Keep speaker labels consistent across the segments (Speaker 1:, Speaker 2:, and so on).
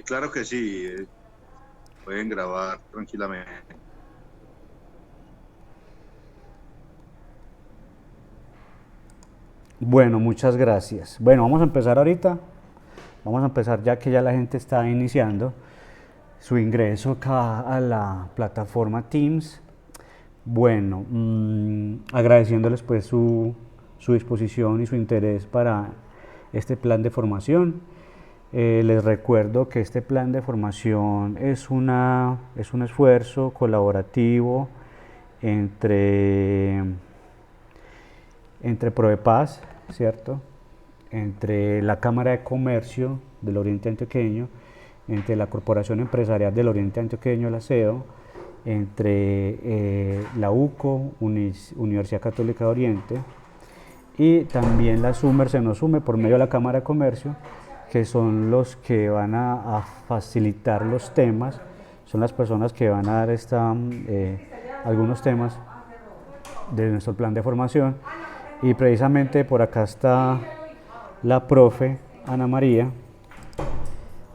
Speaker 1: Claro que sí, pueden grabar tranquilamente.
Speaker 2: Bueno, muchas gracias. Bueno, vamos a empezar ahorita. Vamos a empezar ya que ya la gente está iniciando su ingreso acá a la plataforma Teams. Bueno, agradeciéndoles pues su disposición y su interés para este plan de formación. Les recuerdo que este plan de formación es un esfuerzo colaborativo entre, entre Provepaz, ¿cierto? Entre la Cámara de Comercio del Oriente Antioqueño, entre la Corporación Empresarial del Oriente Antioqueño, la CEO, entre la UCO, Universidad Católica de Oriente, y también la SUMER se nos sume por medio de la Cámara de Comercio, que son los que van a facilitar los temas, son las personas que van a dar algunos temas de nuestro plan de formación. Y precisamente por acá está la profe Ana María,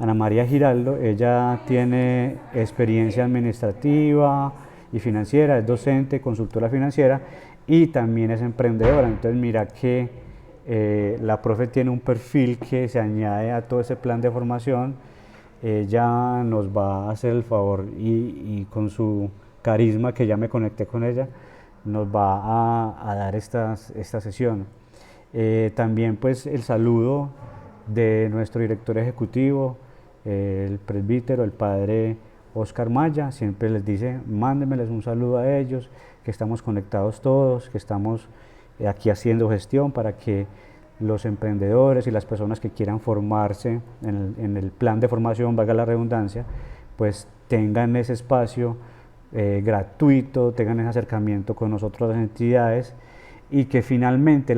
Speaker 2: Ana María Giraldo. Ella tiene experiencia administrativa y financiera, es docente, consultora financiera y también es emprendedora. Entonces mira que la profe tiene un perfil que se añade a todo ese plan de formación. Ella nos va a hacer el favor y con su carisma, que ya me conecté con ella, nos va a dar esta sesión. También pues el saludo de nuestro director ejecutivo, el presbítero, el padre Oscar Maya. Siempre les dice, mándenmeles un saludo a ellos, que estamos conectados todos, que estamos aquí haciendo gestión para que los emprendedores y las personas que quieran formarse en el plan de formación, valga la redundancia, pues tengan ese espacio gratuito, tengan ese acercamiento con nosotros las entidades y que finalmente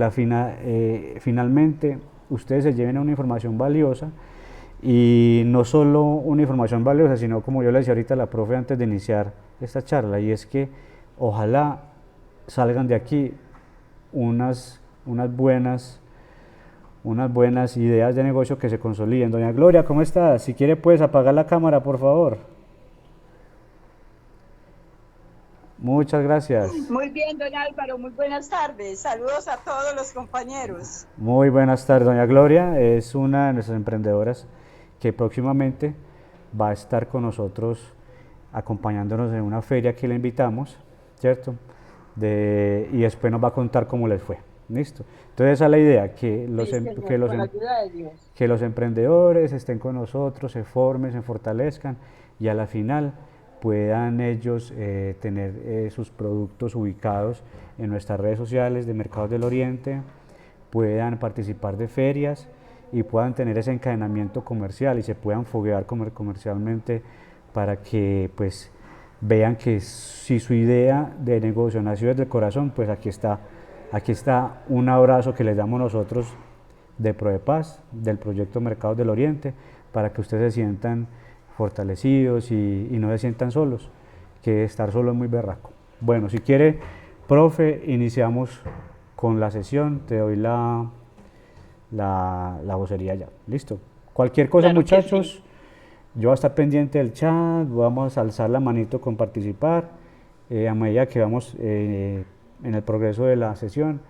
Speaker 2: ustedes se lleven a una información valiosa y no solo una información valiosa, sino como yo le decía ahorita a la profe antes de iniciar esta charla, y es que ojalá salgan de aquí unas buenas ideas de negocio que se consoliden. Doña Gloria, ¿cómo estás? Si quiere puedes apagar la cámara, por favor. Muchas gracias.
Speaker 3: Muy bien, don Álvaro, muy buenas tardes. Saludos a todos los compañeros.
Speaker 2: Muy buenas tardes, doña Gloria. Es una de nuestras emprendedoras que próximamente va a estar con nosotros acompañándonos en una feria que le invitamos, ¿cierto? Y después nos va a contar cómo les fue. ¿Listo? Entonces esa es la idea,
Speaker 3: Sí, señor, con la ayuda de Dios.
Speaker 2: que los emprendedores estén con nosotros, se formen, se fortalezcan y a la final puedan ellos tener sus productos ubicados en nuestras redes sociales de Mercados del Oriente, puedan participar de ferias y puedan tener ese encadenamiento comercial y se puedan foguear comercialmente para que pues vean que si su idea de negocio nació desde el corazón, pues aquí está un abrazo que les damos nosotros de ProEPAS, del proyecto Mercados del Oriente, para que ustedes se sientan fortalecidos y no se sientan solos, que estar solo es muy berraco. Bueno, si quiere, profe, iniciamos con la sesión, te doy la vocería ya. Listo. Cualquier cosa,
Speaker 3: Claro que sí.
Speaker 2: muchachos, yo voy a estar pendiente del chat, vamos a alzar la manito con participar a medida que vamos en el progreso de la sesión.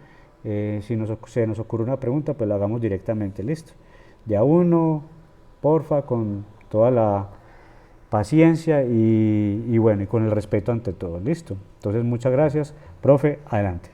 Speaker 2: Si se nos ocurre una pregunta, pues la hagamos directamente, listo. De a uno, porfa, con toda la paciencia y bueno, y con el respeto ante todo, listo. Entonces, muchas gracias. Profe, adelante.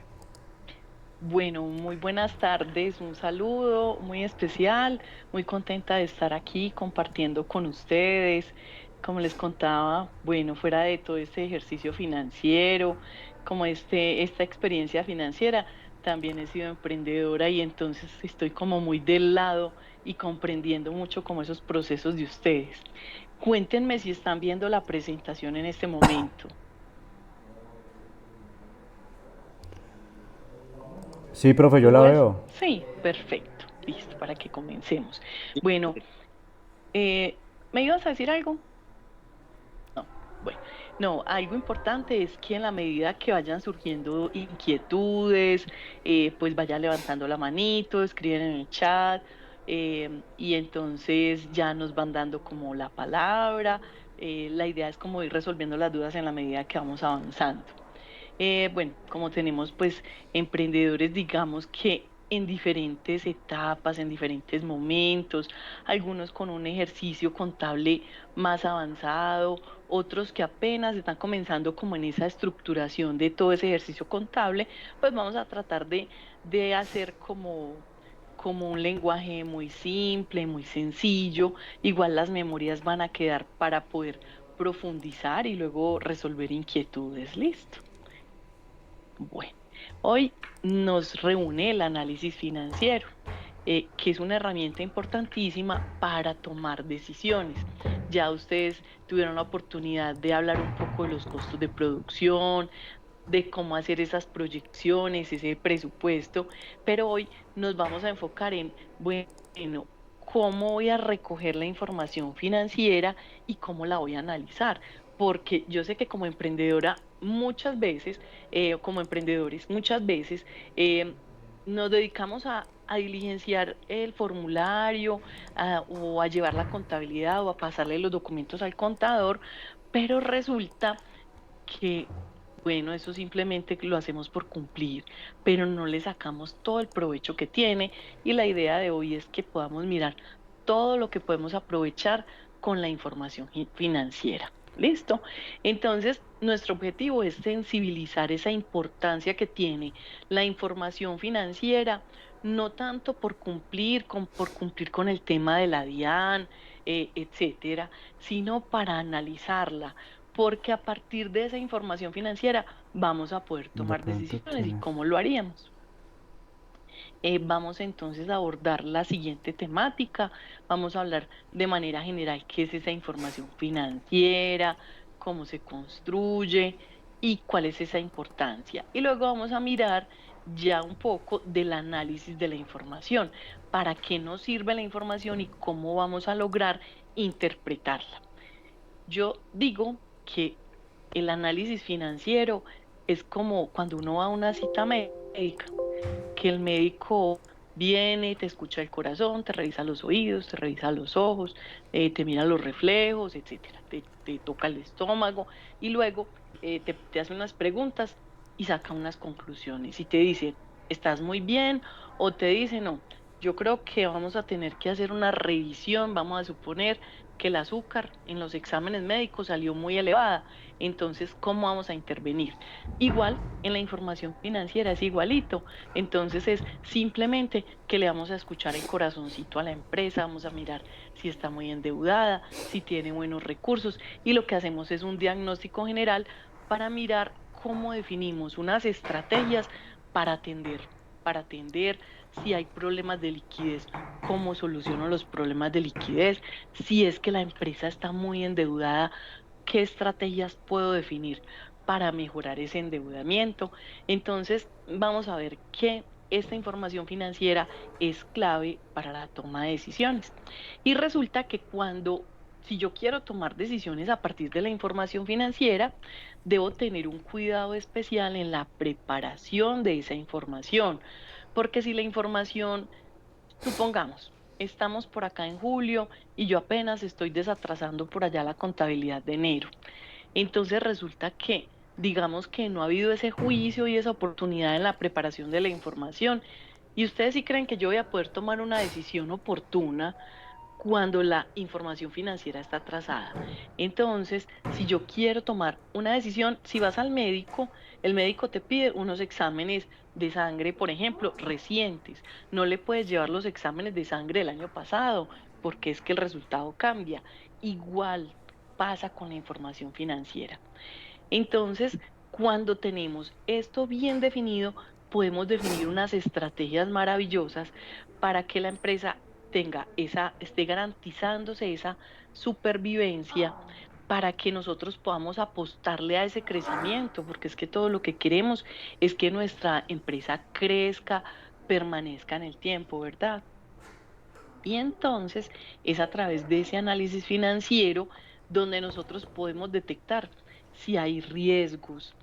Speaker 4: Bueno, muy buenas tardes, un saludo muy especial, muy contenta de estar aquí compartiendo con ustedes. Como les contaba, bueno, fuera de todo este ejercicio financiero, como esta experiencia financiera, también he sido emprendedora y entonces estoy como muy del lado y comprendiendo mucho como esos procesos de ustedes. Cuéntenme si están viendo la presentación en este momento.
Speaker 2: Sí, profe, yo la
Speaker 4: ¿Todo es?
Speaker 2: veo.
Speaker 4: Sí, perfecto. Listo, para que comencemos. Bueno, ¿me ibas a decir algo? No. Bueno, no, algo importante es que en la medida que vayan surgiendo inquietudes, pues vaya levantando la manito, escriben en el chat. y entonces ya nos van dando como la palabra. La idea es como ir resolviendo las dudas en la medida que vamos avanzando. Bueno, como tenemos pues emprendedores, digamos que en diferentes etapas, en diferentes momentos, algunos con un ejercicio contable más avanzado, otros que apenas están comenzando como en esa estructuración de todo ese ejercicio contable, pues vamos a tratar de hacer como un lenguaje muy simple, muy sencillo. Igual las memorias van a quedar para poder profundizar y luego resolver inquietudes. Listo. Bueno, hoy nos reúne el análisis financiero, que es una herramienta importantísima para tomar decisiones. Ya ustedes tuvieron la oportunidad de hablar un poco de los costos de producción, de cómo hacer esas proyecciones, ese presupuesto, pero hoy nos vamos a enfocar en, bueno, cómo voy a recoger la información financiera y cómo la voy a analizar, porque yo sé que como emprendedora muchas veces, o como emprendedores muchas veces, nos dedicamos a diligenciar el formulario, o a llevar la contabilidad o a pasarle los documentos al contador, pero resulta que bueno, eso simplemente lo hacemos por cumplir, pero no le sacamos todo el provecho que tiene, y la idea de hoy es que podamos mirar todo lo que podemos aprovechar con la información financiera. ¿Listo? Entonces, nuestro objetivo es sensibilizar esa importancia que tiene la información financiera, no tanto por cumplir con el tema de la DIAN, etcétera, sino para analizarla, porque a partir de esa información financiera vamos a poder
Speaker 2: De
Speaker 4: tomar
Speaker 2: pronto
Speaker 4: decisiones. ¿Y
Speaker 2: tienes.
Speaker 4: cómo lo haríamos? Vamos entonces a abordar la siguiente temática. Vamos a hablar de manera general qué es esa información financiera, cómo se construye y cuál es esa importancia. Y luego vamos a mirar ya un poco del análisis de la información, para qué nos sirve la información y cómo vamos a lograr interpretarla. Yo digo que el análisis financiero es como cuando uno va a una cita médica, que el médico viene, te escucha el corazón, te revisa los oídos, te revisa los ojos, te mira los reflejos, etcétera, te toca el estómago y luego te hace unas preguntas y saca unas conclusiones y te dice, ¿estás muy bien? O te dice, no, yo creo que vamos a tener que hacer una revisión, vamos a suponer que el azúcar en los exámenes médicos salió muy elevada, entonces, ¿cómo vamos a intervenir? Igual en la información financiera es igualito. Entonces es simplemente que le vamos a escuchar el corazoncito a la empresa, vamos a mirar si está muy endeudada, si tiene buenos recursos, y lo que hacemos es un diagnóstico general para mirar cómo definimos unas estrategias para atender, para atender si hay problemas de liquidez, cómo soluciono los problemas de liquidez, si es que la empresa está muy endeudada, qué estrategias puedo definir para mejorar ese endeudamiento. Entonces, vamos a ver que esta información financiera es clave para la toma de decisiones. Y resulta que si yo quiero tomar decisiones a partir de la información financiera, debo tener un cuidado especial en la preparación de esa información, porque si la información, supongamos, estamos por acá en julio y yo apenas estoy desatrasando por allá la contabilidad de enero, entonces resulta que, digamos que no ha habido ese juicio y esa oportunidad en la preparación de la información. ¿Y ustedes sí creen que yo voy a poder tomar una decisión oportuna cuando la información financiera está atrasada? Entonces, si yo quiero tomar una decisión, si vas al médico, el médico te pide unos exámenes de sangre, por ejemplo, recientes. No le puedes llevar los exámenes de sangre del año pasado, porque es que el resultado cambia. Igual pasa con la información financiera. Entonces, cuando tenemos esto bien definido, podemos definir unas estrategias maravillosas para que la empresa esté garantizándose esa supervivencia, para que nosotros podamos apostarle a ese crecimiento, porque es que todo lo que queremos es que nuestra empresa crezca, permanezca en el tiempo, ¿verdad? Y entonces es a través de ese análisis financiero donde nosotros podemos detectar si hay riesgos,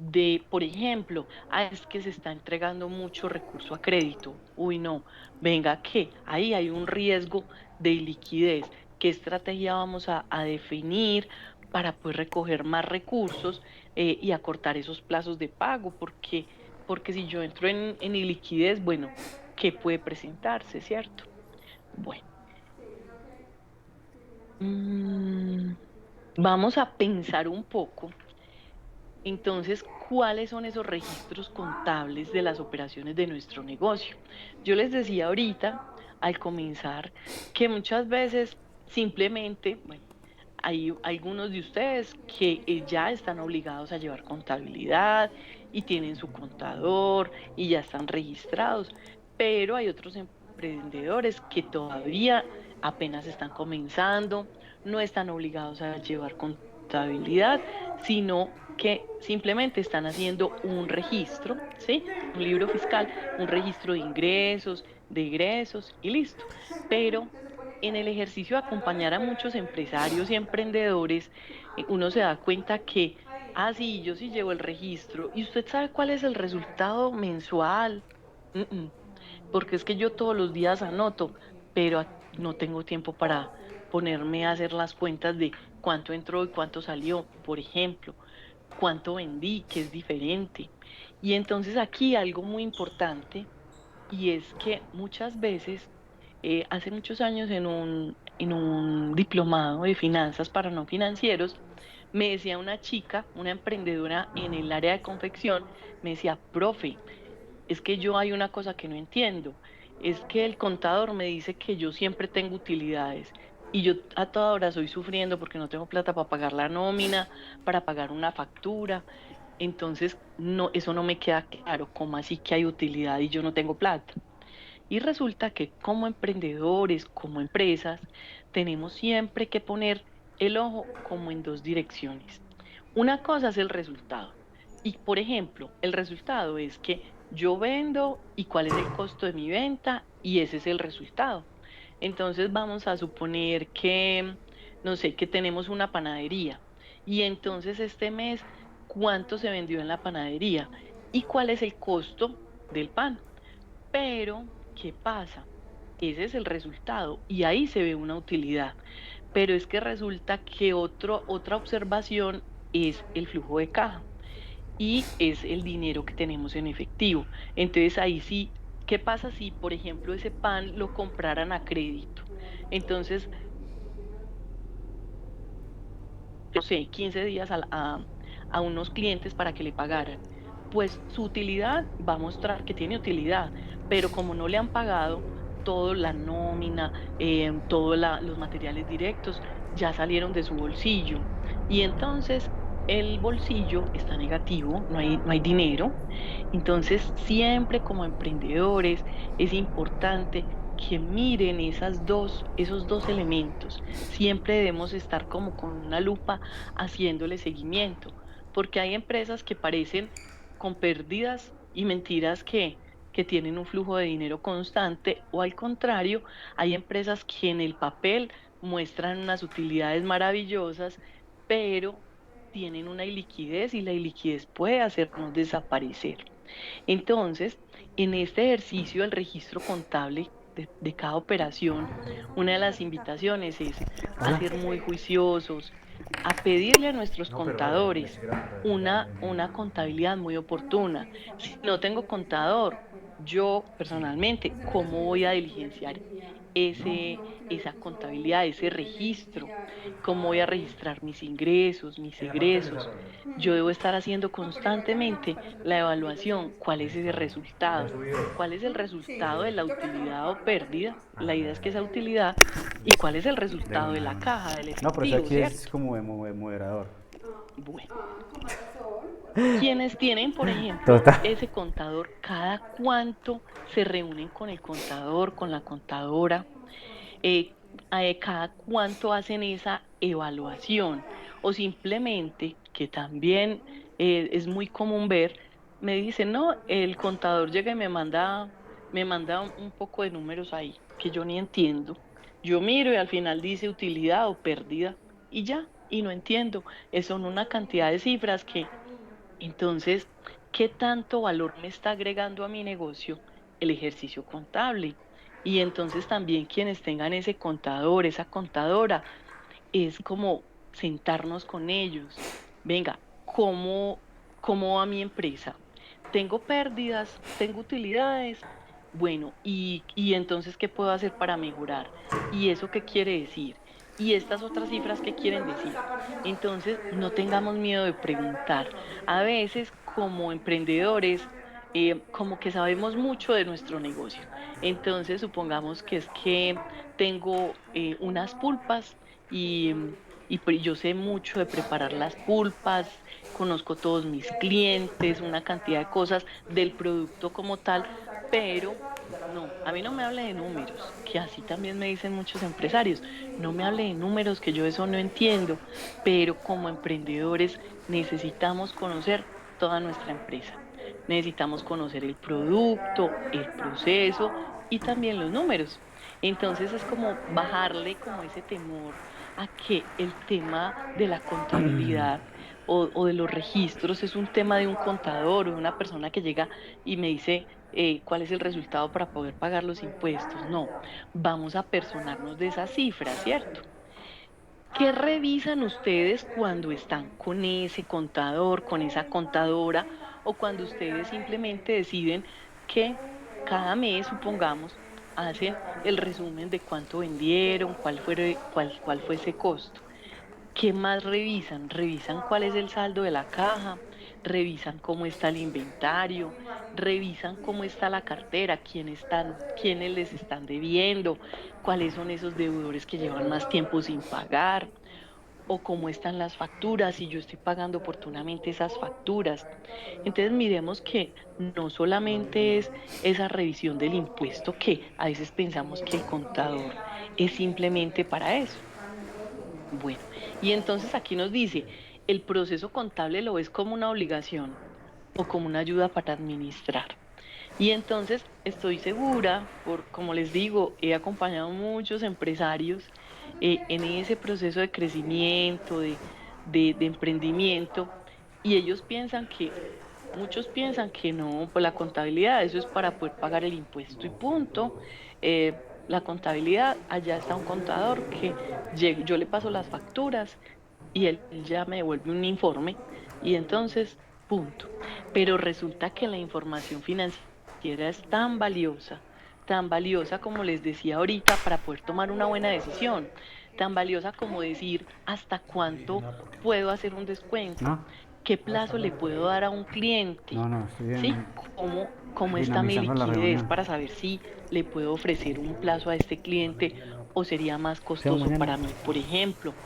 Speaker 4: de, por ejemplo, es que se está entregando mucho recurso a crédito. Uy, no, venga que ahí hay un riesgo de liquidez. ¿Qué estrategia vamos a definir para poder recoger más recursos y acortar esos plazos de pago? Porque si yo entro en iliquidez, bueno, ¿qué puede presentarse, cierto? Bueno, mm, vamos a pensar un poco. Entonces, ¿cuáles son esos registros contables de las operaciones de nuestro negocio? Yo les decía ahorita, al comenzar, que muchas veces simplemente, bueno, hay algunos de ustedes que ya están obligados a llevar contabilidad y tienen su contador y ya están registrados, pero hay otros emprendedores que todavía apenas están comenzando, no están obligados a llevar contabilidad, sino que simplemente están haciendo un registro, ¿sí? Un libro fiscal, un registro de ingresos, de egresos y listo. Pero en el ejercicio de acompañar a muchos empresarios y emprendedores, uno se da cuenta que, sí, yo sí llevo el registro. ¿Y usted sabe cuál es el resultado mensual? Mm, mm, Porque es que yo todos los días anoto, pero no tengo tiempo para ponerme a hacer las cuentas de cuánto entró y cuánto salió, por ejemplo, cuánto vendí, que es diferente. Y entonces aquí algo muy importante y es que muchas veces, hace muchos años en un diplomado de finanzas para no financieros, me decía una chica, una emprendedora en el área de confección, me decía, profe, es que yo hay una cosa que no entiendo, es que el contador me dice que yo siempre tengo utilidades y yo a toda hora estoy sufriendo porque no tengo plata para pagar la nómina, para pagar una factura. Entonces, no, eso no me queda claro, ¿cómo así que hay utilidad y yo no tengo plata? Y resulta que como emprendedores, como empresas, tenemos siempre que poner el ojo como en dos direcciones. Una cosa es el resultado. Y por ejemplo, el resultado es que yo vendo y cuál es el costo de mi venta y ese es el resultado. Entonces vamos a suponer que, no sé, que tenemos una panadería y entonces este mes, ¿cuánto se vendió en la panadería? ¿Y cuál es el costo del pan? Pero, ¿qué pasa? Ese es el resultado y ahí se ve una utilidad. Pero es que resulta que otra observación es el flujo de caja y es el dinero que tenemos en efectivo. Entonces ahí sí, ¿qué pasa si, por ejemplo, ese pan lo compraran a crédito? Entonces, no sé, 15 días a unos clientes para que le pagaran. Pues su utilidad va a mostrar que tiene utilidad, pero como no le han pagado todo la nómina, todos los materiales directos, ya salieron de su bolsillo. Y entonces el bolsillo está negativo, no hay dinero. Entonces, siempre como emprendedores es importante que miren esos dos elementos. Siempre debemos estar como con una lupa haciéndole seguimiento, porque hay empresas que parecen con pérdidas y mentiras que tienen un flujo de dinero constante, o al contrario, hay empresas que en el papel muestran unas utilidades maravillosas, pero tienen una iliquidez y la iliquidez puede hacernos desaparecer. Entonces, en este ejercicio del registro contable de cada operación, una de las invitaciones es a
Speaker 2: Hola.
Speaker 4: ser muy juiciosos, a pedirle a nuestros
Speaker 2: No, pero vale, me
Speaker 4: contadores
Speaker 2: sigue grabando,
Speaker 4: una contabilidad muy oportuna. Si no tengo contador, yo personalmente, ¿cómo voy a diligenciar esa contabilidad, ese registro? ¿Cómo voy a registrar mis ingresos, mis
Speaker 2: En la parte del
Speaker 4: egresos?
Speaker 2: desarrollo.
Speaker 4: Yo debo estar haciendo constantemente la evaluación, cuál es ese
Speaker 2: Ya
Speaker 4: resultado,
Speaker 2: subí dos.
Speaker 4: cuál es el resultado de la utilidad o pérdida. La idea es que esa utilidad y cuál es el
Speaker 2: De
Speaker 4: resultado de
Speaker 2: una, de
Speaker 4: la
Speaker 2: una.
Speaker 4: caja, del
Speaker 2: No, pero eso
Speaker 4: efectivo,
Speaker 2: aquí es
Speaker 4: ¿cierto?
Speaker 2: como de moderador.
Speaker 4: Bueno, quienes tienen, por ejemplo,
Speaker 2: Total.
Speaker 4: ese contador, cada cuánto se reúnen con el contador, con la contadora, eh, cada cuánto hacen esa evaluación o simplemente, que también es muy común ver, me dicen, no, el contador llega y me manda un poco de números ahí que yo ni entiendo. Yo miro y al final dice utilidad o pérdida y ya, y no entiendo. Son una cantidad de cifras que Entonces, ¿qué tanto valor me está agregando a mi negocio el ejercicio contable? Y entonces también quienes tengan ese contador, esa contadora, es como sentarnos con ellos. Venga, ¿cómo va mi empresa? ¿Tengo pérdidas? ¿Tengo utilidades? Bueno, y entonces, ¿qué puedo hacer para mejorar? ¿Y eso qué quiere decir? ¿Y estas otras cifras qué quieren decir? Entonces, no tengamos miedo de preguntar. A veces, como emprendedores, como que sabemos mucho de nuestro negocio. Entonces, supongamos que es que tengo unas pulpas y, yo sé mucho de preparar las pulpas, conozco todos mis clientes, una cantidad de cosas del producto como tal, pero no, a mí no me hable de números, que así también me dicen muchos empresarios, no me hable de números, que yo eso no entiendo, pero como emprendedores necesitamos conocer toda nuestra empresa. Necesitamos conocer el producto, el proceso y también los números. Entonces es como bajarle como ese temor a que el tema de la contabilidad o de los registros es un tema de un contador o de una persona que llega y me dice cuál es el resultado para poder pagar los impuestos. No, vamos a personarnos de esa cifra, ¿cierto? ¿Qué revisan ustedes cuando están con ese contador, con esa contadora, o cuando ustedes simplemente deciden que cada mes, supongamos, hacen el resumen de cuánto vendieron, cuál fue ese costo? ¿Qué más revisan? Revisan cuál es el saldo de la caja, revisan cómo está el inventario, revisan cómo está la cartera, quiénes les están debiendo, cuáles son esos deudores que llevan más tiempo sin pagar, o cómo están las facturas, y yo estoy pagando oportunamente esas facturas. Entonces miremos que no solamente es esa revisión del impuesto, que a veces pensamos que el contador es simplemente para eso. Bueno, y entonces aquí nos dice, ¿el proceso contable lo ves como una obligación o como una ayuda para administrar? Y entonces estoy segura, como les digo, he acompañado a muchos empresarios en ese proceso de crecimiento, de emprendimiento, y ellos piensan muchos piensan que no, pues la contabilidad, eso es para poder pagar el impuesto y punto. La contabilidad, allá está un contador que yo le paso las facturas y él ya me devuelve un informe y entonces, punto. Pero resulta que la información financiera es tan valiosa como les decía ahorita para poder tomar una buena decisión, tan valiosa como decir hasta cuánto puedo hacer un descuento,
Speaker 2: ¿No?
Speaker 4: qué plazo le puedo dar a un cliente,
Speaker 2: No, estoy
Speaker 4: ¿sí? ¿Cómo está mi
Speaker 2: dinamizando la
Speaker 4: liquidez
Speaker 2: reunión.
Speaker 4: para saber si le puedo ofrecer un plazo a este cliente o sería más
Speaker 2: ¿Sea
Speaker 4: costoso
Speaker 2: mañana?
Speaker 4: para mí? Por ejemplo,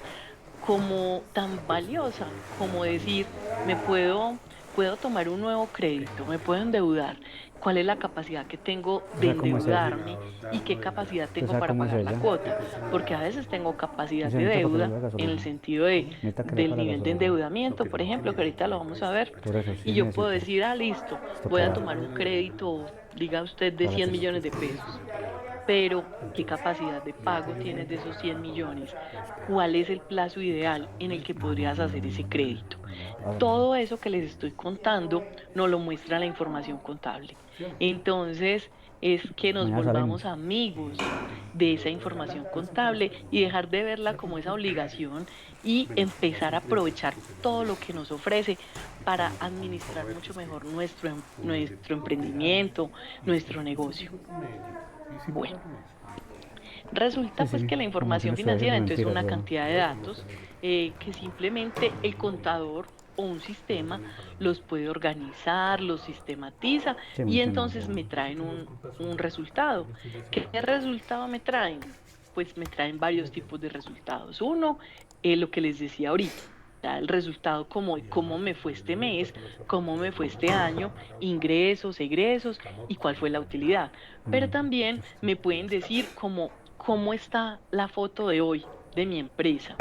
Speaker 4: como tan valiosa como decir, puedo tomar un nuevo crédito, me puedo endeudar. ¿Cuál es la capacidad que tengo
Speaker 2: O
Speaker 4: de
Speaker 2: sea, ¿cómo es ella?
Speaker 4: endeudarme y qué capacidad
Speaker 2: ¿Usted
Speaker 4: tengo
Speaker 2: sabe
Speaker 4: para
Speaker 2: cómo es
Speaker 4: pagar la
Speaker 2: ella?
Speaker 4: cuota? Porque a veces tengo
Speaker 2: ¿Y
Speaker 4: capacidad
Speaker 2: se
Speaker 4: de
Speaker 2: necesita para que le
Speaker 4: deuda
Speaker 2: dé
Speaker 4: en el
Speaker 2: gasolina?
Speaker 4: sentido
Speaker 2: Necesita que le
Speaker 4: del
Speaker 2: pague la
Speaker 4: nivel de
Speaker 2: gasolina.
Speaker 4: endeudamiento, por ejemplo, que ahorita lo vamos a ver.
Speaker 2: Por eso sí
Speaker 4: Y yo puedo
Speaker 2: necesito.
Speaker 4: decir, ah, listo,
Speaker 2: Esto
Speaker 4: voy a
Speaker 2: para,
Speaker 4: tomar un crédito, diga usted, de
Speaker 2: para la
Speaker 4: 100
Speaker 2: casa.
Speaker 4: millones de pesos, pero ¿qué capacidad de pago tienes de esos 100 millones? ¿Cuál es el plazo ideal en el que podrías hacer ese crédito? Todo eso que les estoy contando nos lo muestra la información contable. Entonces, es que nos
Speaker 2: Mañana salimos.
Speaker 4: volvamos amigos de esa información contable y dejar de verla como esa obligación y empezar a aprovechar todo lo que nos ofrece para administrar mucho mejor nuestro emprendimiento, nuestro negocio. Bueno.
Speaker 2: Sí,
Speaker 4: Resulta pues
Speaker 2: sí,
Speaker 4: que la
Speaker 2: como si
Speaker 4: información
Speaker 2: no estuviera
Speaker 4: financiera
Speaker 2: haciendo
Speaker 4: entonces es
Speaker 2: mentiras,
Speaker 4: una
Speaker 2: weón.
Speaker 4: cantidad de datos que simplemente el contador o un sistema los puede organizar, los sistematiza
Speaker 2: Sí,
Speaker 4: y
Speaker 2: mentiras,
Speaker 4: entonces
Speaker 2: weón.
Speaker 4: me traen un resultado. ¿Qué resultado me traen? Pues me traen varios tipos de resultados. Uno, lo que les decía ahorita. El resultado como cómo me fue este mes, cómo me fue este año, ingresos, egresos y cuál fue la utilidad. Pero también me pueden decir cómo está la foto de hoy de mi empresa,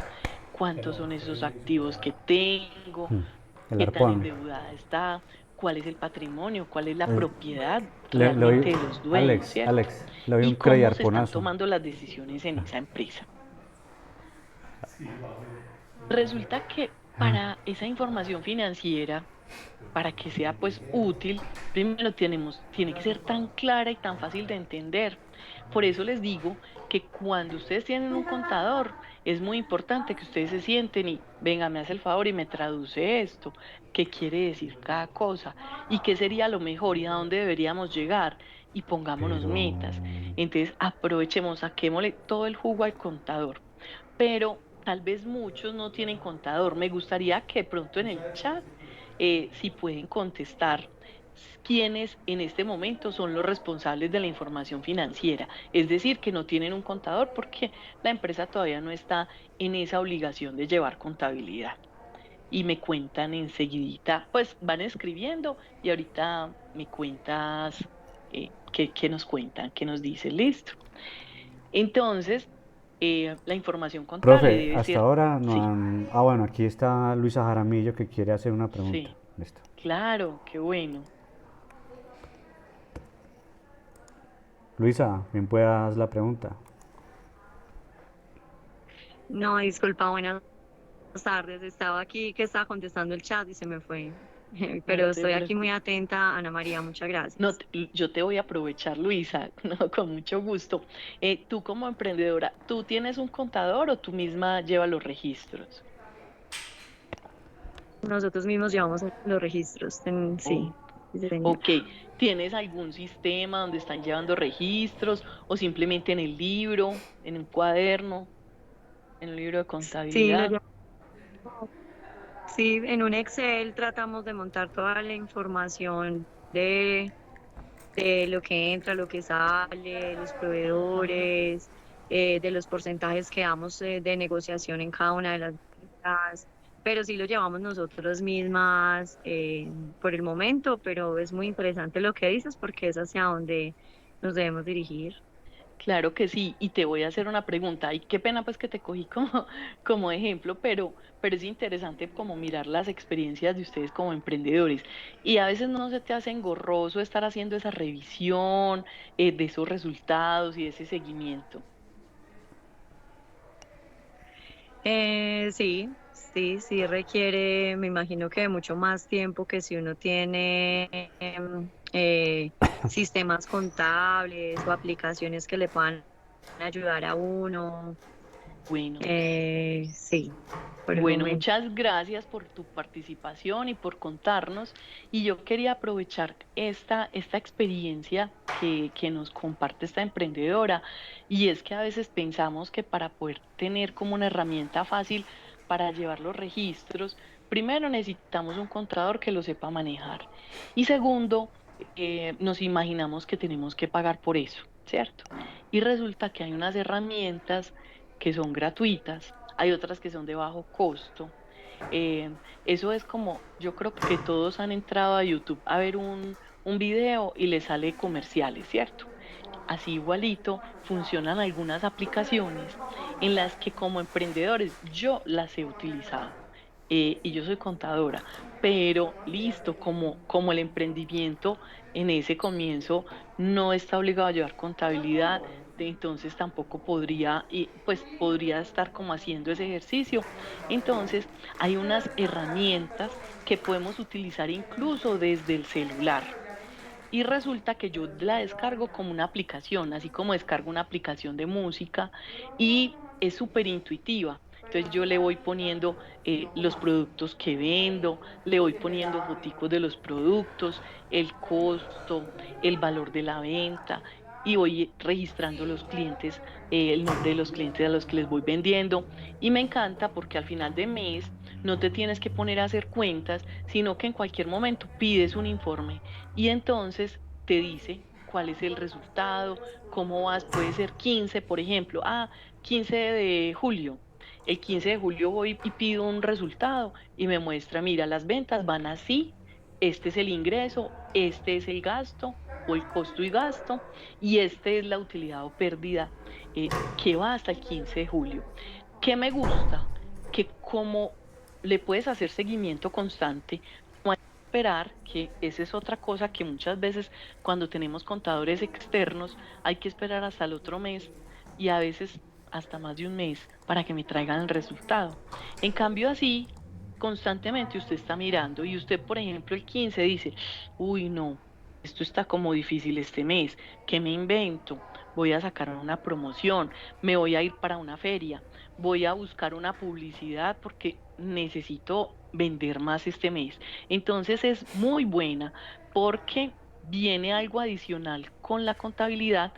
Speaker 4: cuántos son esos activos que tengo,
Speaker 2: El
Speaker 4: qué tan
Speaker 2: arpón.
Speaker 4: endeudada está, cuál es el patrimonio, cuál es la
Speaker 2: El-
Speaker 4: propiedad
Speaker 2: le doy,
Speaker 4: realmente de los dueños,
Speaker 2: Alex,
Speaker 4: ¿cierto?
Speaker 2: Alex, le doy un
Speaker 4: Y
Speaker 2: credit
Speaker 4: cómo se están
Speaker 2: arponazo.
Speaker 4: tomando las decisiones en esa empresa. Resulta que para esa información financiera, para que sea pues útil, primero tiene que ser tan clara y tan fácil de entender. Por eso les digo que cuando ustedes tienen un contador, es muy importante que ustedes se sienten y, venga, me hace el favor y me traduce esto, qué quiere decir cada cosa y qué sería lo mejor y a dónde deberíamos llegar y pongámonos
Speaker 2: Pero,
Speaker 4: metas. Entonces, aprovechemos, saquémosle todo el jugo al contador, pero tal vez muchos no tienen contador. Me gustaría que pronto en el chat, si pueden contestar quiénes en este momento son los responsables de la información financiera, es decir, que no tienen un contador porque la empresa todavía no está en esa obligación de llevar contabilidad. Y me cuentan enseguidita, pues van escribiendo y ahorita me cuentas qué nos cuentan, qué nos dicen, listo. Entonces, la información contable
Speaker 2: profe,
Speaker 4: debe
Speaker 2: hasta
Speaker 4: ser,
Speaker 2: ahora no
Speaker 4: sí,
Speaker 2: han... Ah, bueno, aquí está Luisa Jaramillo que quiere hacer una pregunta.
Speaker 4: sí,
Speaker 2: Listo.
Speaker 4: claro, qué bueno.
Speaker 2: Luisa, bien puedas la pregunta.
Speaker 5: No, disculpa, buenas tardes. Estaba aquí que estaba contestando el chat y se me fue.
Speaker 4: No
Speaker 5: Pero
Speaker 4: te
Speaker 5: estoy aquí muy
Speaker 4: preocupes.
Speaker 5: atenta, Ana María, muchas
Speaker 4: No,
Speaker 5: gracias.
Speaker 4: yo te voy a aprovechar, Luisa, no, con mucho gusto. Tú como emprendedora, ¿tú tienes un contador o tú misma llevas los registros?
Speaker 5: Nosotros mismos llevamos los registros.
Speaker 4: Oh,
Speaker 5: Sí, sí, señor.
Speaker 4: ok, ¿tienes algún sistema donde están llevando registros o simplemente en el libro, en un cuaderno, en un libro de
Speaker 5: Sí,
Speaker 4: contabilidad?
Speaker 5: sí, en un Excel tratamos de montar toda la información de lo que entra, lo que sale, los proveedores, de los porcentajes que damos de negociación en cada una de las ventas, pero sí lo llevamos nosotros mismas por el momento, pero es muy interesante lo que dices porque es hacia donde nos debemos dirigir.
Speaker 4: Claro que sí, y te voy a hacer una pregunta. Y qué pena pues que te cogí como, como ejemplo, pero es interesante como mirar las experiencias de ustedes como emprendedores. Y a veces no se te hace engorroso estar haciendo esa revisión de esos resultados y de ese seguimiento.
Speaker 5: Sí, sí requiere, me imagino que de mucho más tiempo que si uno tiene sistemas contables o aplicaciones que le puedan ayudar a uno.
Speaker 4: Bueno.
Speaker 5: Sí, por el
Speaker 4: Bueno,
Speaker 5: momento.
Speaker 4: muchas gracias por tu participación y por contarnos. Y yo quería aprovechar esta experiencia que nos comparte esta emprendedora. Y es que a veces pensamos que para poder tener como una herramienta fácil para llevar los registros, primero necesitamos un contador que lo sepa manejar. Y segundo, nos imaginamos que tenemos que pagar por eso, ¿cierto? Y resulta que hay unas herramientas que son gratuitas, hay otras que son de bajo costo. Eso es como, yo creo que todos han entrado a YouTube a ver un video y les sale comerciales, ¿cierto? Así igualito funcionan algunas aplicaciones en las que como emprendedores yo las he utilizado. Y yo soy contadora, pero listo, como el emprendimiento en ese comienzo no está obligado a llevar contabilidad, entonces tampoco podría, y pues podría estar como haciendo ese ejercicio. Entonces, hay unas herramientas que podemos utilizar incluso desde el celular. Y resulta que yo la descargo como una aplicación, así como descargo una aplicación de música y es súper intuitiva. Entonces yo le voy poniendo los productos que vendo, le voy poniendo foticos de los productos, el costo, el valor de la venta y voy registrando los clientes, el nombre de los clientes a los que les voy vendiendo. Y me encanta porque al final de mes no te tienes que poner a hacer cuentas, sino que en cualquier momento pides un informe y entonces te dice cuál es el resultado, cómo vas, puede ser 15, por ejemplo, 15 de julio. El 15 de julio voy y pido un resultado y me muestra, mira, las ventas van así, este es el ingreso, este es el gasto o el costo y gasto, y este es la utilidad o pérdida que va hasta el 15 de julio. ¿Qué me gusta? Que como le puedes hacer seguimiento constante, esperar, que esa es otra cosa que muchas veces cuando tenemos contadores externos hay que esperar hasta el otro mes y a veces hasta más de un mes para que me traigan el resultado. En cambio así, constantemente usted está mirando y usted, por ejemplo, el 15 dice, uy, no, esto está como difícil este mes, ¿qué me invento? Voy a sacar una promoción, me voy a ir para una feria, voy a buscar una publicidad porque necesito vender más este mes. Entonces es muy buena porque viene algo adicional con la contabilidad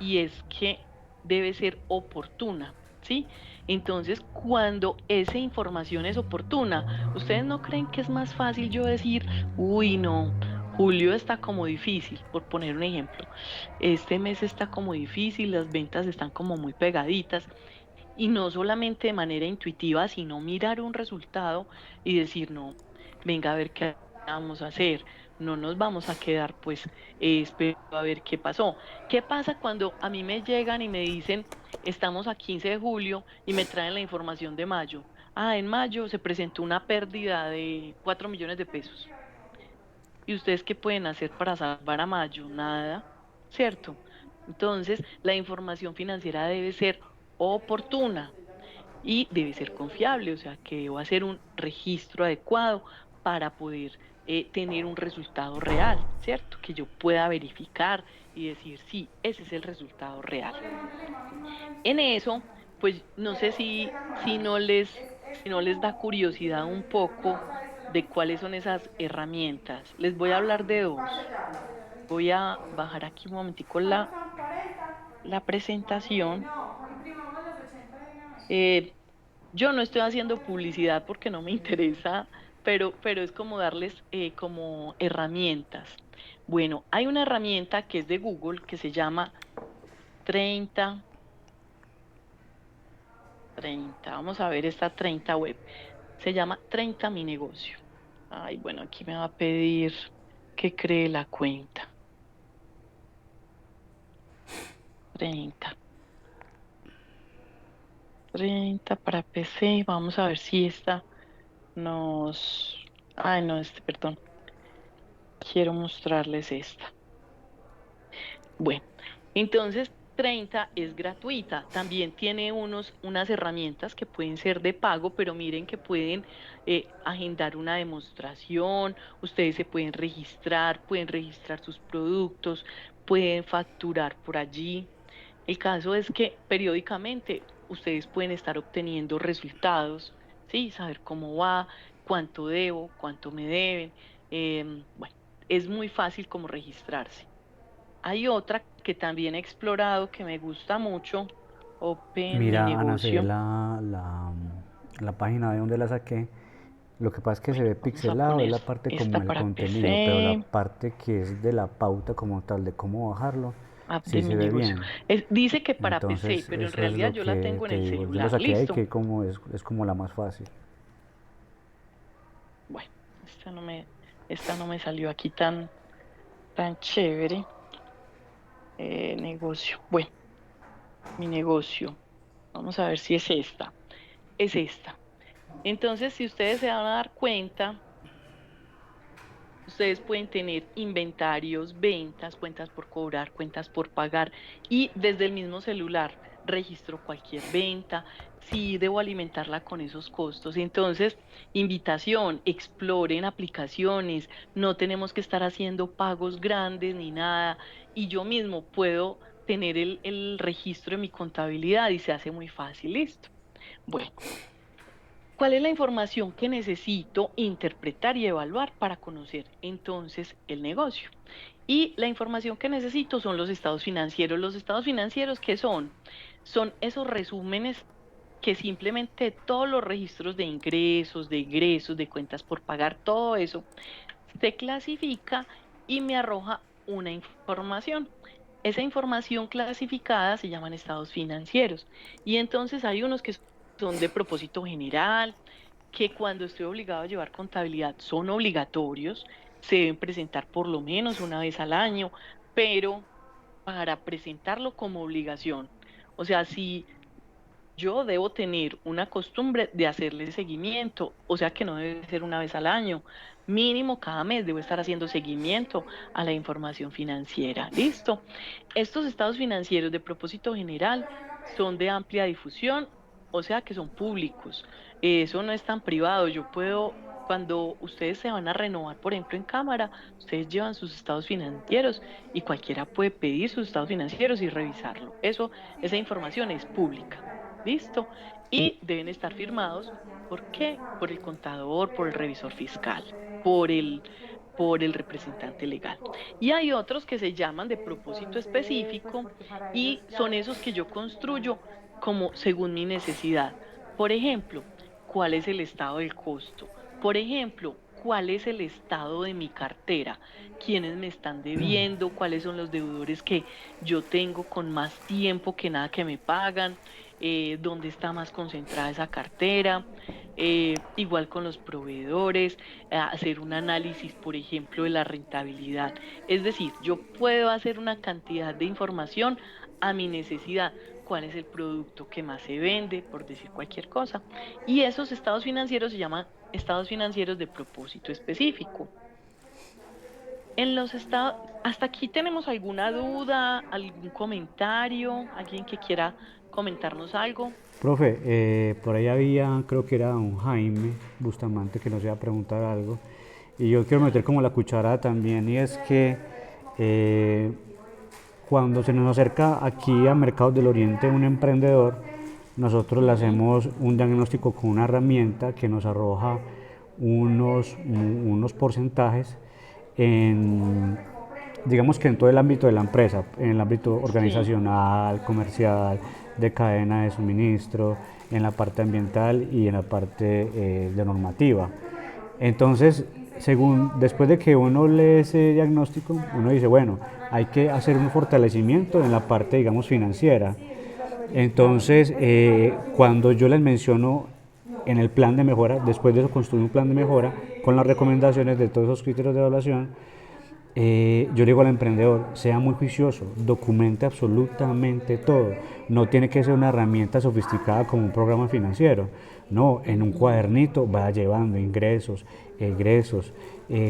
Speaker 4: y es que debe ser oportuna, ¿sí? Entonces, cuando esa información es oportuna, ¿ustedes no creen que es más fácil yo decir, uy, no, julio está como difícil, por poner un ejemplo, este mes está como difícil, las ventas están como muy pegaditas, y no solamente de manera intuitiva, sino mirar un resultado y decir, no, venga a ver qué vamos a hacer, no nos vamos a quedar, pues, espero a ver qué pasó. ¿Qué pasa cuando a mí me llegan y me dicen, estamos a 15 de julio y me traen la información de mayo? Ah, en mayo se presentó una pérdida de 4 millones de pesos. ¿Y ustedes qué pueden hacer para salvar a mayo? Nada, ¿cierto? Entonces, la información financiera debe ser oportuna y debe ser confiable, o sea, que debo hacer un registro adecuado para poder tener un resultado real, ¿cierto? Que yo pueda verificar y decir, sí, ese es el resultado real. En eso, pues no sé si no les da curiosidad un poco de cuáles son esas herramientas. Les voy a hablar de dos. Voy a bajar aquí un momentico la presentación. Eh, yo no estoy haciendo publicidad porque no me interesa, pero es como darles como herramientas. Bueno, hay una herramienta que es de Google que se llama 30 30. Vamos a ver esta 30 web. Se llama 30 mi negocio. Ay, bueno, aquí me va a pedir que cree la cuenta. 30 30 para PC. Vamos a ver si esta nos... Ay, no, perdón. Quiero mostrarles esta. Bueno, entonces 30 es gratuita. También tiene unas herramientas que pueden ser de pago, pero miren que pueden agendar una demostración, ustedes se pueden registrar sus productos, pueden facturar por allí. El caso es que periódicamente ustedes pueden estar obteniendo resultados, ¿sí? Saber cómo va, cuánto debo, cuánto me deben. Bueno, es muy fácil como registrarse. Hay otra que también he explorado que me gusta mucho, Open Mi
Speaker 2: Mira, Ana, se ve
Speaker 4: Negocio.
Speaker 2: la página de donde la saqué. Lo que pasa es que se
Speaker 4: Bueno,
Speaker 2: ve
Speaker 4: vamos a
Speaker 2: pixelado, es
Speaker 4: poner
Speaker 2: la parte como
Speaker 4: esta
Speaker 2: del
Speaker 4: para
Speaker 2: contenido, pero la
Speaker 4: PC,
Speaker 2: parte que es de la pauta como tal, de cómo bajarlo,
Speaker 4: App
Speaker 2: sí
Speaker 4: de
Speaker 2: se
Speaker 4: Mi
Speaker 2: ve
Speaker 4: Negocio.
Speaker 2: bien.
Speaker 4: Dice que para PC,
Speaker 2: Entonces,
Speaker 4: pero en
Speaker 2: eso es
Speaker 4: realidad
Speaker 2: lo
Speaker 4: yo la
Speaker 2: que
Speaker 4: tengo en
Speaker 2: te
Speaker 4: el
Speaker 2: digo. Yo lo
Speaker 4: celular.
Speaker 2: saqué ahí,
Speaker 4: Listo.
Speaker 2: que como es como la más fácil.
Speaker 4: Bueno, esta no me salió aquí tan chévere. Negocio. Bueno, Mi Negocio. Vamos a ver si es esta. Es esta. Entonces, si ustedes se van a dar cuenta, ustedes pueden tener inventarios, ventas, cuentas por cobrar, cuentas por pagar y desde el mismo celular registro cualquier venta, si debo alimentarla con esos costos. Entonces, invitación, exploren aplicaciones, no tenemos que estar haciendo pagos grandes ni nada y yo mismo puedo tener el registro de mi contabilidad y se hace muy fácil, listo. Bueno. ¿Cuál es la información que necesito interpretar y evaluar para conocer entonces el negocio? Y la información que necesito son los estados financieros. Los estados financieros, ¿qué son? Son esos resúmenes que simplemente todos los registros de ingresos, de egresos, de cuentas por pagar, todo eso se clasifica y me arroja una información. Esa información clasificada se llaman estados financieros. Y entonces hay unos que son de propósito general, que cuando estoy obligado a llevar contabilidad son obligatorios, se deben presentar por lo menos una vez al año, pero para presentarlo como obligación. O sea, si yo debo tener una costumbre de hacerle seguimiento, o sea que no debe ser una vez al año, mínimo cada mes debo estar haciendo seguimiento a la información financiera. ¿Listo? Estos estados financieros de propósito general son de amplia difusión, o sea que son públicos. Eso no es tan privado. Yo puedo, cuando ustedes se van a renovar, por ejemplo, en cámara, ustedes llevan sus estados financieros y cualquiera puede pedir sus estados financieros y revisarlo. Esa información es pública. ¿Listo? Y deben estar firmados. ¿Por qué? Por el contador, por el revisor fiscal, por por el representante legal. Y hay otros que se llaman de propósito específico y son esos que yo construyo como según mi necesidad. Por ejemplo, ¿cuál es el estado del costo? Por ejemplo, ¿cuál es el estado de mi cartera? ¿Quiénes me están debiendo? ¿Cuáles son los deudores que yo tengo con más tiempo que nada que me pagan? ¿Dónde está más concentrada esa cartera? Igual con los proveedores, hacer un análisis, por ejemplo, de la rentabilidad. Es decir, yo puedo hacer una cantidad de información a mi necesidad. ¿Cuál es el producto que más se vende? Por decir cualquier cosa. Y esos estados financieros se llaman estados financieros de propósito específico. En los estados, hasta aquí tenemos alguna duda, algún comentario, alguien que quiera comentarnos algo.
Speaker 2: Profe, por ahí había, creo que era un Jaime Bustamante que nos iba a preguntar algo. Y yo quiero meter como la cuchara también, y es que eh, cuando se nos acerca aquí a Mercados del Oriente un emprendedor, nosotros le hacemos un diagnóstico con una herramienta que nos arroja unos porcentajes en, digamos que en todo el ámbito de la empresa, en el ámbito
Speaker 4: Sí,
Speaker 2: organizacional, comercial, de cadena de suministro, en la parte ambiental y en la parte de normativa. Entonces, después de que uno lee ese diagnóstico, uno dice, bueno, hay que hacer un fortalecimiento en la parte, digamos, financiera. Entonces, cuando yo les menciono en el plan de mejora, después de eso construir un plan de mejora con las recomendaciones de todos esos criterios de evaluación, yo le digo al emprendedor, sea muy juicioso, documente absolutamente todo. No tiene que ser una herramienta sofisticada como un programa financiero. No, en un cuadernito vaya llevando ingresos, egresos,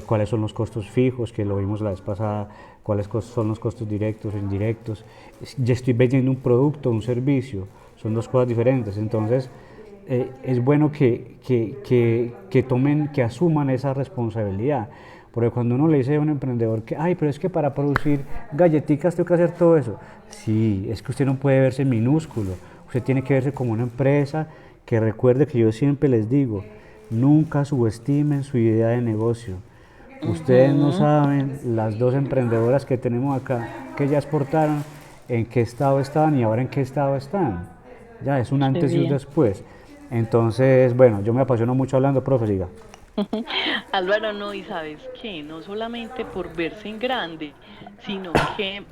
Speaker 2: cuáles son los costos fijos, que lo vimos la vez pasada, cuáles son los costos directos o indirectos. Ya estoy vendiendo un producto, un servicio, son dos cosas diferentes. Entonces, es bueno que tomen, que asuman esa responsabilidad. Porque cuando uno le dice a un emprendedor que, ay, pero es que para producir galletitas tengo que hacer todo eso. Sí, es que usted no puede verse minúsculo. Usted tiene que verse como una empresa que recuerde que yo siempre les digo, nunca subestimen su idea de negocio. Ustedes no
Speaker 4: ujú,
Speaker 2: saben, las dos emprendedoras que tenemos acá, que ya exportaron, en qué estado estaban y ahora en qué estado están. Ya es un
Speaker 4: qué
Speaker 2: antes y un
Speaker 4: bien.
Speaker 2: después. Entonces, bueno, yo me apasiono mucho hablando, profe, siga.
Speaker 4: Álvaro, no, y sabes que no solamente por verse en grande, sino que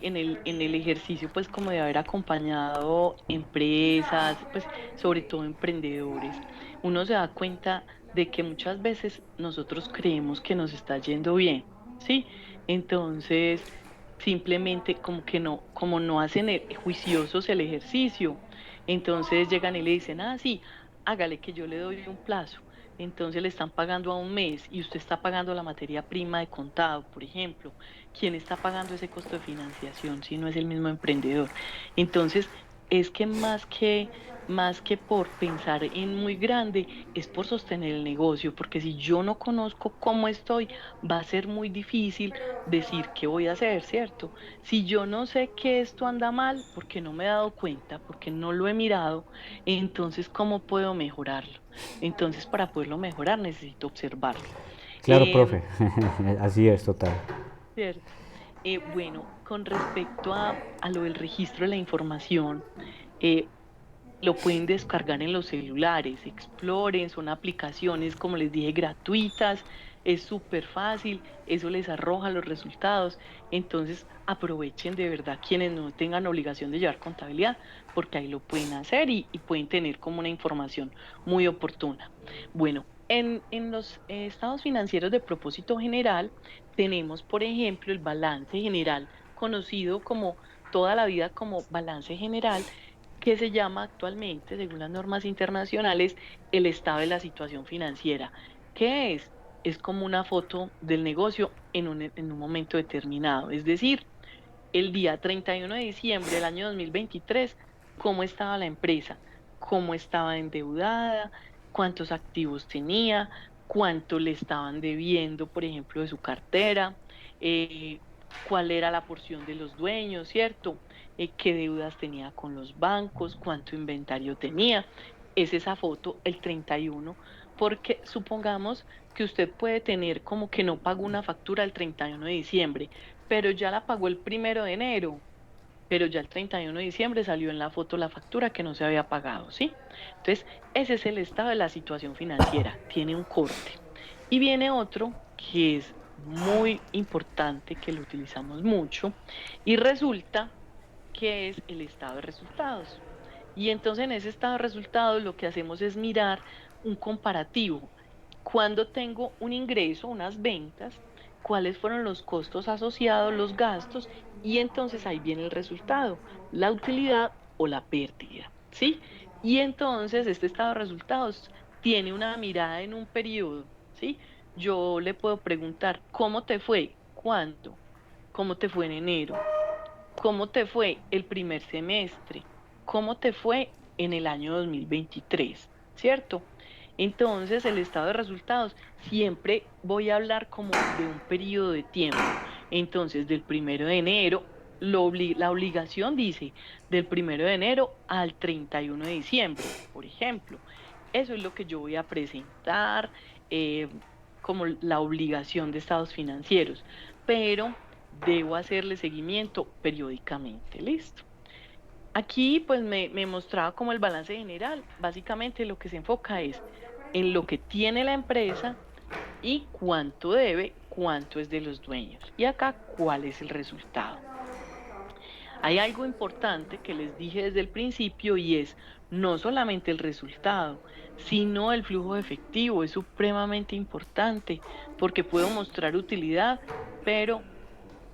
Speaker 4: en el ejercicio, pues como de haber acompañado empresas, pues sobre todo emprendedores, uno se da cuenta de que muchas veces nosotros creemos que nos está yendo bien, ¿sí? Entonces, simplemente como que no, como no hacen juiciosos el ejercicio, entonces llegan y le dicen, ah, sí, hágale que yo le doy un plazo. Entonces le están pagando a un mes y usted está pagando la materia prima de contado, por ejemplo. ¿Quién está pagando ese costo de financiación si no es el mismo emprendedor? Entonces, es que más que por pensar en muy grande, es por sostener el negocio, porque si yo no conozco cómo estoy, va a ser muy difícil decir qué voy a hacer, ¿cierto? Si yo no sé que esto anda mal, porque no me he dado cuenta, porque no lo he mirado, entonces, ¿cómo puedo mejorarlo? Entonces, para poderlo mejorar, necesito observarlo.
Speaker 2: Claro,
Speaker 4: Em,
Speaker 2: profe, así es, total.
Speaker 4: Cierto. Bueno, con respecto a lo del registro de la información, eh, lo pueden descargar en los celulares, exploren, son aplicaciones, como les dije, gratuitas, es súper fácil, eso les arroja los resultados. Entonces, aprovechen de verdad quienes no tengan obligación de llevar contabilidad, porque ahí lo pueden hacer y pueden tener como una información muy oportuna. Bueno, en los estados financieros de propósito general, tenemos, por ejemplo, el balance general, conocido como toda la vida como balance general que se llama actualmente, según las normas internacionales, el estado de la situación financiera. ¿Qué es? Es como una foto del negocio en un momento determinado. Es decir, el día 31 de diciembre del año 2023, ¿cómo estaba la empresa? cómo estaba endeudada, cuántos activos tenía, cuánto le estaban debiendo, por ejemplo, de su cartera, eh, cuál era la porción de los dueños, ¿cierto? Qué deudas tenía con los bancos, cuánto inventario tenía. Es esa foto, el 31, porque supongamos que usted puede tener como que no pagó una factura el 31 de diciembre, pero ya la pagó el 1 de enero, pero ya el 31 de diciembre salió en la foto la factura que no se había pagado, ¿sí? Entonces, ese es el estado de la situación financiera, tiene un corte. Y viene otro que es muy importante, que lo utilizamos mucho, y resulta que es el estado de resultados. Y entonces en ese estado de resultados lo que hacemos es mirar un comparativo. Cuando tengo un ingreso, unas ventas, cuáles fueron los costos asociados, los gastos, y entonces ahí viene el resultado, la utilidad o la pérdida, ¿sí? Y entonces este estado de resultados tiene una mirada en un periodo, ¿sí? Yo le puedo preguntar, ¿cómo te fue? ¿Cuándo? ¿Cómo te fue en enero? ¿Cómo te fue el primer semestre? ¿Cómo te fue en el año 2023? ¿Cierto? Entonces, el estado de resultados, siempre voy a hablar como de un periodo de tiempo. Entonces, del 1 de enero, la obligación dice del 1 de enero al 31 de diciembre, por ejemplo. Eso es lo que yo voy a presentar eh, como la obligación de estados financieros. Pero debo hacerle seguimiento periódicamente, ¿listo? Aquí pues me mostraba como el balance general. Básicamente lo que se enfoca es en lo que tiene la empresa y cuánto debe, cuánto es de los dueños. Y acá, cuál es el resultado. Hay algo importante que les dije desde el principio y es no solamente el resultado, sino el flujo de efectivo. Es supremamente importante porque puedo mostrar utilidad, pero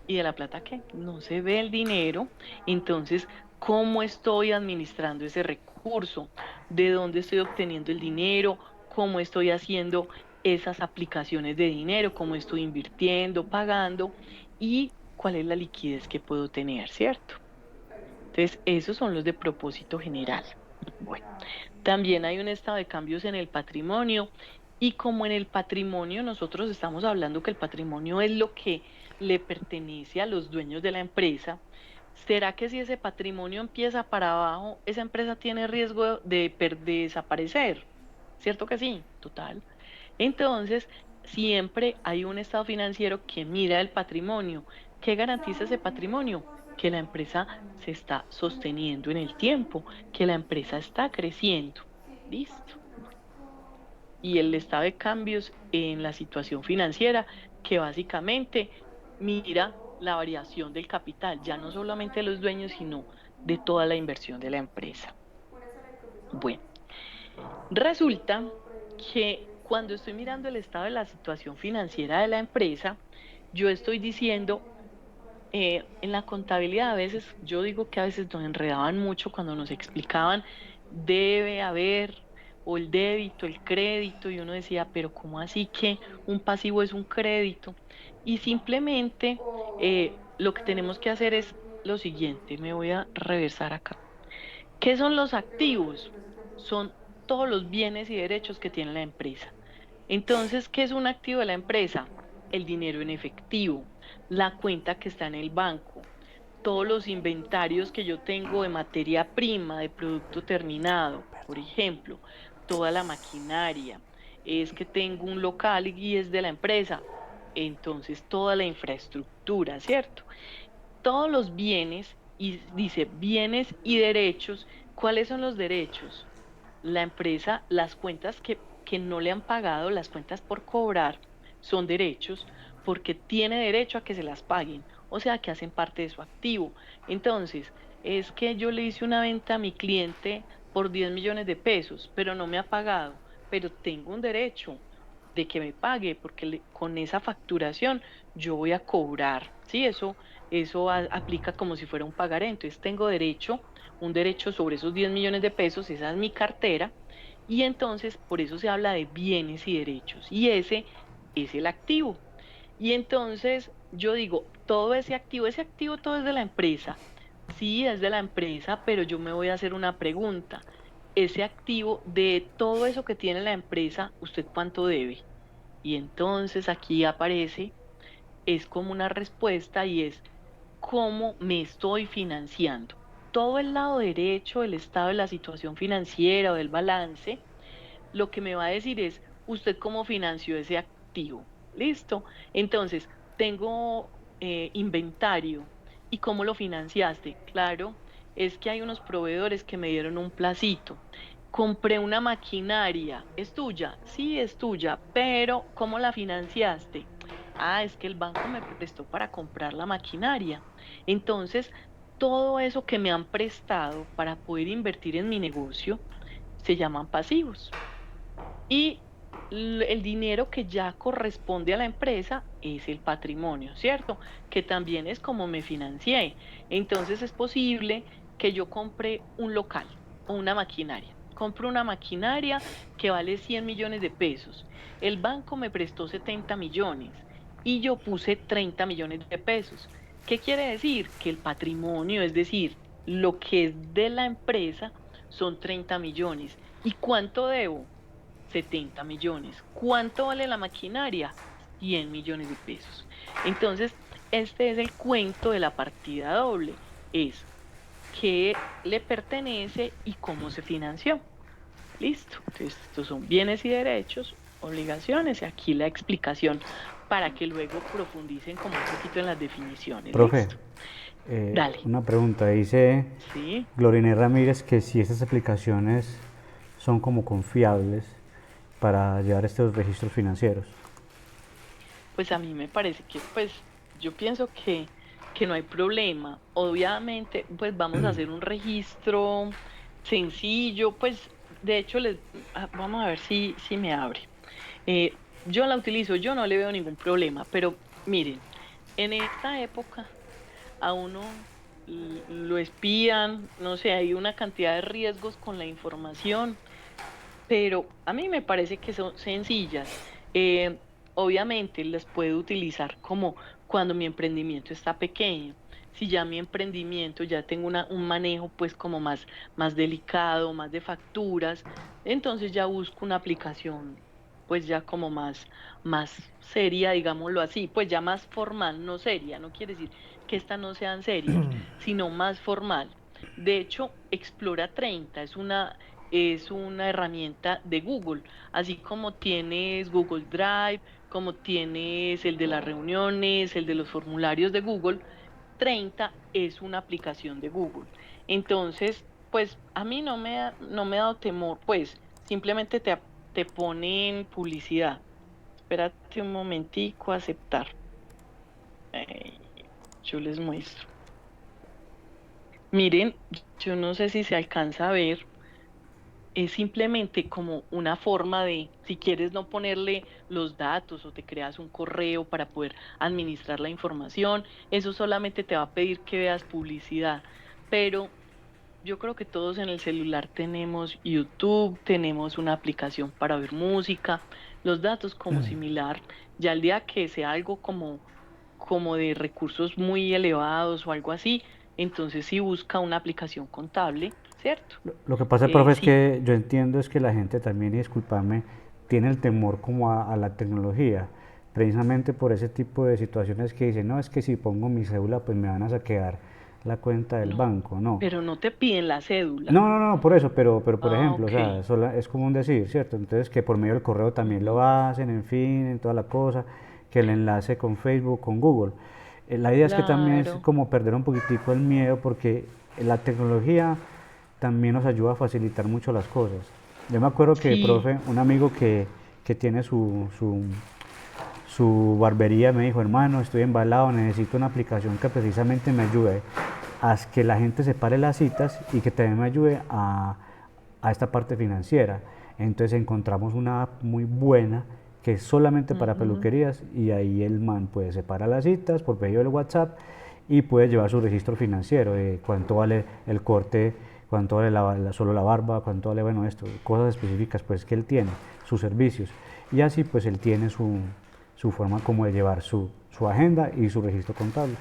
Speaker 4: ¿y de la plata qué? No se ve el dinero. Entonces, ¿cómo estoy administrando ese recurso? ¿De dónde estoy obteniendo el dinero? ¿Cómo estoy haciendo esas aplicaciones de dinero? ¿Cómo estoy invirtiendo, pagando? ¿Y cuál es la liquidez que puedo tener, cierto? Entonces, esos son los de propósito general. Bueno, también hay un estado de cambios en el patrimonio y como en el patrimonio nosotros estamos hablando que el patrimonio es lo que le pertenece a los dueños de la empresa, ¿será que si ese patrimonio empieza para abajo, esa empresa tiene riesgo de desaparecer? ¿Cierto que sí? Total. Entonces, siempre hay un estado financiero que mira el patrimonio. ¿Qué garantiza ese patrimonio? Que la empresa se está sosteniendo en el tiempo, que la empresa está creciendo. ¿Listo? Y el estado de cambios en la situación financiera, que básicamente mira la variación del capital, ya no solamente de los dueños, sino de toda la inversión de la empresa. Bueno, resulta que cuando estoy mirando el estado de la situación financiera de la empresa, yo estoy diciendo, en la contabilidad a veces, yo digo que a veces nos enredaban mucho cuando nos explicaban, debe haber, o el débito, el crédito, y uno decía, pero ¿cómo así que un pasivo es un crédito? Y simplemente lo que tenemos que hacer es lo siguiente, me voy a reversar acá. ¿Qué son los activos? Son todos los bienes y derechos que tiene la empresa. Entonces, ¿qué es un activo de la empresa? El dinero en efectivo, la cuenta que está en el banco, todos los inventarios que yo tengo de materia prima, de producto terminado, por ejemplo, toda la maquinaria. Es que tengo un local y es de la empresa, entonces toda la infraestructura, ¿cierto? Todos los bienes, y dice bienes y derechos. ¿Cuáles son los derechos? La empresa, las cuentas que no le han pagado, las cuentas por cobrar, son derechos porque tiene derecho a que se las paguen, o sea, que hacen parte de su activo. Entonces, es que yo le hice una venta a mi cliente por 10 millones de pesos, pero no me ha pagado, pero tengo un derecho de que me pague porque con esa facturación yo voy a cobrar, ¿sí? Eso aplica como si fuera un pagaré. Entonces tengo derecho, un derecho sobre esos 10 millones de pesos, esa es mi cartera, y entonces por eso se habla de bienes y derechos, y ese es el activo. Y entonces yo digo, todo ese activo todo es de la empresa. Sí, es de la empresa, pero yo me voy a hacer una pregunta. ese activo de todo eso que tiene la empresa, ¿usted cuánto debe? Y entonces aquí aparece, es como una respuesta y es cómo me estoy financiando. Todo el lado derecho del estado de la situación financiera o del balance, lo que me va a decir es usted cómo financió ese activo. ¿Listo? Entonces, tengo inventario. ¿Y cómo lo financiaste? Claro, es que hay unos proveedores que me dieron un placito. Compré una maquinaria. ¿Es tuya? Sí, es tuya, pero ¿cómo la financiaste? Ah, es que el banco me prestó para comprar la maquinaria. Entonces, todo eso que me han prestado para poder invertir en mi negocio se llaman pasivos. Y el dinero que ya corresponde a la empresa es el patrimonio, ¿cierto? Que también es como me financié. Entonces es posible que yo compre un local o una maquinaria. Compro una maquinaria que vale 100 millones de pesos. El banco me prestó 70 millones y yo puse 30 millones de pesos. ¿Qué quiere decir? Que el patrimonio, es decir, lo que es de la empresa, son 30 millones. ¿Y cuánto debo? 70 millones. ¿Cuánto vale la maquinaria? 100 millones de pesos. Entonces, este es el cuento de la partida doble. Es qué le pertenece y cómo se financió. Listo. Entonces, estos son bienes y derechos, obligaciones, y aquí la explicación para que luego profundicen como un poquito en las definiciones.
Speaker 2: Profe,
Speaker 4: Listo. Dale.
Speaker 2: una pregunta. Dice
Speaker 4: Sí.
Speaker 2: Glorine Ramírez que si estas aplicaciones son como confiables para llevar estos registros financieros.
Speaker 4: Pues a mí me parece que, pues, yo pienso que no hay problema. Obviamente, pues vamos a hacer un registro sencillo, pues, de hecho, vamos a ver si me abre. Yo la utilizo, yo no le veo ningún problema, pero miren, en esta época a uno lo espían, no sé, hay una cantidad de riesgos con la información, pero a mí me parece que son sencillas. Eh, Obviamente las puedo utilizar como cuando mi emprendimiento está pequeño. Si ya mi emprendimiento ya tengo un manejo pues como más delicado, más de facturas, entonces ya busco una aplicación pues ya como más seria, digámoslo así, pues ya más formal, no seria, no quiere decir que estas no sean serias, sino más formal. De hecho, Explora 30 es una herramienta de Google, así como tienes Google Drive, como tienes el de las reuniones, el de los formularios de Google. 30 es una aplicación de Google. Entonces, pues a mí no me ha dado temor, pues simplemente te ponen publicidad. Espérate un momentico, aceptar. Eh, yo les muestro. Miren, yo no sé si se alcanza a ver, es simplemente como una forma de, si quieres no ponerle los datos o te creas un correo para poder administrar la información, eso solamente te va a pedir que veas publicidad. Pero yo creo que todos en el celular tenemos YouTube, tenemos una aplicación para ver música, los datos como similar. Ya el día que sea algo como de recursos muy elevados o algo así, entonces sí busca una aplicación contable, ¿cierto?
Speaker 2: Lo que pasa, profe, es
Speaker 4: Sí.
Speaker 2: que yo entiendo es que la gente también, y disculparme, tiene el temor como a la tecnología, precisamente por ese tipo de situaciones que dicen, no, es que si pongo mi cédula, pues me van a saquear la cuenta del
Speaker 4: No,
Speaker 2: banco, no.
Speaker 4: pero no te piden la cédula.
Speaker 2: No, no, no, por eso, pero por
Speaker 4: Ah,
Speaker 2: ejemplo, o
Speaker 4: ok.
Speaker 2: sea, es como un decir, ¿cierto? Entonces que por medio del correo también lo
Speaker 4: Ujú.
Speaker 2: hacen, en fin, en toda la cosa, que el enlace con Facebook, con Google. La idea es que también es
Speaker 4: Claro,
Speaker 2: como perder un poquitico el miedo porque la tecnología también nos ayuda a facilitar mucho las cosas. Yo me acuerdo que,
Speaker 4: sí.
Speaker 2: profe, un amigo que tiene su barbería me dijo, hermano, estoy embalado, necesito una aplicación que precisamente me ayude a que la gente separe las citas y que también me ayude a esta parte financiera. Entonces encontramos una app muy buena que es solamente para
Speaker 4: Ujú.
Speaker 2: peluquerías y ahí el man puede separar las citas por medio del WhatsApp y puede llevar su registro financiero de cuánto vale el corte, cuánto vale solo la barba, cuánto vale, bueno, esto, cosas específicas pues que él tiene, sus servicios. Y así pues él tiene su forma como de llevar su agenda y su registro contable.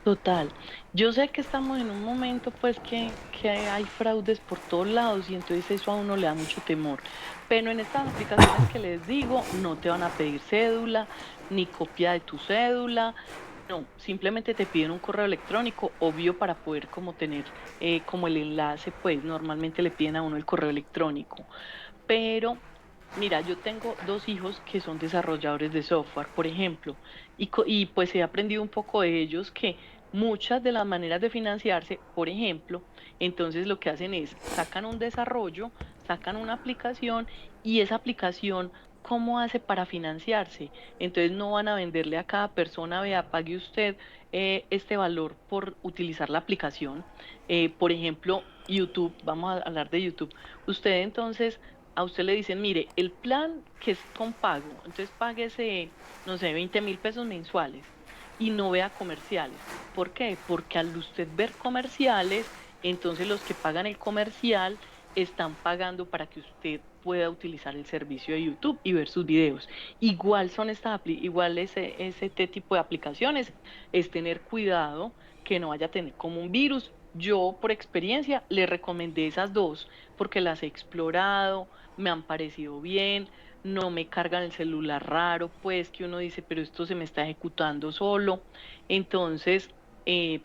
Speaker 4: Total. Yo sé que estamos en un momento pues que hay fraudes por todos lados y entonces eso a uno le da mucho temor. Pero en estas aplicaciones que les digo, no te van a pedir cédula ni copia de tu cédula. No, simplemente te piden un correo electrónico, obvio, para poder como tener como el enlace, pues normalmente le piden a uno el correo electrónico. Pero mira, yo tengo dos hijos que son desarrolladores de software, por ejemplo, y pues he aprendido un poco de ellos que muchas de las maneras de financiarse, por ejemplo, entonces lo que hacen es sacan un desarrollo, sacan una aplicación y esa aplicación, ¿cómo hace para financiarse? Entonces no van a venderle a cada persona, vea, pague usted este valor por utilizar la aplicación. Por ejemplo, YouTube, vamos a hablar de YouTube. Usted entonces a usted le dicen, mire, el plan que es con pago, entonces páguese, no sé, 20.000 pesos mensuales y no vea comerciales. ¿Por qué? Porque al usted ver comerciales, entonces los que pagan el comercial están pagando para que usted pueda utilizar el servicio de YouTube y ver sus videos. Igual son igual ese tipo de aplicaciones, es tener cuidado que no vaya a tener como un virus. Yo, por experiencia, le recomendé esas dos porque las he explorado, me han parecido bien, no me cargan el celular raro, pues que uno dice, pero esto se me está ejecutando solo. Entonces,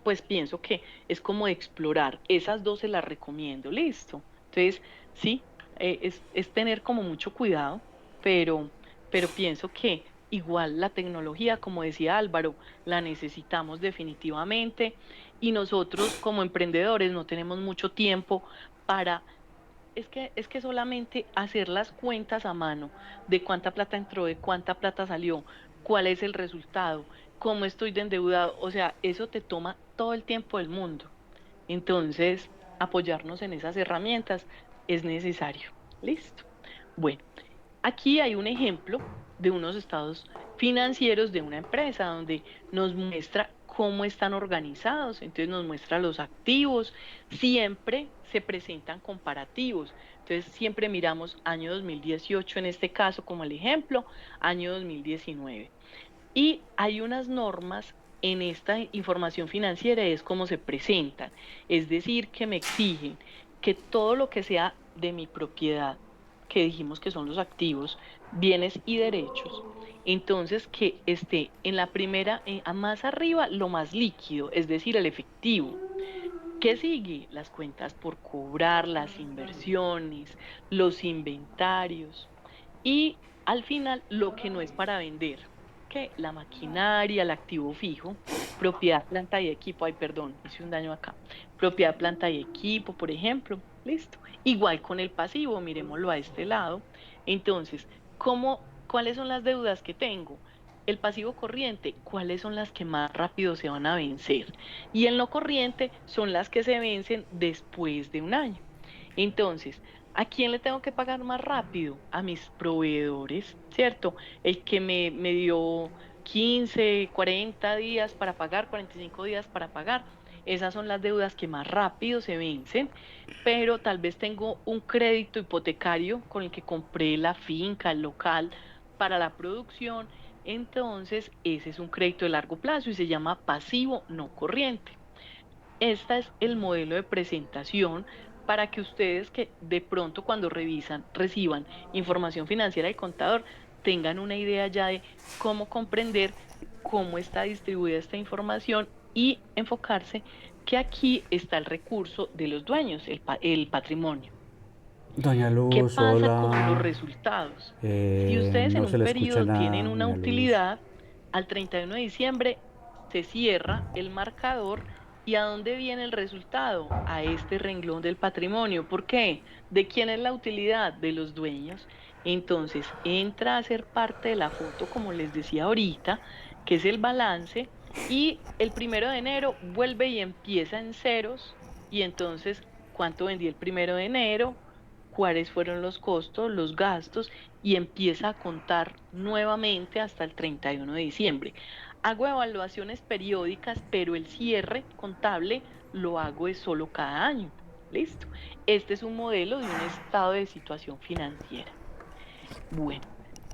Speaker 4: pues pienso que es como de explorar. Esas dos se las recomiendo, listo. Entonces, sí, es tener como mucho cuidado, pero, pero pienso que igual la tecnología, como decía Álvaro, la necesitamos definitivamente y nosotros como emprendedores no tenemos mucho tiempo para es que solamente hacer las cuentas a mano de cuánta plata entró, de cuánta plata salió, cuál es el resultado, cómo estoy de endeudado, o sea, eso te toma todo el tiempo del mundo. Entonces, apoyarnos en esas herramientas es necesario. Listo. Bueno, aquí hay un ejemplo de unos estados financieros de una empresa donde nos muestra cómo están organizados, entonces nos muestra los activos, siempre se presentan comparativos, entonces siempre miramos año 2018 en este caso como el ejemplo, año 2019. Y hay unas normas en esta información financiera, es cómo se presentan, es decir, que me exigen que todo lo que sea de mi propiedad, que dijimos que son los activos, bienes y derechos, entonces que esté en la primera, a más arriba, lo más líquido, es decir, el efectivo. ¿Qué sigue? Las cuentas por cobrar, las inversiones, los inventarios y al final lo que no es para vender, que la maquinaria, el activo fijo, propiedad, planta y equipo, ay, perdón, hice un daño acá, propiedad, planta y equipo, por ejemplo, listo. Igual con el pasivo, miremoslo a este lado. Entonces, ¿cuáles son las deudas que tengo? El pasivo corriente, ¿cuáles son las que más rápido se van a vencer? Y el no corriente son las que se vencen después de un año. Entonces, ¿a quién le tengo que pagar más rápido? A mis proveedores, ¿cierto? El que me dio 15, 40 días para pagar, 45 días para pagar. Esas son las deudas que más rápido se vencen, pero tal vez tengo un crédito hipotecario con el que compré la finca, el local para la producción. Entonces, ese es un crédito de largo plazo y se llama pasivo no corriente. Este es el modelo de presentación para que ustedes que de pronto cuando revisan, reciban información financiera del contador, tengan una idea ya de cómo comprender cómo está distribuida esta información y enfocarse que aquí está el recurso de los dueños, el patrimonio.
Speaker 2: Doña
Speaker 4: ¿Qué
Speaker 2: Luz,
Speaker 4: pasa con los
Speaker 2: hola.
Speaker 4: resultados? Si ustedes en
Speaker 2: No
Speaker 4: un
Speaker 2: se le escucha
Speaker 4: periodo tienen
Speaker 2: nada,
Speaker 4: una
Speaker 2: doña Luz.
Speaker 4: utilidad, al 31 de diciembre se cierra el marcador y ¿a dónde viene el resultado? A este renglón del patrimonio. ¿Por qué? ¿De quién es la utilidad? De los dueños. Entonces entra a ser parte de la foto, como les decía ahorita, que es el balance, y el 1 de enero vuelve y empieza en ceros, y entonces, ¿cuánto vendí el 1 de enero? ¿Cuáles fueron los costos, los gastos? Y empieza a contar nuevamente hasta el 31 de diciembre. Hago evaluaciones periódicas, pero el cierre contable lo hago es solo cada año. ¿Listo? Este es un modelo de un estado de situación financiera. Bueno,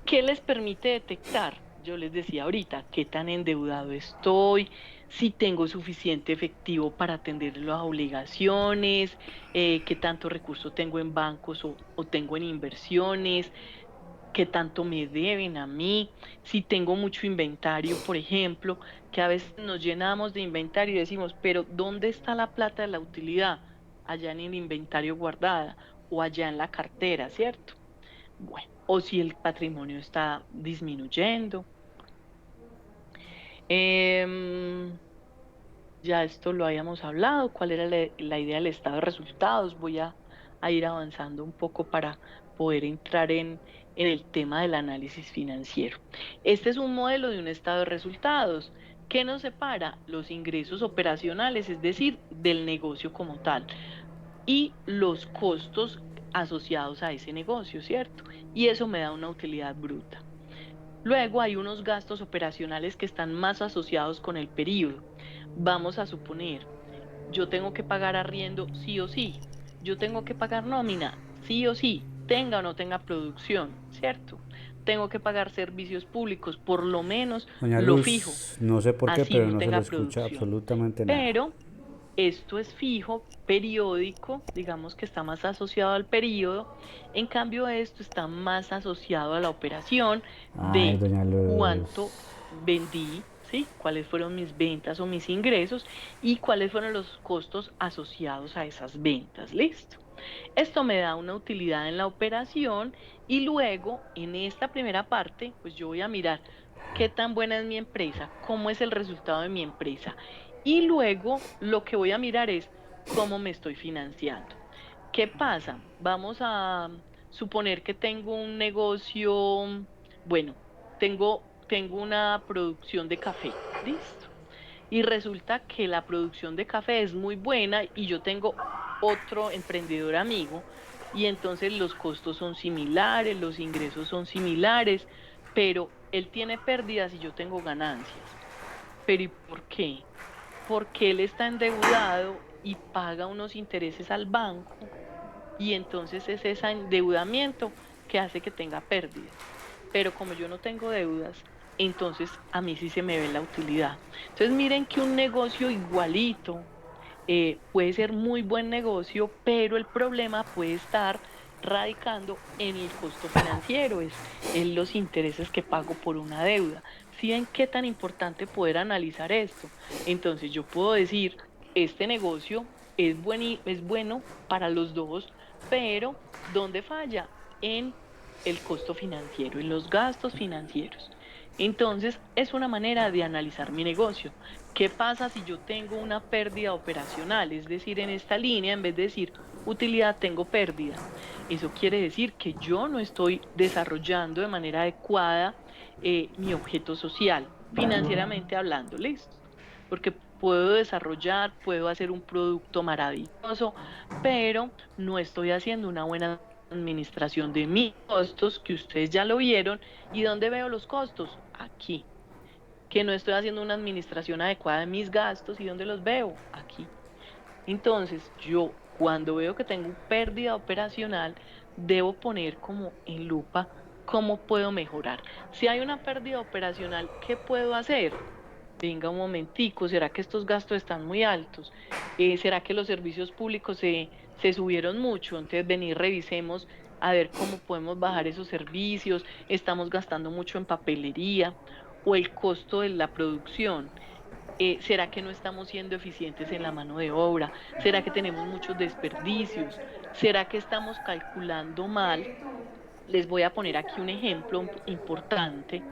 Speaker 4: ¿qué les permite detectar? Yo les decía ahorita, qué tan endeudado estoy, si tengo suficiente efectivo para atender las obligaciones, qué tanto recurso tengo en bancos o tengo en inversiones, qué tanto me deben a mí, si tengo mucho inventario, por ejemplo, que a veces nos llenamos de inventario y decimos, pero ¿dónde está la plata de la utilidad? Allá en el inventario guardada o allá en la cartera, ¿cierto? Bueno, o si el patrimonio está disminuyendo. Em, ya esto lo habíamos hablado, cuál era la idea del estado de resultados. Voy a ir avanzando un poco para poder entrar en el tema del análisis financiero. Este es un modelo de un estado de resultados. ¿Qué nos separa? Los ingresos operacionales, es decir, del negocio como tal, y los costos asociados a ese negocio, ¿cierto? Y eso me da una utilidad bruta. Luego hay unos gastos operacionales que están más asociados con el periodo. Vamos a suponer, yo tengo que pagar arriendo sí o sí, yo tengo que pagar nómina sí o sí, tenga o no tenga producción, ¿cierto? Tengo que pagar servicios públicos, por lo menos
Speaker 2: Doña
Speaker 4: lo fijo,
Speaker 2: Luz, no sé por qué,
Speaker 4: así
Speaker 2: pero
Speaker 4: no
Speaker 2: no se le
Speaker 4: tenga
Speaker 2: escucha
Speaker 4: producción.
Speaker 2: absolutamente nada.
Speaker 4: Pero esto es fijo, periódico, digamos que está más asociado al periodo. En cambio, esto está más asociado a la operación
Speaker 2: Ay,
Speaker 4: de
Speaker 2: doña Luz.
Speaker 4: cuánto vendí, ¿sí? Cuáles fueron mis ventas o mis ingresos y cuáles fueron los costos asociados a esas ventas. ¿Listo? Esto me da una utilidad en la operación y luego en esta primera parte, pues yo voy a mirar qué tan buena es mi empresa, cómo es el resultado de mi empresa. Y luego lo que voy a mirar es cómo me estoy financiando. ¿Qué pasa? Vamos a suponer que tengo un negocio, bueno, tengo una producción de café, ¿listo? Y resulta que la producción de café es muy buena y yo tengo otro emprendedor amigo y entonces los costos son similares, los ingresos son similares, pero él tiene pérdidas y yo tengo ganancias. ¿Pero y por qué? Porque él está endeudado y paga unos intereses al banco y entonces es ese endeudamiento que hace que tenga pérdidas. Pero como yo no tengo deudas, entonces a mí sí se me ve la utilidad. Entonces miren que un negocio igualito puede ser muy buen negocio, pero el problema puede estar radicando en el costo financiero, es en los intereses que pago por una deuda. ¿Sí ven qué tan importante poder analizar esto? Entonces yo puedo decir, este negocio es bueno para los dos, pero ¿dónde falla? En el costo financiero, en los gastos financieros. Entonces, es una manera de analizar mi negocio. ¿Qué pasa si yo tengo una pérdida operacional? Es decir, en esta línea, en vez de decir utilidad, tengo pérdida. Eso quiere decir que yo no estoy desarrollando de manera adecuada mi objeto social, financieramente hablando, ¿listo? Porque puedo desarrollar, puedo hacer un producto maravilloso, pero no estoy haciendo una buena administración de mis costos, que ustedes ya lo vieron. ¿Y dónde veo los costos? Aquí. Que no estoy haciendo una administración adecuada de mis gastos. ¿Y dónde los veo? Aquí. Entonces, yo cuando veo que tengo pérdida operacional, debo poner como en lupa cómo puedo mejorar. Si hay una pérdida operacional, ¿qué puedo hacer? Venga un momentico, ¿será que estos gastos están muy altos? ¿Será que los servicios públicos se subieron mucho? Entonces, venir, revisemos a ver cómo podemos bajar esos servicios. Estamos gastando mucho en papelería o el costo de la producción. ¿Será que no estamos siendo eficientes en la mano de obra? ¿Será que tenemos muchos desperdicios? ¿Será que estamos calculando mal? Les voy a poner aquí un ejemplo importante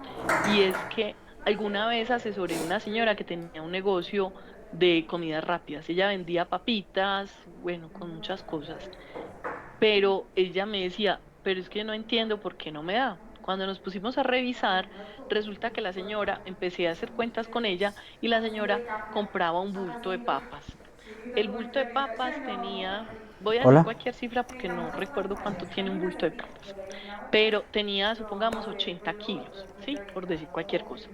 Speaker 4: y es que alguna vez asesoré a una señora que tenía un negocio de comidas rápidas. Ella vendía papitas, bueno, con muchas cosas, pero ella me decía, pero es que no entiendo por qué no me da. Cuando nos pusimos a revisar, resulta que la señora, empecé a hacer cuentas con ella y la señora compraba un bulto de papas. El bulto de papas tenía, voy a decir
Speaker 2: Hola.
Speaker 4: cualquier cifra porque no recuerdo cuánto tiene un bulto de papas, pero tenía, supongamos, 80 kilos, ¿sí? Por decir cualquier cosa.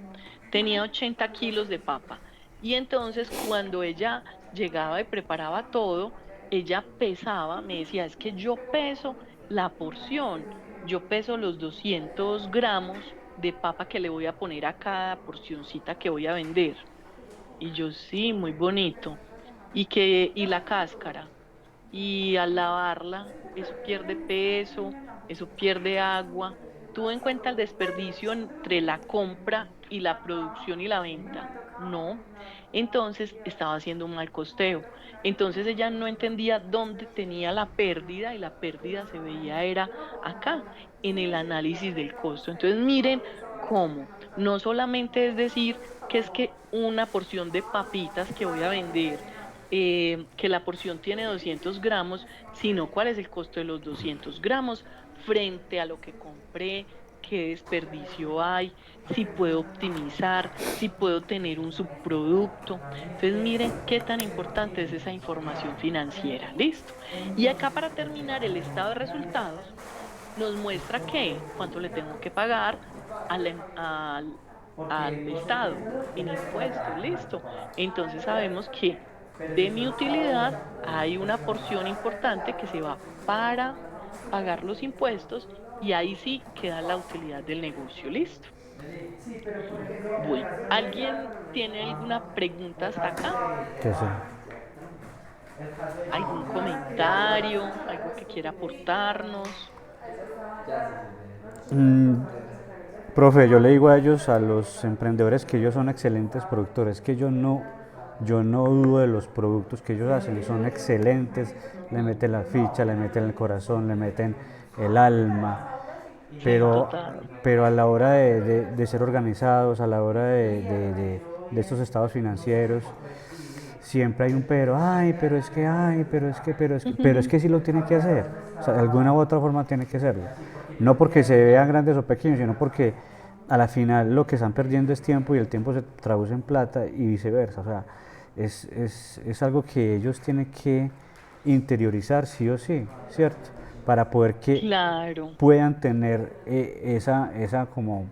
Speaker 4: Tenía 80 kilos de papa. Y entonces cuando ella llegaba y preparaba todo, ella pesaba, me decía, es que yo peso la porción, yo peso los 200 gramos de papa que le voy a poner a cada porcioncita que voy a vender. Y yo, sí, muy bonito. Y la cáscara. Y al lavarla, eso pierde peso, eso pierde agua. ¿Tuvo en cuenta el desperdicio entre la compra y la producción y la venta? No. Entonces estaba haciendo un mal costeo. Entonces ella no entendía dónde tenía la pérdida y la pérdida se veía era acá, en el análisis del costo. Entonces miren cómo no solamente es decir que es que una porción de papitas que voy a vender que la porción tiene 200 gramos, sino cuál es el costo de los 200 gramos frente a lo que compré, qué desperdicio hay, si puedo optimizar, si puedo tener un subproducto. Entonces, miren qué tan importante es esa información financiera. Listo. Y acá para terminar, el estado de resultados nos muestra que cuánto le tengo que pagar al Estado en impuestos. Listo. Entonces sabemos que de mi utilidad hay una porción importante que se va para pagar los impuestos y ahí sí queda la utilidad del negocio. Listo. Bueno, ¿alguien tiene alguna pregunta hasta acá?
Speaker 2: Que sí.
Speaker 4: ¿Algún comentario? ¿Algo que quiera aportarnos?
Speaker 2: Mm, Profe, yo le digo a ellos, a los emprendedores, que ellos son excelentes productores, que yo no dudo de los productos que ellos hacen, son excelentes, le meten la ficha, le meten el corazón, le meten el alma,
Speaker 4: Sí,
Speaker 2: pero,
Speaker 4: total.
Speaker 2: pero a la hora de ser organizados, a la hora de estos estados financieros, siempre hay un pero, ay, pero es que, ay, pero es que sí lo tiene que hacer, o sea, de alguna u otra forma tiene que hacerlo, no porque se vean grandes o pequeños, sino porque a la final lo que están perdiendo es tiempo y el tiempo se traduce en plata y viceversa, o sea, es algo que ellos tienen que interiorizar sí o sí, ¿cierto? Para poder que
Speaker 4: Claro.
Speaker 2: puedan tener esa como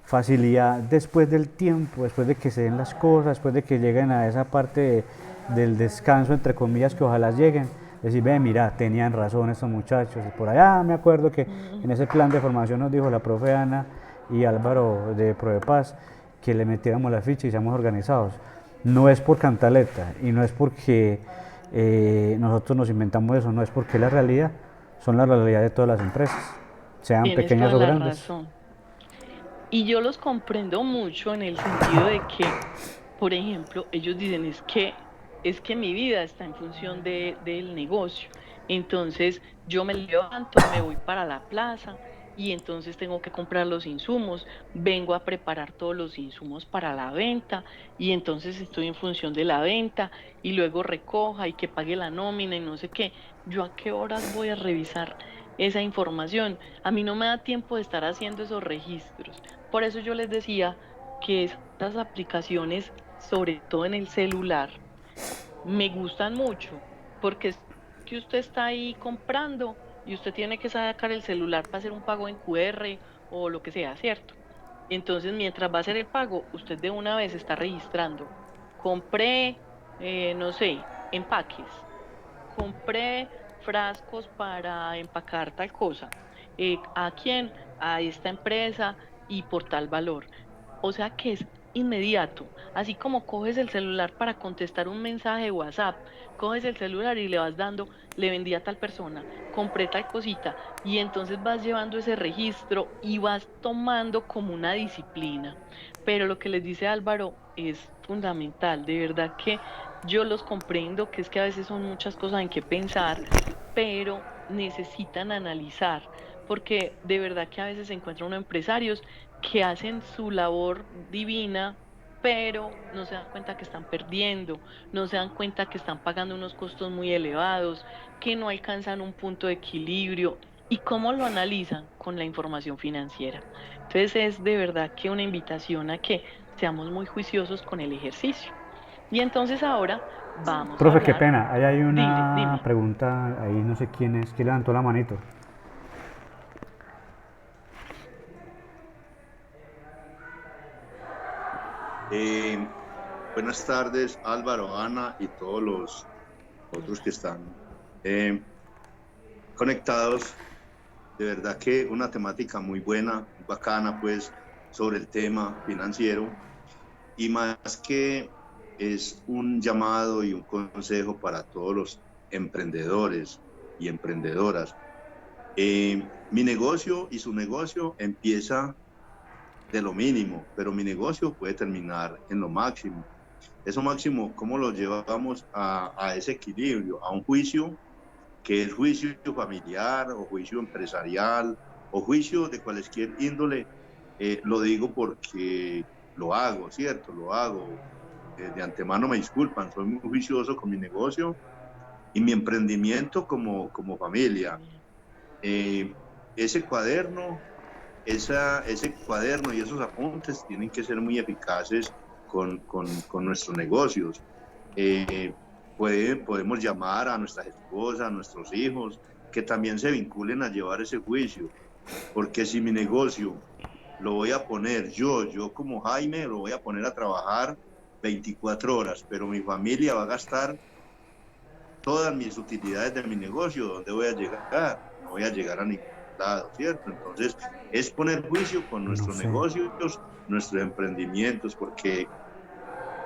Speaker 2: facilidad después del tiempo, después de que se den las cosas, después de que lleguen a esa parte del descanso, entre comillas, que ojalá lleguen, decir, ve, mira, tenían razón estos muchachos. Y por allá me acuerdo que en ese plan de formación nos dijo la profe Ana y Álvaro de Provepaz que le metiéramos la ficha y seamos organizados. No es por cantaleta y no es porque nosotros nos inventamos eso, no es porque es la realidad, son la realidad de todas las empresas, sean
Speaker 4: Tienes
Speaker 2: pequeñas
Speaker 4: toda
Speaker 2: o
Speaker 4: la
Speaker 2: grandes.
Speaker 4: razón. Y yo los comprendo mucho en el sentido de que, por ejemplo, ellos dicen es que mi vida está en función del negocio. Entonces, yo me levanto, me voy para la plaza y entonces tengo que comprar los insumos, vengo a preparar todos los insumos para la venta y entonces estoy en función de la venta y luego recoja y que pague la nómina y no sé qué. ¿Yo a qué horas voy a revisar esa información? A mí no me da tiempo de estar haciendo esos registros. Por eso yo les decía que estas aplicaciones, sobre todo en el celular, me gustan mucho, porque es que usted está ahí comprando y usted tiene que sacar el celular para hacer un pago en QR o lo que sea, ¿cierto? Entonces, mientras va a hacer el pago, usted de una vez está registrando. Compré, no sé, empaques, compré frascos para empacar tal cosa. ¿A quién? A esta empresa y por tal valor. O sea que es inmediato. Así como coges el celular para contestar un mensaje de WhatsApp, coges el celular y le vas dando, le vendí a tal persona, compré tal cosita, y entonces vas llevando ese registro y vas tomando como una disciplina. Pero lo que les dice Álvaro es fundamental, de verdad que yo los comprendo, que es que a veces son muchas cosas en que pensar, pero necesitan analizar, porque de verdad que a veces se encuentran unos empresarios que hacen su labor divina, pero no se dan cuenta que están perdiendo, no se dan cuenta que están pagando unos costos muy elevados, que no alcanzan un punto de equilibrio. ¿Y cómo lo analizan? Con la información financiera. Entonces es de verdad que una invitación a que seamos muy juiciosos con el ejercicio. Y entonces ahora vamos a
Speaker 2: Profe, qué
Speaker 4: hablar.
Speaker 2: pena, ahí hay
Speaker 4: Dile,
Speaker 2: una
Speaker 4: dime.
Speaker 2: pregunta, ahí no sé quién es, que levantó la manito.
Speaker 1: Eh, Buenas tardes, Álvaro, Ana y todos los otros que están eh, conectados. De verdad que una temática muy buena, muy bacana, pues, sobre el tema financiero. Y más que es un llamado y un consejo para todos los emprendedores y emprendedoras. Mi negocio y su negocio empieza de lo mínimo, pero mi negocio puede terminar en lo máximo. Eso máximo, ¿cómo lo llevamos a ese equilibrio? A un juicio que es juicio familiar o juicio empresarial o juicio de cualquier índole. Lo digo porque lo hago, ¿cierto? Lo hago. De antemano me disculpan, soy muy juicioso con mi negocio y mi emprendimiento como familia. Ese cuaderno, ese cuaderno y esos apuntes tienen que ser muy eficaces con nuestros negocios. Eh, podemos llamar a nuestras esposas, a nuestros hijos, que también se vinculen a llevar ese juicio, porque si mi negocio lo voy a poner yo como Jaime, lo voy a poner a trabajar 24 horas, pero mi familia va a gastar todas mis utilidades de mi negocio, ¿dónde voy a llegar? No voy a llegar a ningún lado, ¿cierto? Entonces, es poner juicio con
Speaker 2: No
Speaker 1: nuestros
Speaker 2: sé.
Speaker 1: negocios, nuestros emprendimientos, porque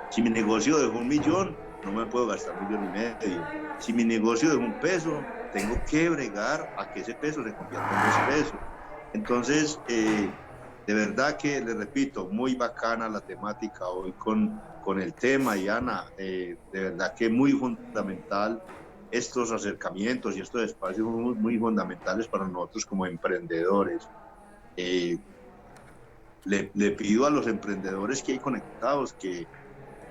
Speaker 1: si mi negocio dejó 1.000.000, no me puedo gastar 1.500.000. Si mi negocio dejó 1 peso, tengo que bregar a que ese peso se convierta en 2 pesos. Entonces, de verdad que, les repito, muy bacana la temática hoy con el tema, y Ana, de verdad que muy fundamental estos acercamientos y estos espacios muy, muy fundamentales para nosotros como emprendedores. Eh, le pido a los emprendedores que hay conectados que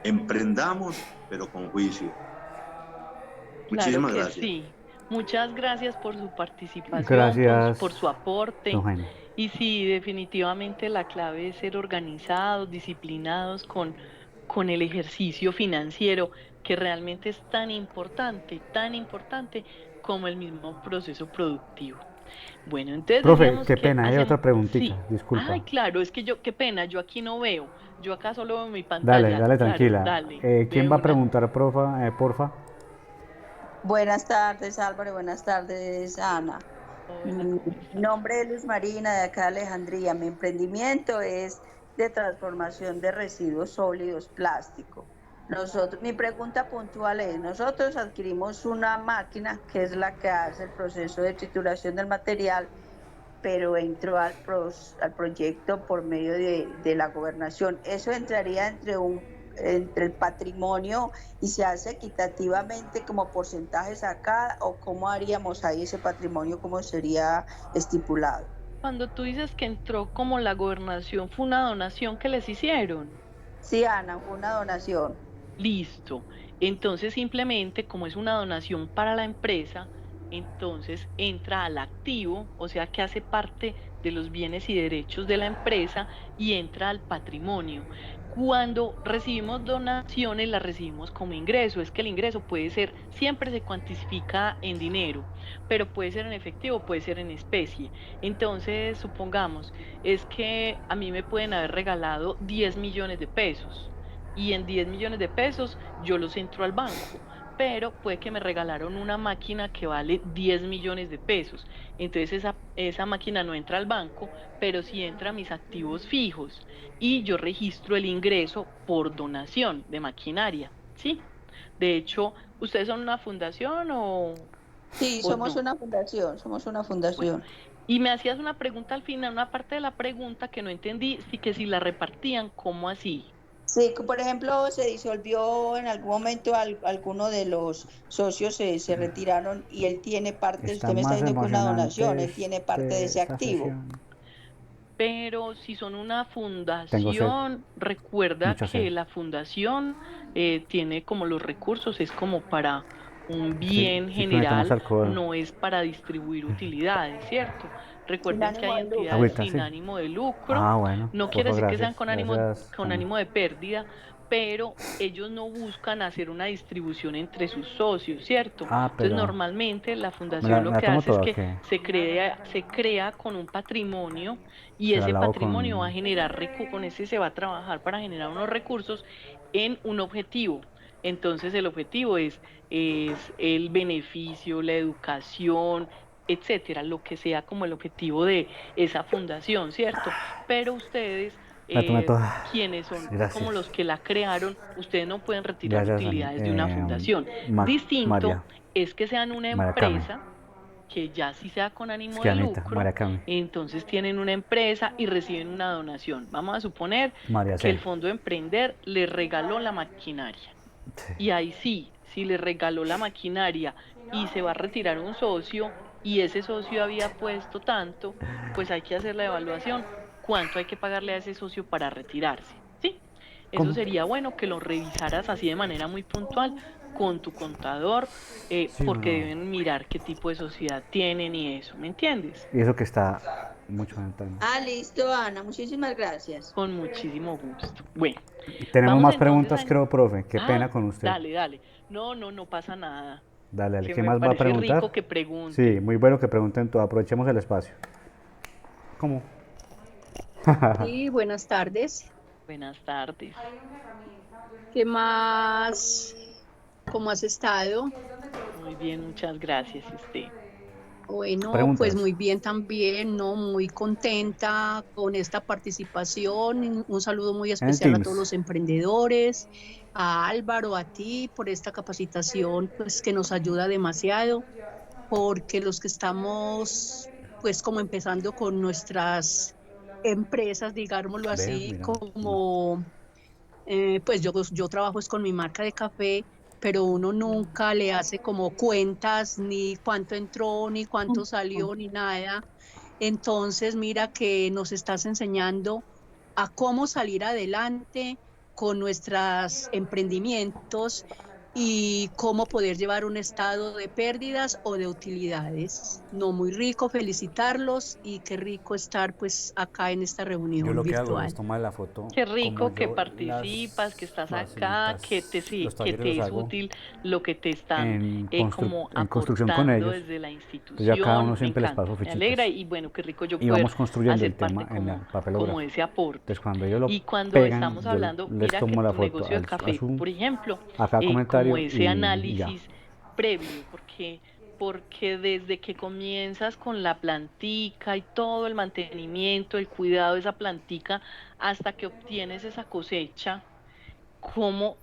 Speaker 1: emprendamos, pero con juicio.
Speaker 4: Claro
Speaker 1: Muchísimas
Speaker 4: que
Speaker 1: gracias.
Speaker 4: sí. Muchas gracias por su participación, por su
Speaker 2: Gracias,
Speaker 4: aporte.
Speaker 2: don Jaime.
Speaker 4: Y sí, definitivamente la clave es ser organizados, disciplinados con el ejercicio financiero, que realmente es tan importante como el mismo proceso productivo. Bueno, entonces
Speaker 2: Profe,
Speaker 4: decíamos
Speaker 2: qué
Speaker 4: que
Speaker 2: pena, hay
Speaker 4: hacemos,
Speaker 2: otra preguntita,
Speaker 4: sí.
Speaker 2: disculpa.
Speaker 4: Ay, claro, es que yo, qué pena, yo aquí no veo. Yo acá solo veo mi
Speaker 2: Dale,
Speaker 4: pantalla.
Speaker 2: dale,
Speaker 4: Claro,
Speaker 2: tranquila.
Speaker 4: dale, de
Speaker 2: ¿Quién va a
Speaker 4: una.
Speaker 2: preguntar, porfa?
Speaker 3: Buenas tardes, Álvaro. Buenas tardes, Ana.
Speaker 4: Hola,
Speaker 3: Mi
Speaker 4: ¿cómo estás?
Speaker 3: nombre es Luz Marina de acá de Alejandría. Mi emprendimiento es de transformación de residuos sólidos plásticos. Mi pregunta puntual es, nosotros adquirimos una máquina que es la que hace el proceso de trituración del material, pero entró al proyecto por medio de la gobernación. Eso entraría entre el patrimonio y se hace equitativamente como porcentajes acá, o cómo haríamos ahí ese patrimonio, cómo sería estipulado.
Speaker 4: Cuando tú dices que entró como la gobernación, fue una donación que les hicieron.
Speaker 3: Sí, Ana, fue una donación.
Speaker 4: Listo. Entonces, simplemente, como es una donación para la empresa, entonces entra al activo, o sea que hace parte de los bienes y derechos de la empresa y entra al patrimonio. Cuando recibimos donaciones, las recibimos como ingreso. Es que el ingreso puede ser, siempre se cuantifica en dinero, pero puede ser en efectivo, puede ser en especie. Entonces, supongamos, es que a mí me pueden haber regalado 10 millones de pesos y en 10 millones de pesos yo los entro al banco, pero puede que me regalaron una máquina que vale 10 millones de pesos. Entonces esa máquina no entra al banco, pero sí entra a mis activos fijos y yo registro el ingreso por donación de maquinaria, ¿sí? De hecho, ¿ustedes son una fundación
Speaker 3: Sí,
Speaker 4: o
Speaker 3: somos
Speaker 4: no?
Speaker 3: una fundación, somos una
Speaker 4: Bueno,
Speaker 3: fundación.
Speaker 4: y me hacías una pregunta al final, una parte de la pregunta que no entendí, sí que si la repartían, ¿cómo así?
Speaker 3: Sí, por ejemplo, se disolvió en algún momento, alguno de los socios se retiraron y él tiene parte,
Speaker 2: Está
Speaker 3: usted me está
Speaker 2: más
Speaker 3: diciendo que una donación,
Speaker 2: emocionante
Speaker 3: él tiene parte de ese
Speaker 2: esta
Speaker 3: activo.
Speaker 2: sesión.
Speaker 4: Pero si son una
Speaker 2: Tengo sed,
Speaker 4: fundación, recuerda
Speaker 2: mucha sed.
Speaker 4: que la fundación tiene como los recursos, es como para un
Speaker 2: Sí,
Speaker 4: bien
Speaker 2: sí que necesitamos
Speaker 4: general,
Speaker 2: alcohol.
Speaker 4: no es para distribuir utilidades, ¿cierto?
Speaker 3: Sin
Speaker 4: Recuerden que
Speaker 3: ánimo
Speaker 4: hay
Speaker 3: de
Speaker 4: entidades
Speaker 3: lucro.
Speaker 2: Agüita,
Speaker 4: sin
Speaker 2: sí.
Speaker 4: ánimo de lucro,
Speaker 2: Ah, bueno,
Speaker 4: no quiere
Speaker 2: porfa,
Speaker 4: decir que sean
Speaker 2: gracias. Gracias,
Speaker 4: con
Speaker 2: Jaime.
Speaker 4: ánimo de pérdida, pero ellos no buscan hacer una distribución entre sus socios, ¿cierto?
Speaker 2: Ah,
Speaker 4: Entonces,
Speaker 2: pero...
Speaker 4: normalmente la
Speaker 2: ¿Me
Speaker 4: fundación
Speaker 2: me
Speaker 4: lo
Speaker 2: la
Speaker 4: que
Speaker 2: tomo
Speaker 4: hace es
Speaker 2: toda o
Speaker 4: que
Speaker 2: qué?
Speaker 4: se crea con un patrimonio y
Speaker 2: Se la
Speaker 4: ese
Speaker 2: lavo
Speaker 4: patrimonio va a
Speaker 2: con...
Speaker 4: generar, con ese se va a trabajar para generar unos recursos en un objetivo. Entonces el objetivo es el beneficio, la educación, etcétera, lo que sea como el objetivo de esa fundación, ¿cierto? Pero ustedes
Speaker 2: La tomé toda.
Speaker 4: quienes son
Speaker 2: Gracias.
Speaker 4: como los que la crearon, ustedes no pueden retirar
Speaker 2: Gracias,
Speaker 4: utilidades de una fundación. Distinto
Speaker 2: María.
Speaker 4: es que sean una
Speaker 2: María Cami.
Speaker 4: empresa que ya sí sea con ánimo
Speaker 2: Es que
Speaker 4: de
Speaker 2: Anita,
Speaker 4: lucro,
Speaker 2: María Cami.
Speaker 4: entonces tienen una empresa y reciben una donación. Vamos a suponer
Speaker 2: María
Speaker 4: que el
Speaker 2: C.
Speaker 4: Fondo de Emprender les regaló la maquinaria.
Speaker 2: Sí.
Speaker 4: Y ahí sí, si le regaló la maquinaria y se va a retirar un socio y ese socio había puesto tanto, pues hay que hacer la evaluación. ¿Cuánto hay que pagarle a ese socio para retirarse? ¿Sí? Eso
Speaker 2: ¿Cómo?
Speaker 4: sería bueno que lo revisaras así de manera muy puntual con tu contador,
Speaker 2: ¿Sí o
Speaker 4: porque
Speaker 2: no?
Speaker 4: deben mirar qué tipo de sociedad tienen y eso, ¿me entiendes?
Speaker 2: Y eso que está mucho más ventana.
Speaker 3: Listo, Ana, muchísimas gracias.
Speaker 4: Con muchísimo gusto. Bueno,
Speaker 2: Tenemos
Speaker 4: vamos
Speaker 2: más
Speaker 4: entonces
Speaker 2: preguntas, creo, profe. Qué pena con usted.
Speaker 4: dale, dale. No, no, no pasa nada.
Speaker 2: Dale, dale.
Speaker 4: Que
Speaker 2: ¿Qué
Speaker 4: me
Speaker 2: más va a
Speaker 4: parece rico
Speaker 2: preguntar?
Speaker 4: que
Speaker 2: Sí,
Speaker 4: pregunten.
Speaker 2: muy bueno que pregunten todo. Aprovechemos el espacio. ¿Cómo?
Speaker 6: Sí, buenas tardes.
Speaker 4: Buenas tardes.
Speaker 6: ¿Qué más? ¿Cómo has estado?
Speaker 4: Muy bien, muchas gracias. ¿Y usted?
Speaker 6: Bueno, pues
Speaker 2: Preguntas.
Speaker 6: muy bien también, ¿no? Muy contenta con esta participación. Un saludo muy
Speaker 2: En el
Speaker 6: especial a todos
Speaker 2: Teams.
Speaker 6: los emprendedores, a Álvaro, a ti por esta capacitación, pues que nos ayuda demasiado, porque los que estamos, pues como empezando con nuestras empresas, digámoslo
Speaker 2: Ve,
Speaker 6: así,
Speaker 2: mira.
Speaker 6: como pues yo trabajo es con mi marca de café, pero uno nunca le hace como cuentas, ni cuánto entró, ni cuánto salió, ni nada. Entonces, mira que nos estás enseñando a cómo salir adelante con nuestros emprendimientos y cómo poder llevar un estado de pérdidas o de utilidades. No, muy rico, felicitarlos y qué rico estar pues acá en esta
Speaker 2: Yo
Speaker 6: reunión
Speaker 2: lo que hago es
Speaker 6: virtual.
Speaker 2: tomar la foto
Speaker 4: Qué
Speaker 2: como
Speaker 4: rico que
Speaker 2: yo
Speaker 4: participas, que estás
Speaker 2: las
Speaker 4: acá,
Speaker 2: los
Speaker 4: que
Speaker 2: talleres los
Speaker 4: te es
Speaker 2: hago
Speaker 4: útil lo que te están como
Speaker 2: en construcción con
Speaker 4: aportando
Speaker 2: ellos.
Speaker 4: desde la
Speaker 2: Entonces yo a cada uno
Speaker 4: institución. Me
Speaker 2: siempre les
Speaker 4: encanta,
Speaker 2: paso
Speaker 4: me alegra
Speaker 2: fichitas
Speaker 4: y bueno, qué rico yo
Speaker 2: y
Speaker 4: poder
Speaker 2: vamos construyendo el
Speaker 4: hacer
Speaker 2: tema
Speaker 4: parte
Speaker 2: en el
Speaker 4: como, como
Speaker 2: papelógrafo.
Speaker 4: ese aporte.
Speaker 2: Entonces cuando ellos lo
Speaker 4: Y cuando
Speaker 2: pegan,
Speaker 4: estamos
Speaker 2: yo
Speaker 4: hablando,
Speaker 2: les
Speaker 4: mira que
Speaker 2: tomo la
Speaker 4: tu
Speaker 2: foto
Speaker 4: negocio del
Speaker 2: a
Speaker 4: café,
Speaker 2: su
Speaker 4: por ejemplo,
Speaker 2: a cada
Speaker 4: como
Speaker 2: comentario
Speaker 4: ese
Speaker 2: y ya.
Speaker 4: análisis previo, porque desde que comienzas con la plantica y todo el mantenimiento, el cuidado de esa plantica, hasta que obtienes esa cosecha, cómo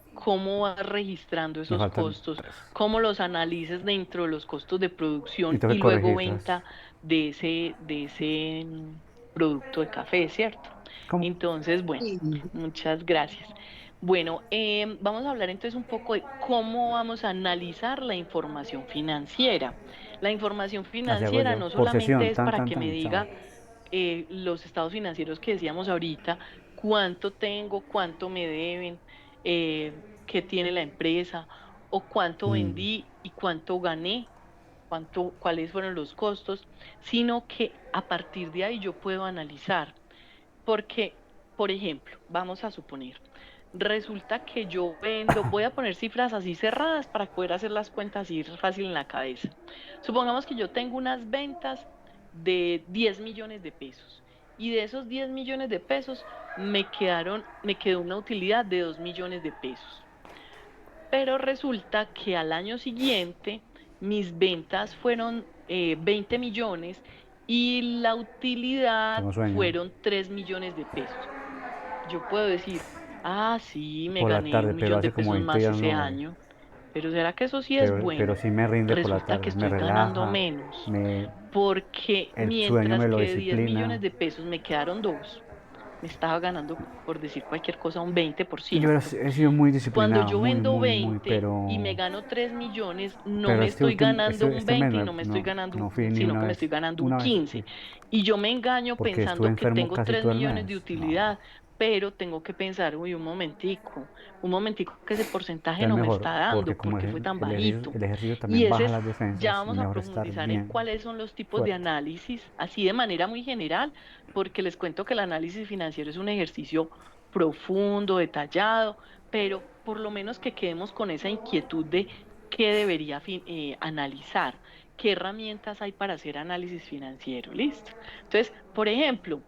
Speaker 4: vas registrando
Speaker 2: Me
Speaker 4: esos
Speaker 2: faltan
Speaker 4: costos,
Speaker 2: 3.
Speaker 4: cómo los analices dentro de los costos de
Speaker 2: Y
Speaker 4: producción
Speaker 2: tengo
Speaker 4: y
Speaker 2: que
Speaker 4: luego
Speaker 2: corregirlas.
Speaker 4: venta de ese producto de café, ¿cierto?
Speaker 2: ¿Cómo?
Speaker 4: Entonces, bueno,
Speaker 6: Sí.
Speaker 4: muchas gracias. Bueno, vamos a hablar entonces un poco de cómo vamos a analizar la información financiera. La información
Speaker 2: Así hago
Speaker 4: financiera
Speaker 2: yo.
Speaker 4: no
Speaker 2: Por
Speaker 4: solamente
Speaker 2: sesión.
Speaker 4: es
Speaker 2: Tan,
Speaker 4: para
Speaker 2: tan,
Speaker 4: que me
Speaker 2: tan. Chao.
Speaker 4: diga los estados financieros que decíamos ahorita, cuánto tengo, cuánto me deben, qué tiene la empresa, o cuánto
Speaker 2: Mm.
Speaker 4: vendí y cuánto gané, cuáles fueron los costos, sino que a partir de ahí yo puedo analizar. Porque, por ejemplo, vamos a suponer, resulta que yo vendo, voy a poner cifras así cerradas para poder hacer las cuentas así fácil en la cabeza. Supongamos que yo tengo unas ventas de 10 millones de pesos y de esos 10 millones de pesos me quedó una utilidad de 2 millones de pesos. Pero resulta que al año siguiente mis ventas fueron 20 millones y la utilidad
Speaker 2: Tengo sueño.
Speaker 4: fueron 3 millones de pesos. Yo puedo decir, ah, sí, me
Speaker 2: Por la
Speaker 4: gané
Speaker 2: tarde,
Speaker 4: un
Speaker 2: pero
Speaker 4: millón de
Speaker 2: hace como
Speaker 4: pesos
Speaker 2: 20
Speaker 4: más
Speaker 2: días
Speaker 4: ese
Speaker 2: no me.
Speaker 4: año, pero ¿será que eso sí es
Speaker 2: Pero
Speaker 4: bueno?
Speaker 2: sí me rinde por la
Speaker 4: Resulta que
Speaker 2: tarde. Me
Speaker 4: estoy ganando
Speaker 2: relaja.
Speaker 4: menos,
Speaker 2: Me,
Speaker 4: porque
Speaker 2: el sueño
Speaker 4: mientras
Speaker 2: me lo
Speaker 4: que de 10
Speaker 2: disciplina.
Speaker 4: millones de pesos me quedaron dos, me estaba ganando, por decir cualquier cosa, un veinte por
Speaker 2: Yo
Speaker 4: ciento.
Speaker 2: he sido muy
Speaker 4: Cuando
Speaker 2: disciplinado.
Speaker 4: yo
Speaker 2: Muy,
Speaker 4: vendo
Speaker 2: muy, muy.
Speaker 4: 20 y me gano 3 millones, no
Speaker 2: Pero
Speaker 4: me estoy ganando un
Speaker 2: este mes
Speaker 4: 20 y no me estoy
Speaker 2: no
Speaker 4: ganando,
Speaker 2: fui ni
Speaker 4: sino
Speaker 2: una
Speaker 4: que me
Speaker 2: vez.
Speaker 4: estoy ganando un
Speaker 2: Una vez
Speaker 4: 15.
Speaker 2: fui.
Speaker 4: Y yo me engaño
Speaker 2: Porque estuve
Speaker 4: pensando que
Speaker 2: enfermo
Speaker 4: tengo
Speaker 2: casi
Speaker 4: 3
Speaker 2: todo el
Speaker 4: millones
Speaker 2: mes.
Speaker 4: de
Speaker 2: No.
Speaker 4: utilidad, pero tengo que pensar, uy, un momentico que ese porcentaje
Speaker 2: Es
Speaker 4: no me
Speaker 2: mejor,
Speaker 4: está
Speaker 2: porque
Speaker 4: dando,
Speaker 2: como
Speaker 4: ¿por qué fue tan
Speaker 2: el
Speaker 4: bajito?
Speaker 2: ejercicio
Speaker 4: Y
Speaker 2: también
Speaker 4: ese
Speaker 2: baja
Speaker 4: es,
Speaker 2: las
Speaker 4: ya
Speaker 2: defensas,
Speaker 4: vamos a
Speaker 2: mejor estar
Speaker 4: profundizar en
Speaker 2: bien
Speaker 4: cuáles son los tipos de
Speaker 2: fuerte.
Speaker 4: análisis, así de manera muy general, porque les cuento que el análisis financiero es un ejercicio profundo, detallado, pero por lo menos que quedemos con esa inquietud de qué debería analizar, qué herramientas hay para hacer análisis financiero, ¿listo? Entonces, por ejemplo,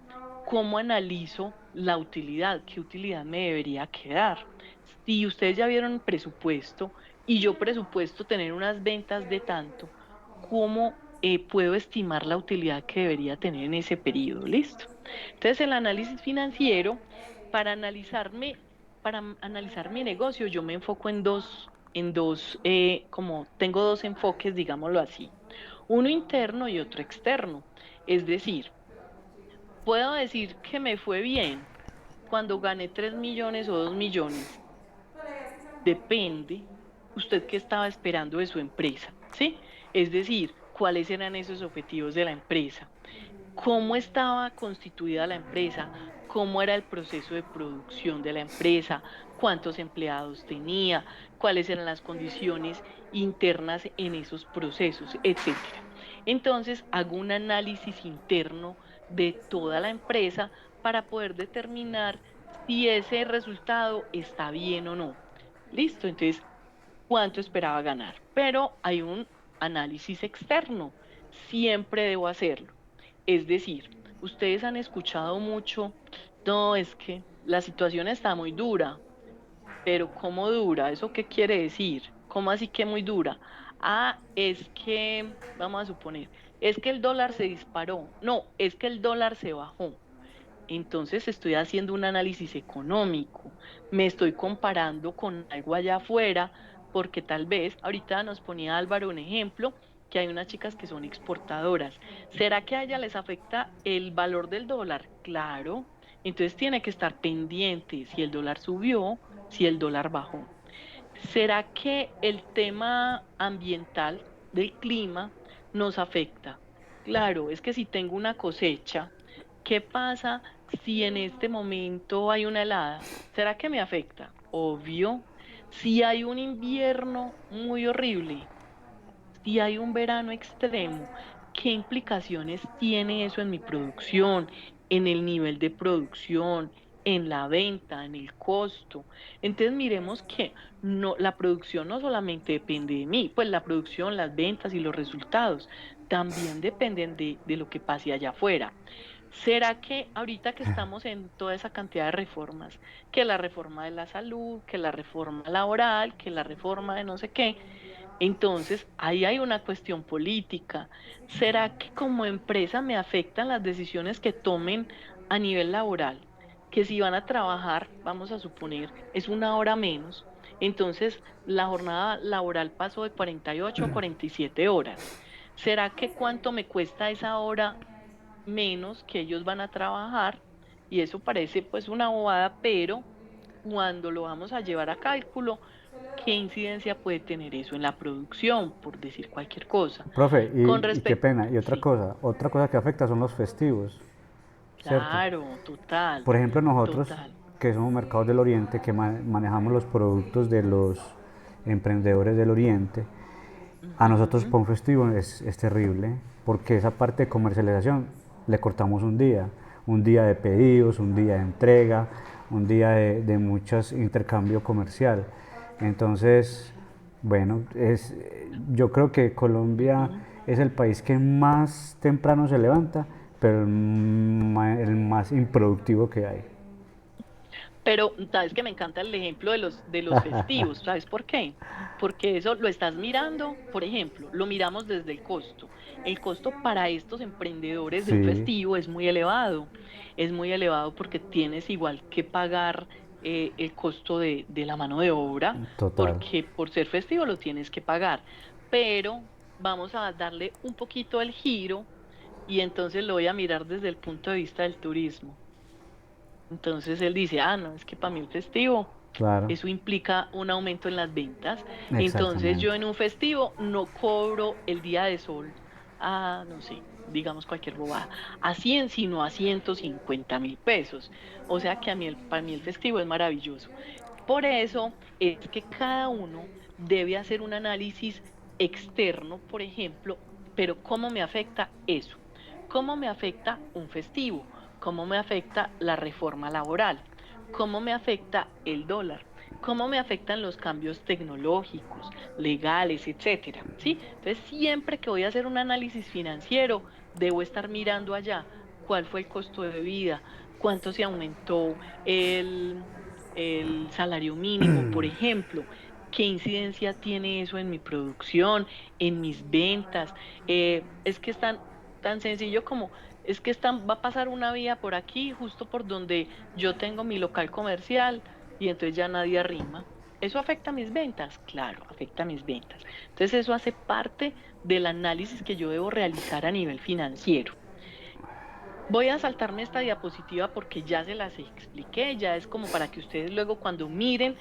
Speaker 4: ¿cómo analizo la utilidad? ¿Qué utilidad me debería quedar? Si ustedes ya vieron el presupuesto y yo presupuesto tener unas ventas de tanto, ¿cómo puedo estimar la utilidad que debería tener en ese periodo, ¿listo? Entonces, el análisis financiero, para analizar mi negocio, yo me enfoco como tengo dos enfoques, digámoslo así, uno interno y otro externo. Es decir, puedo decir que me fue bien cuando gané 3 millones o 2 millones. Depende usted qué estaba esperando de su empresa, ¿sí? Es decir, cuáles eran esos objetivos de la empresa, cómo estaba constituida la empresa, cómo era el proceso de producción de la empresa, cuántos empleados tenía, cuáles eran las condiciones internas en esos procesos, etcétera. Entonces, hago un análisis interno de toda la empresa para poder determinar si ese resultado está bien o no. Listo, entonces, ¿cuánto esperaba ganar? Pero hay un análisis externo, siempre debo hacerlo. Es decir, ustedes han escuchado mucho, no, es que la situación está muy dura, pero ¿cómo dura? ¿Eso qué quiere decir? ¿Cómo así que muy dura? Ah, es que, vamos a suponer, es que el dólar se disparó. No, es que el dólar se bajó. Entonces estoy haciendo un análisis económico, me estoy comparando con algo allá afuera, porque tal vez, ahorita nos ponía Álvaro un ejemplo, que hay unas chicas que son exportadoras. ¿Será que a ellas les afecta el valor del dólar? Claro, entonces tiene que estar pendiente si el dólar subió, si el dólar bajó. ¿Será que el tema ambiental del clima nos afecta? Claro, es que si tengo una cosecha, ¿qué pasa si en este momento hay una helada? ¿Será que me afecta? Obvio. Si hay un invierno muy horrible, si hay un verano extremo, ¿qué implicaciones tiene eso en mi producción, en el nivel de producción, en la venta, en el costo? Entonces miremos que no, la producción no solamente depende de mí, pues la producción, las ventas y los resultados también dependen de lo que pase allá afuera. ¿Será que ahorita que estamos en toda esa cantidad de reformas, que la reforma de la salud, que la reforma laboral, que la reforma de no sé qué, entonces ahí hay una cuestión política? ¿Será que como empresa me afectan las decisiones que tomen a nivel laboral? Que si van a trabajar, vamos a suponer, es una hora menos, entonces la jornada laboral pasó de 48 a 47 horas. ¿Será que cuánto me cuesta esa hora menos que ellos van a trabajar? Y eso parece pues una bobada, pero cuando lo vamos a llevar a cálculo, ¿qué incidencia puede tener eso en la producción, por decir cualquier cosa?
Speaker 2: Profe,
Speaker 4: Con
Speaker 2: y qué
Speaker 4: respecto,
Speaker 2: pena, y
Speaker 4: sí,
Speaker 2: otra cosa que afecta son los festivos, ¿cierto?
Speaker 4: claro, total,
Speaker 2: Por ejemplo, nosotros
Speaker 4: total.
Speaker 2: que somos mercados del Oriente, que manejamos los productos de los emprendedores del Oriente, a nosotros
Speaker 4: Ujú.
Speaker 2: para un festivo es terrible, porque esa parte de comercialización le cortamos un día de pedidos, un día de entrega, un día de muchos intercambio comercial. Entonces, bueno, yo creo que Colombia
Speaker 4: Ujú.
Speaker 2: es el país que más temprano se levanta, pero el más improductivo que hay.
Speaker 4: Pero sabes que me encanta el ejemplo de los festivos, ¿sabes por qué? Porque eso lo estás mirando, por ejemplo, lo miramos desde el costo. El costo para estos emprendedores de un
Speaker 2: Sí,
Speaker 4: festivo es muy elevado porque tienes igual que pagar el costo de la mano de obra,
Speaker 2: total.
Speaker 4: porque por ser festivo lo tienes que pagar. Pero vamos a darle un poquito el giro y entonces lo voy a mirar desde el punto de vista del turismo. Entonces él dice, ah, no, es que para mí el festivo,
Speaker 2: Claro,
Speaker 4: eso implica un aumento en las ventas. Entonces yo
Speaker 2: exactamente.
Speaker 4: en un festivo no cobro el día de sol a, no sé, digamos cualquier bobada, a 100 sino a 150.000 pesos. O sea que para mí el festivo es maravilloso. Por eso es que cada uno debe hacer un análisis externo, por ejemplo, pero ¿cómo me afecta eso? ¿Cómo me afecta un festivo? ¿Cómo me afecta la reforma laboral? ¿Cómo me afecta el dólar? ¿Cómo me afectan los cambios tecnológicos, legales, etcétera? ¿Sí? Entonces, siempre que voy a hacer un análisis financiero, debo estar mirando allá cuál fue el costo de vida, cuánto se aumentó el salario mínimo, por ejemplo. ¿Qué incidencia tiene eso en mi producción, en mis ventas? Es que es tan sencillo como, es que va a pasar una vía por aquí, justo por donde yo tengo mi local comercial, y entonces ya nadie arrima. ¿Eso afecta mis ventas? Claro, afecta mis ventas. Entonces eso hace parte del análisis que yo debo realizar a nivel financiero. Voy a saltarme esta diapositiva porque ya se las expliqué, ya es como para que ustedes luego cuando miren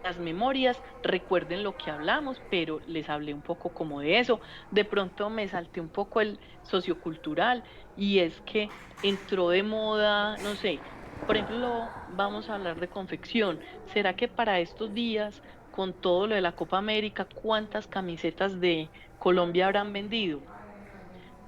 Speaker 4: las memorias recuerden lo que hablamos, pero les hablé un poco como de eso. De pronto me salté un poco el sociocultural, y es que entró de moda, no sé, por ejemplo, vamos a hablar de confección. ¿Será que para estos días, con todo lo de la Copa América, cuántas camisetas de Colombia habrán vendido?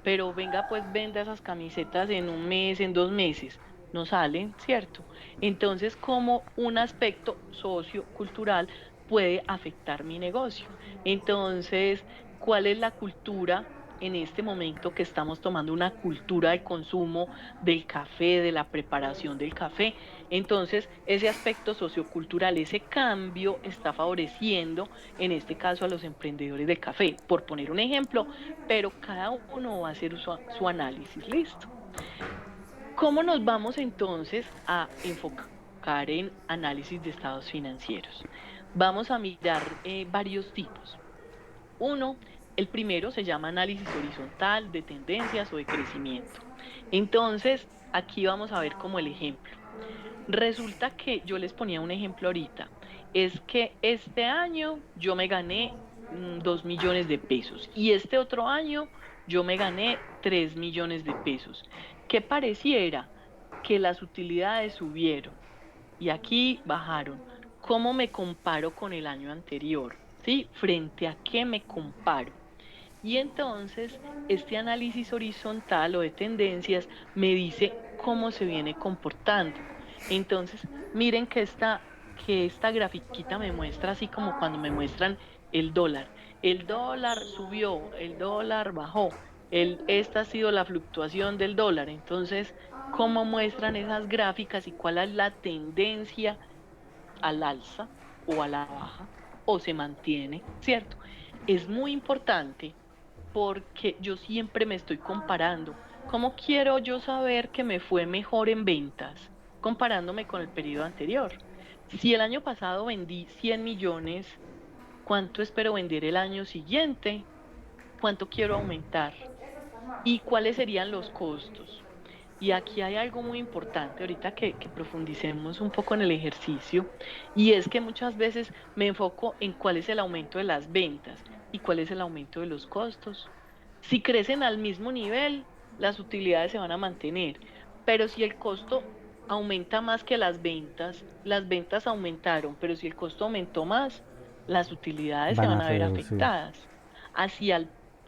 Speaker 4: Pero venga, pues venda esas camisetas en un mes, en 2 meses, no salen, ¿cierto? Entonces, ¿cómo un aspecto sociocultural puede afectar mi negocio? Entonces, ¿cuál es la cultura en este momento que estamos tomando una cultura de consumo del café, de la preparación del café? Entonces, ese aspecto sociocultural, ese cambio está favoreciendo, en este caso, a los emprendedores del café, por poner un ejemplo, pero cada uno va a hacer su análisis, listo. ¿Cómo nos vamos entonces a enfocar en análisis de estados financieros? Vamos a mirar varios tipos. Uno, el primero se llama análisis horizontal de tendencias o de crecimiento. Entonces, aquí vamos a ver como el ejemplo. Resulta que yo les ponía un ejemplo ahorita, es que este año yo me gané 2 millones de pesos, y este otro año yo me gané 3 millones de pesos. ¿Qué pareciera? Que las utilidades subieron y aquí bajaron. ¿Cómo me comparo con el año anterior? ¿Sí? ¿Frente a qué me comparo? Y entonces este análisis horizontal o de tendencias me dice cómo se viene comportando. Entonces, miren que esta grafiquita me muestra así como cuando me muestran el dólar. El dólar subió, el dólar bajó. Esta ha sido la fluctuación del dólar. Entonces, ¿cómo muestran esas gráficas y cuál es la tendencia al alza o a la baja o se mantiene, ¿cierto? Es muy importante porque yo siempre me estoy comparando. ¿Cómo quiero yo saber que me fue mejor en ventas? Comparándome con el periodo anterior. Si el año pasado vendí 100 millones, ¿cuánto espero vender el año siguiente? ¿Cuánto quiero aumentar? ¿Y cuáles serían los costos? Y aquí hay algo muy importante, ahorita que profundicemos un poco en el ejercicio, y es que muchas veces me enfoco en cuál es el aumento de las ventas y cuál es el aumento de los costos. Si crecen al mismo nivel, las utilidades se van a mantener, pero si el costo aumenta más que las ventas aumentaron, pero si el costo aumentó más, las utilidades se
Speaker 2: Van
Speaker 4: van
Speaker 2: a
Speaker 4: a ver
Speaker 2: reducir.
Speaker 4: afectadas. Así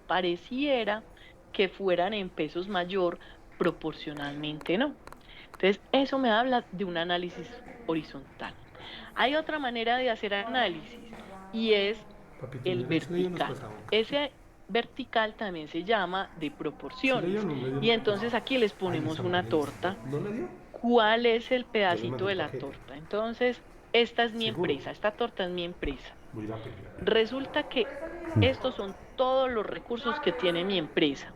Speaker 4: pareciera que fueran en pesos mayor, proporcionalmente no. Entonces, eso me habla de un análisis horizontal. Hay otra manera de hacer análisis, y es
Speaker 7: Papito,
Speaker 4: el
Speaker 7: mira, ese niño nos
Speaker 4: vertical.
Speaker 7: pasaba un café.
Speaker 4: Ese vertical también se llama de
Speaker 7: ¿Sí le dio o
Speaker 4: proporciones.
Speaker 7: no le dio?
Speaker 4: Y entonces aquí les
Speaker 7: Ay,
Speaker 4: ponemos
Speaker 7: esa
Speaker 4: una
Speaker 7: mujer
Speaker 4: torta.
Speaker 7: ¿no le dio?
Speaker 4: ¿Cuál es el
Speaker 7: Yo le mandé
Speaker 4: pedacito de
Speaker 7: un
Speaker 4: la
Speaker 7: paquete.
Speaker 4: torta? Entonces, esta es mi
Speaker 7: ¿Seguro?
Speaker 4: empresa, esta torta es mi empresa.
Speaker 7: Voy a ir a pedir.
Speaker 4: Resulta que estos son todos los recursos que tiene mi empresa.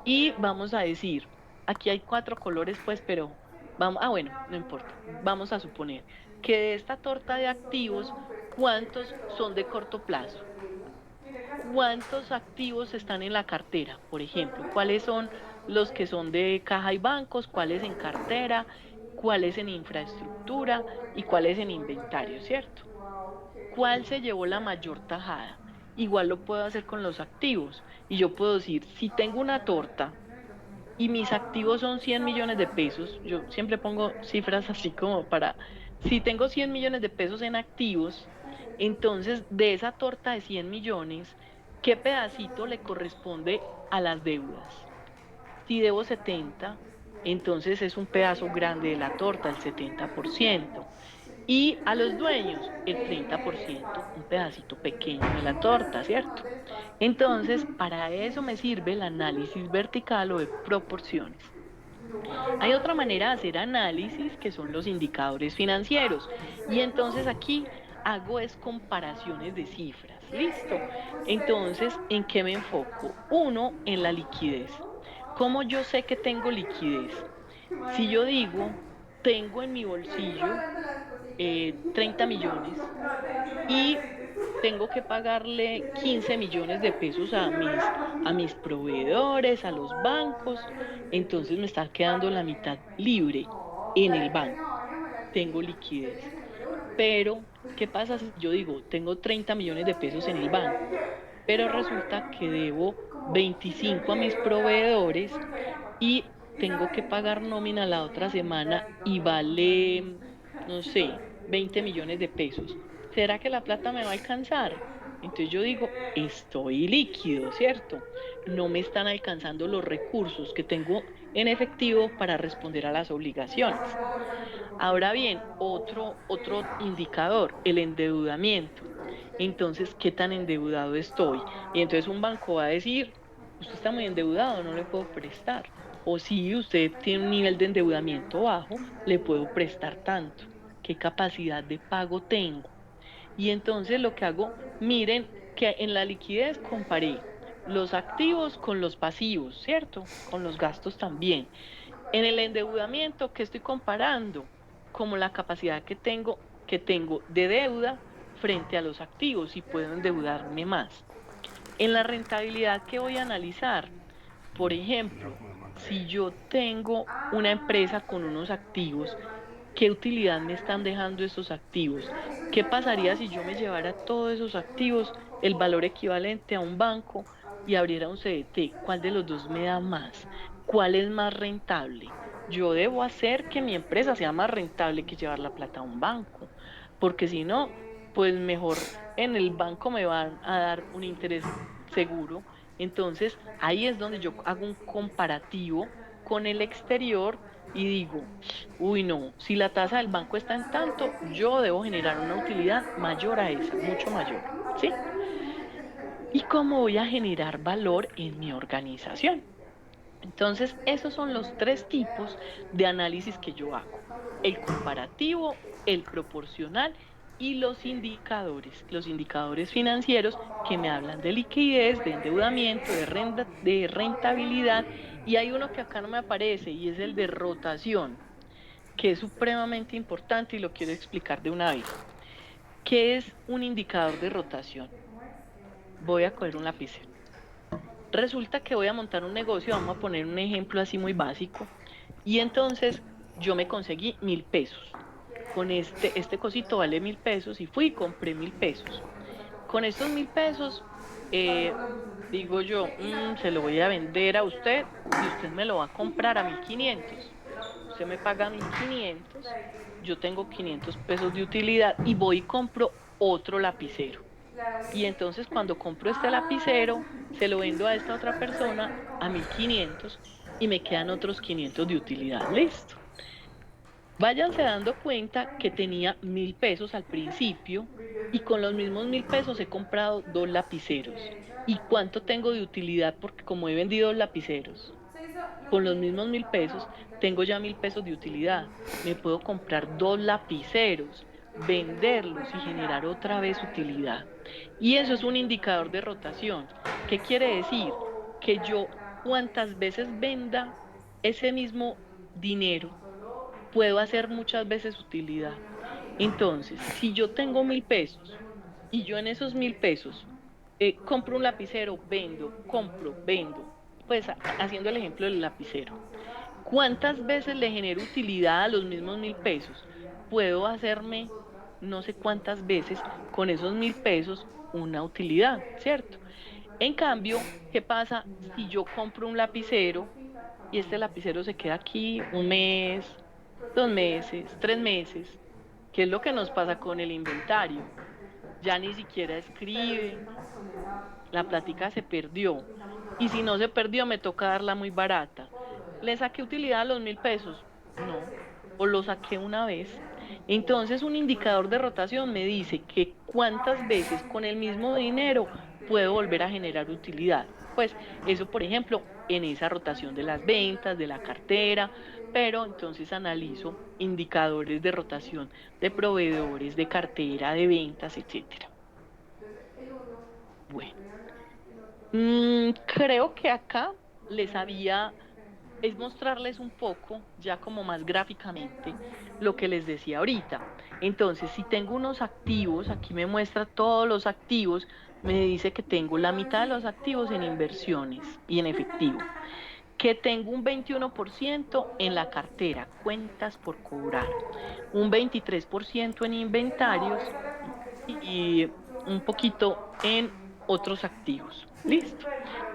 Speaker 4: Y vamos a decir, aquí hay 4 colores, pues, pero vamos, bueno, no importa. Vamos a suponer que de esta torta de activos, ¿cuántos son de corto plazo? ¿Cuántos activos están en la cartera? Por ejemplo, ¿cuáles son los que son de caja y bancos? ¿Cuáles en cartera? ¿Cuáles en infraestructura? ¿Y cuáles en inventario, cierto? ¿Cuál se llevó la mayor tajada? Igual lo puedo hacer con los activos. Y yo puedo decir, si tengo una torta y mis activos son 100 millones de pesos, yo siempre pongo cifras así como si tengo 100 millones de pesos en activos, entonces de esa torta de 100 millones, ¿qué pedacito le corresponde a las deudas? Si debo 70, entonces es un pedazo grande de la torta, el 70%. Y a los dueños, el 30%, un pedacito pequeño de la torta, ¿cierto? Entonces, para eso me sirve el análisis vertical o de proporciones. Hay otra manera de hacer análisis que son los indicadores financieros. Y entonces aquí hago es comparaciones de cifras, ¿listo? Entonces, ¿en qué me enfoco? Uno, en la liquidez. ¿Cómo yo sé que tengo liquidez? Si yo digo, tengo en mi bolsillo 30 millones y tengo que pagarle 15 millones de pesos a mis proveedores, a los bancos, entonces me está quedando la mitad libre en el banco. Tengo liquidez. Pero, ¿qué pasa si yo digo, tengo 30 millones de pesos en el banco, pero resulta que debo 25 a mis proveedores y tengo que pagar nómina la otra semana y vale, no sé, 20 millones de pesos? ¿Será que la plata me va a alcanzar? Entonces yo digo, estoy líquido, ¿cierto? No me están alcanzando los recursos que tengo en efectivo para responder a las obligaciones. Ahora bien, otro indicador, el endeudamiento. Entonces, ¿qué tan endeudado estoy? Y entonces un banco va a decir, usted está muy endeudado, no le puedo prestar. O si usted tiene un nivel de endeudamiento bajo, le puedo prestar tanto. ¿Qué capacidad de pago tengo? Y entonces lo que hago, miren que en la liquidez comparé los activos con los pasivos, ¿cierto? Con los gastos también. En el endeudamiento, ¿qué estoy comparando? Como la capacidad que tengo de deuda frente a los activos y puedo endeudarme más. En la rentabilidad, ¿qué voy a analizar? Por ejemplo, si yo tengo una empresa con unos activos, ¿qué utilidad me están dejando esos activos? ¿Qué pasaría si yo me llevara todos esos activos, el valor equivalente a un banco y abriera un CDT? ¿Cuál de los dos me da más? ¿Cuál es más rentable? Yo debo hacer que mi empresa sea más rentable que llevar la plata a un banco, porque si no, pues mejor en el banco me van a dar un interés seguro. Entonces, ahí es donde yo hago un comparativo con el exterior y digo, uy, no, si la tasa del banco está en tanto, yo debo generar una utilidad mayor a esa, mucho mayor, ¿sí? ¿Y cómo voy a generar valor en mi organización? Entonces, esos son los tres tipos de análisis que yo hago: el comparativo, el proporcional y los indicadores financieros que me hablan de liquidez, de endeudamiento, de rentabilidad. Y hay uno que acá no me aparece y es el de rotación, que es supremamente importante y lo quiero explicar de una vez. ¿Qué es un indicador de rotación? Voy a coger un lapicero. Resulta que voy a montar un negocio, vamos a poner un ejemplo así muy básico, y entonces yo me conseguí 1.000 pesos. Con este cosito vale 1.000 pesos y fui y compré 1.000 pesos. Con estos 1.000 pesos, digo yo, se lo voy a vender a usted y usted me lo va a comprar a 1.500. Usted me paga 1.500, yo tengo 500 pesos de utilidad y voy y compro otro lapicero. Y entonces cuando compro este lapicero, se lo vendo a esta otra persona a 1.500 y me quedan otros 500 de utilidad. Listo. Váyanse dando cuenta que tenía 1.000 pesos al principio y con los mismos 1.000 pesos he comprado dos lapiceros. ¿Y cuánto tengo de utilidad? Porque como he vendido lapiceros, con los mismos 1.000 pesos tengo ya 1.000 pesos de utilidad. Me puedo comprar dos lapiceros, venderlos y generar otra vez utilidad. Y eso es un indicador de rotación. ¿Qué quiere decir? Que yo cuantas veces venda ese mismo dinero, puedo hacer muchas veces utilidad. Entonces, si yo tengo 1.000 pesos y yo en esos 1.000 pesos compro un lapicero, vendo, compro, vendo, pues haciendo el ejemplo del lapicero, ¿cuántas veces le genero utilidad a los mismos 1.000 pesos? Puedo hacerme no sé cuántas veces con esos 1.000 pesos una utilidad, ¿cierto? En cambio, ¿qué pasa si yo compro un lapicero y este lapicero se queda aquí un mes, 2 meses, 3 meses? ¿Qué es lo que nos pasa con el inventario? Ya ni siquiera escribe, la plática se perdió. Y si no se perdió, me toca darla muy barata. ¿Le saqué utilidad a los 1.000 pesos? No, o lo saqué una vez. Entonces, un indicador de rotación me dice que cuántas veces con el mismo dinero puedo volver a generar utilidad. Pues eso, por ejemplo, en esa rotación de las ventas, de la cartera, pero entonces analizo indicadores de rotación de proveedores, de cartera, de ventas, etcétera. Bueno, creo que acá les había, es mostrarles un poco, ya como más gráficamente, lo que les decía ahorita. Entonces, si tengo unos activos, aquí me muestra todos los activos, me dice que tengo la mitad de los activos en inversiones y en efectivo, que tengo un 21% en la cartera, cuentas por cobrar, un 23% en inventarios y un poquito en otros activos. ¿Listo?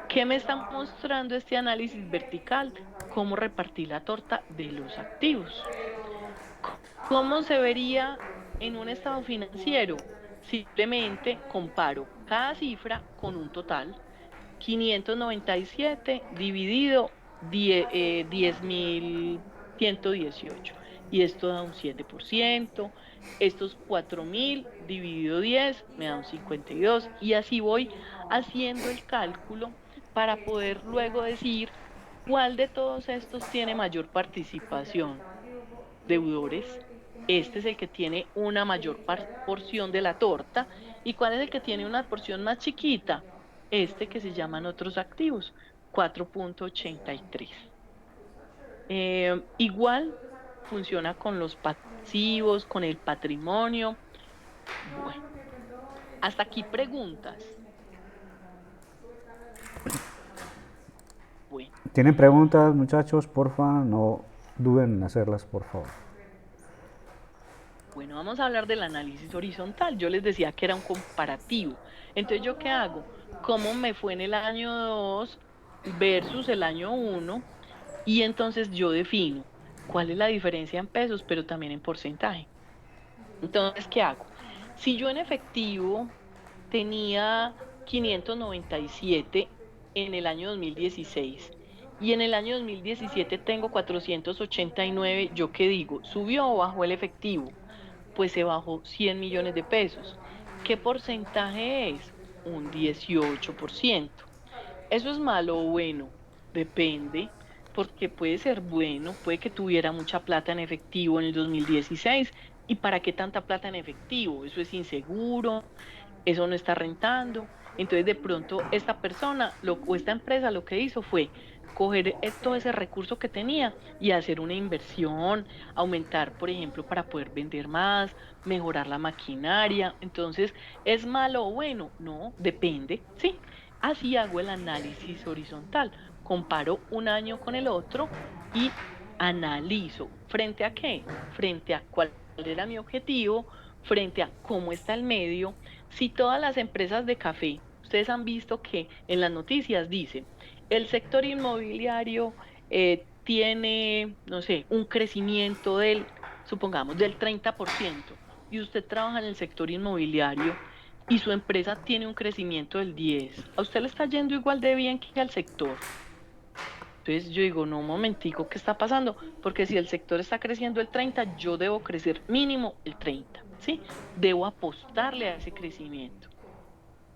Speaker 4: ¿Qué me está mostrando este análisis vertical? Cómo repartir la torta de los activos. ¿Cómo se vería en un estado financiero? Simplemente comparo cada cifra con un total. 597 dividido 10.118. Y esto da un 7%. Estos 4.000 dividido 10 me da un 52. Y así voy haciendo el cálculo para poder luego decir cuál de todos estos tiene mayor participación. Deudores. Este es el que tiene una mayor porción de la torta. ¿Y cuál es el que tiene una porción más chiquita? Este que se llaman otros activos, 4.83. Igual funciona con los pasivos, con el patrimonio. Bueno, hasta aquí preguntas. Bueno.
Speaker 2: ¿Tienen preguntas, muchachos? Porfa, no duden en hacerlas, por favor.
Speaker 4: Bueno, vamos a hablar del análisis horizontal. Yo les decía que era un comparativo. Entonces, ¿yo qué hago? ¿Cómo me fue en el año 2 versus el año 1? Y entonces yo defino cuál es la diferencia en pesos, pero también en porcentaje. Entonces, ¿qué hago? Si yo en efectivo tenía 597 en el año 2016 y en el año 2017 tengo 489, ¿yo qué digo? ¿Subió o bajó el efectivo? Pues se bajó 100 millones de pesos. ¿Qué porcentaje es? Un 18%. ¿Eso es malo o bueno? Depende, porque puede ser bueno, puede que tuviera mucha plata en efectivo en el 2016. ¿Y para qué tanta plata en efectivo? Eso es inseguro, eso no está rentando. Entonces, de pronto, esta persona o esta empresa lo que hizo fue coger todo ese recurso que tenía y hacer una inversión, aumentar, por ejemplo, para poder vender más, mejorar la maquinaria. Entonces, ¿es malo o bueno? No, depende, ¿sí? Así hago el análisis horizontal. Comparo un año con el otro y analizo. ¿Frente a qué? Frente a cuál era mi objetivo, frente a cómo está el medio. Si todas las empresas de café, ustedes han visto que en las noticias dicen, el sector inmobiliario tiene, no sé, un crecimiento del, supongamos, del 30%, y usted trabaja en el sector inmobiliario y su empresa tiene un crecimiento del 10%, ¿a usted le está yendo igual de bien que al sector? Entonces yo digo, no, un momentico, ¿qué está pasando? Porque si el sector está creciendo el 30, yo debo crecer mínimo el 30, ¿sí? Debo apostarle a ese crecimiento.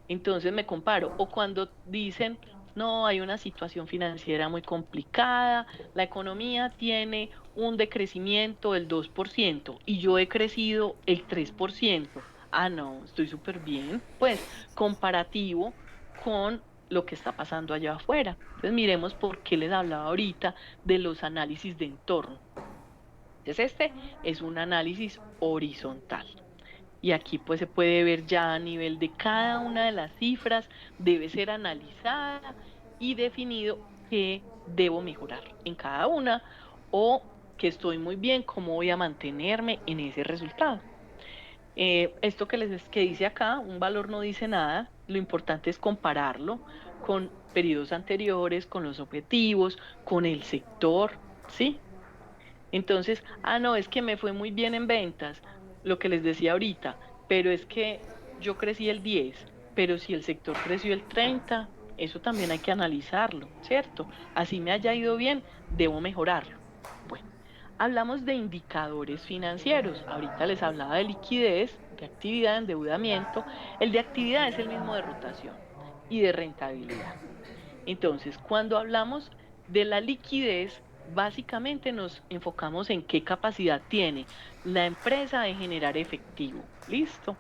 Speaker 4: Entonces me comparo. O cuando dicen, no, hay una situación financiera muy complicada, la economía tiene un decrecimiento del 2% y yo he crecido el 3%. Ah, no, estoy súper bien. Pues comparativo con lo que está pasando allá afuera. Entonces miremos por qué les hablaba ahorita de los análisis de entorno. Entonces este es un análisis horizontal. Y aquí pues se puede ver ya a nivel de cada una de las cifras, debe ser analizada y definido qué debo mejorar en cada una o que estoy muy bien, cómo voy a mantenerme en ese resultado. Esto que dice acá, un valor no dice nada, lo importante es compararlo con periodos anteriores, con los objetivos, con el sector, ¿sí? Entonces, no, es que me fue muy bien en ventas, lo que les decía ahorita, pero es que yo crecí el 10, pero si el sector creció el 30, eso también hay que analizarlo, ¿cierto? Así me haya ido bien, debo mejorarlo. Bueno, hablamos de indicadores financieros. Ahorita les hablaba de liquidez, de actividad, endeudamiento. El de actividad es el mismo de rotación y de rentabilidad. Entonces, cuando hablamos de la liquidez, básicamente nos enfocamos en qué capacidad tiene la empresa de generar efectivo. ¿Listo?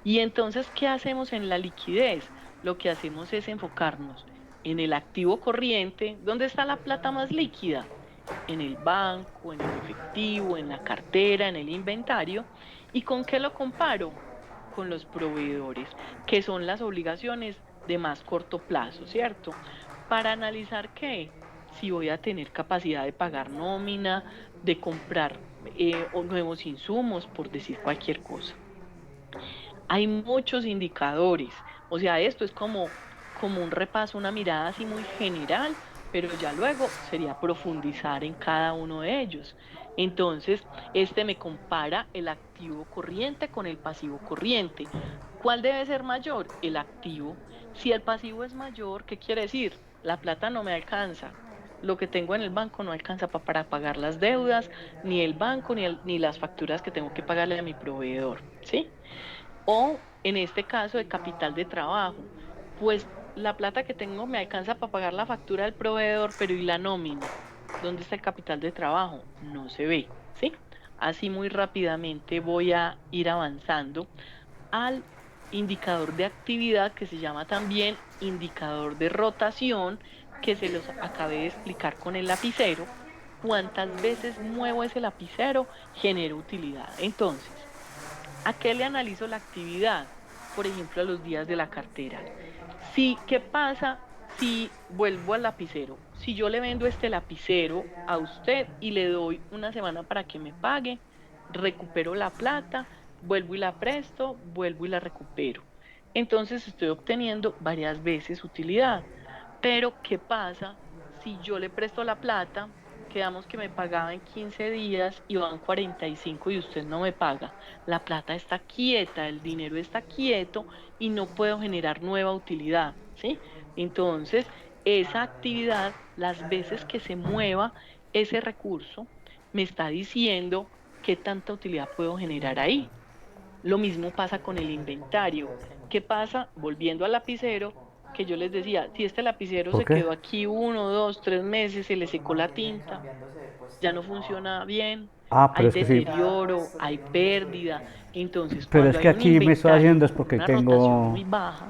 Speaker 4: Y entonces, ¿qué hacemos en la liquidez? Lo que hacemos es enfocarnos en el activo corriente. ¿Dónde está la plata más líquida? En el banco, en el efectivo, en la cartera, en el inventario. ¿Y con qué lo comparo? Con los proveedores, que son las obligaciones de más corto plazo, ¿cierto? Para analizar qué, si voy a tener capacidad de pagar nómina, de comprar o nuevos insumos, por decir cualquier cosa. Hay muchos indicadores, o sea, esto es como un repaso, una mirada así muy general, pero ya luego sería profundizar en cada uno de ellos. Entonces, este me compara el activo corriente con el pasivo corriente. ¿Cuál debe ser mayor? El activo. Si el pasivo es mayor, ¿qué quiere decir? La plata no me alcanza. Lo que tengo en el banco no alcanza para pagar las deudas, ni el banco, ni las facturas que tengo que pagarle a mi proveedor, ¿sí? O en este caso de capital de trabajo, pues la plata que tengo me alcanza para pagar la factura del proveedor, pero ¿y la nómina? ¿Dónde está el capital de trabajo? No se ve, ¿sí? Así muy rápidamente voy a ir avanzando al indicador de actividad que se llama también indicador de rotación, que se los acabé de explicar con el lapicero. Cuántas veces muevo ese lapicero, genero utilidad. Entonces, ¿a qué le analizo la actividad? Por ejemplo, a los días de la cartera. Sí, ¿qué pasa si vuelvo al lapicero? Si yo le vendo este lapicero a usted y le doy una semana para que me pague, recupero la plata, vuelvo y la presto, vuelvo y la recupero. Entonces estoy obteniendo varias veces utilidad. Pero, ¿qué pasa si yo le presto la plata? Quedamos que me pagaba en 15 días y van 45 y usted no me paga. La plata está quieta, el dinero está quieto y no puedo generar nueva utilidad, ¿sí? Entonces, esa actividad, las veces que se mueva ese recurso, me está diciendo qué tanta utilidad puedo generar ahí. Lo mismo pasa con el inventario. ¿Qué pasa? Volviendo al lapicero, que yo les decía, si este lapicero
Speaker 2: ¿Por
Speaker 4: se
Speaker 2: qué?
Speaker 4: quedó aquí 1, 2, 3 meses, se le secó la tinta, ya no funciona bien,
Speaker 2: Ah, pero
Speaker 4: hay
Speaker 2: es que sí.
Speaker 4: deterioro, hay pérdida. Entonces,
Speaker 2: Pero
Speaker 4: cuando
Speaker 2: es
Speaker 4: hay
Speaker 2: que
Speaker 4: un
Speaker 2: aquí me estoy
Speaker 4: inventario
Speaker 2: haciendo es
Speaker 4: con
Speaker 2: porque
Speaker 4: una rotación
Speaker 2: tengo...
Speaker 4: muy baja,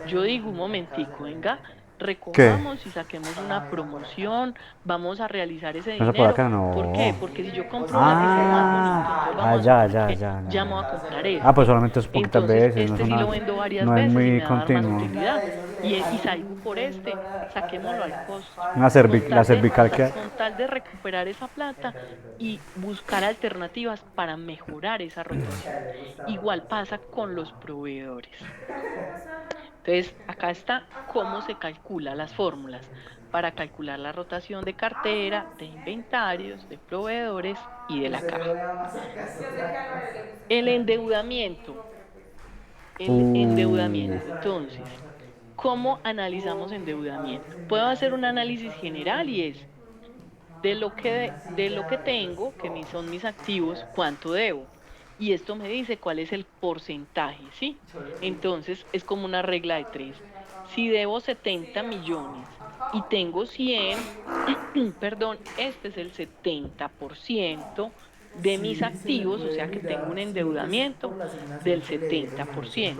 Speaker 4: yo digo un momentico, venga,
Speaker 2: ¿Qué?
Speaker 4: recojamos y saquemos una promoción, vamos a realizar ese
Speaker 2: Eso por
Speaker 4: dinero.
Speaker 2: acá
Speaker 4: ¿Por qué?
Speaker 2: no.
Speaker 4: Porque si yo compro un lapicero más bonito, entonces
Speaker 2: Ah,
Speaker 4: vamos a
Speaker 2: ya,
Speaker 4: suponer
Speaker 2: ya,
Speaker 4: que
Speaker 2: ya,
Speaker 4: ya
Speaker 2: ya,
Speaker 4: me voy a
Speaker 2: ya.
Speaker 4: comprar
Speaker 2: Ah, pues
Speaker 4: este.
Speaker 2: solamente es poquitas
Speaker 4: Entonces,
Speaker 2: veces, no es
Speaker 4: este sí
Speaker 2: una...
Speaker 4: lo vendo varias
Speaker 2: No es
Speaker 4: veces y
Speaker 2: muy
Speaker 4: me va a dar más
Speaker 2: continuo.
Speaker 4: utilidad. Y salgo por este, saquémoslo al costo.
Speaker 2: La cervical que...
Speaker 4: Con tal de recuperar esa plata y buscar alternativas para mejorar esa rotación. Igual pasa con los proveedores. Entonces, acá está cómo se calcula las fórmulas para calcular la rotación de cartera, de inventarios, de proveedores y de la caja. El endeudamiento. El endeudamiento. Entonces, ¿cómo analizamos endeudamiento? Puedo hacer un análisis general y es de lo que tengo, que son mis activos, cuánto debo. Y esto me dice cuál es el porcentaje, ¿sí? Entonces es como una regla de tres. Si debo 70 millones y tengo 100, perdón, este es el 70% de mis activos, o sea que tengo un endeudamiento del 70%.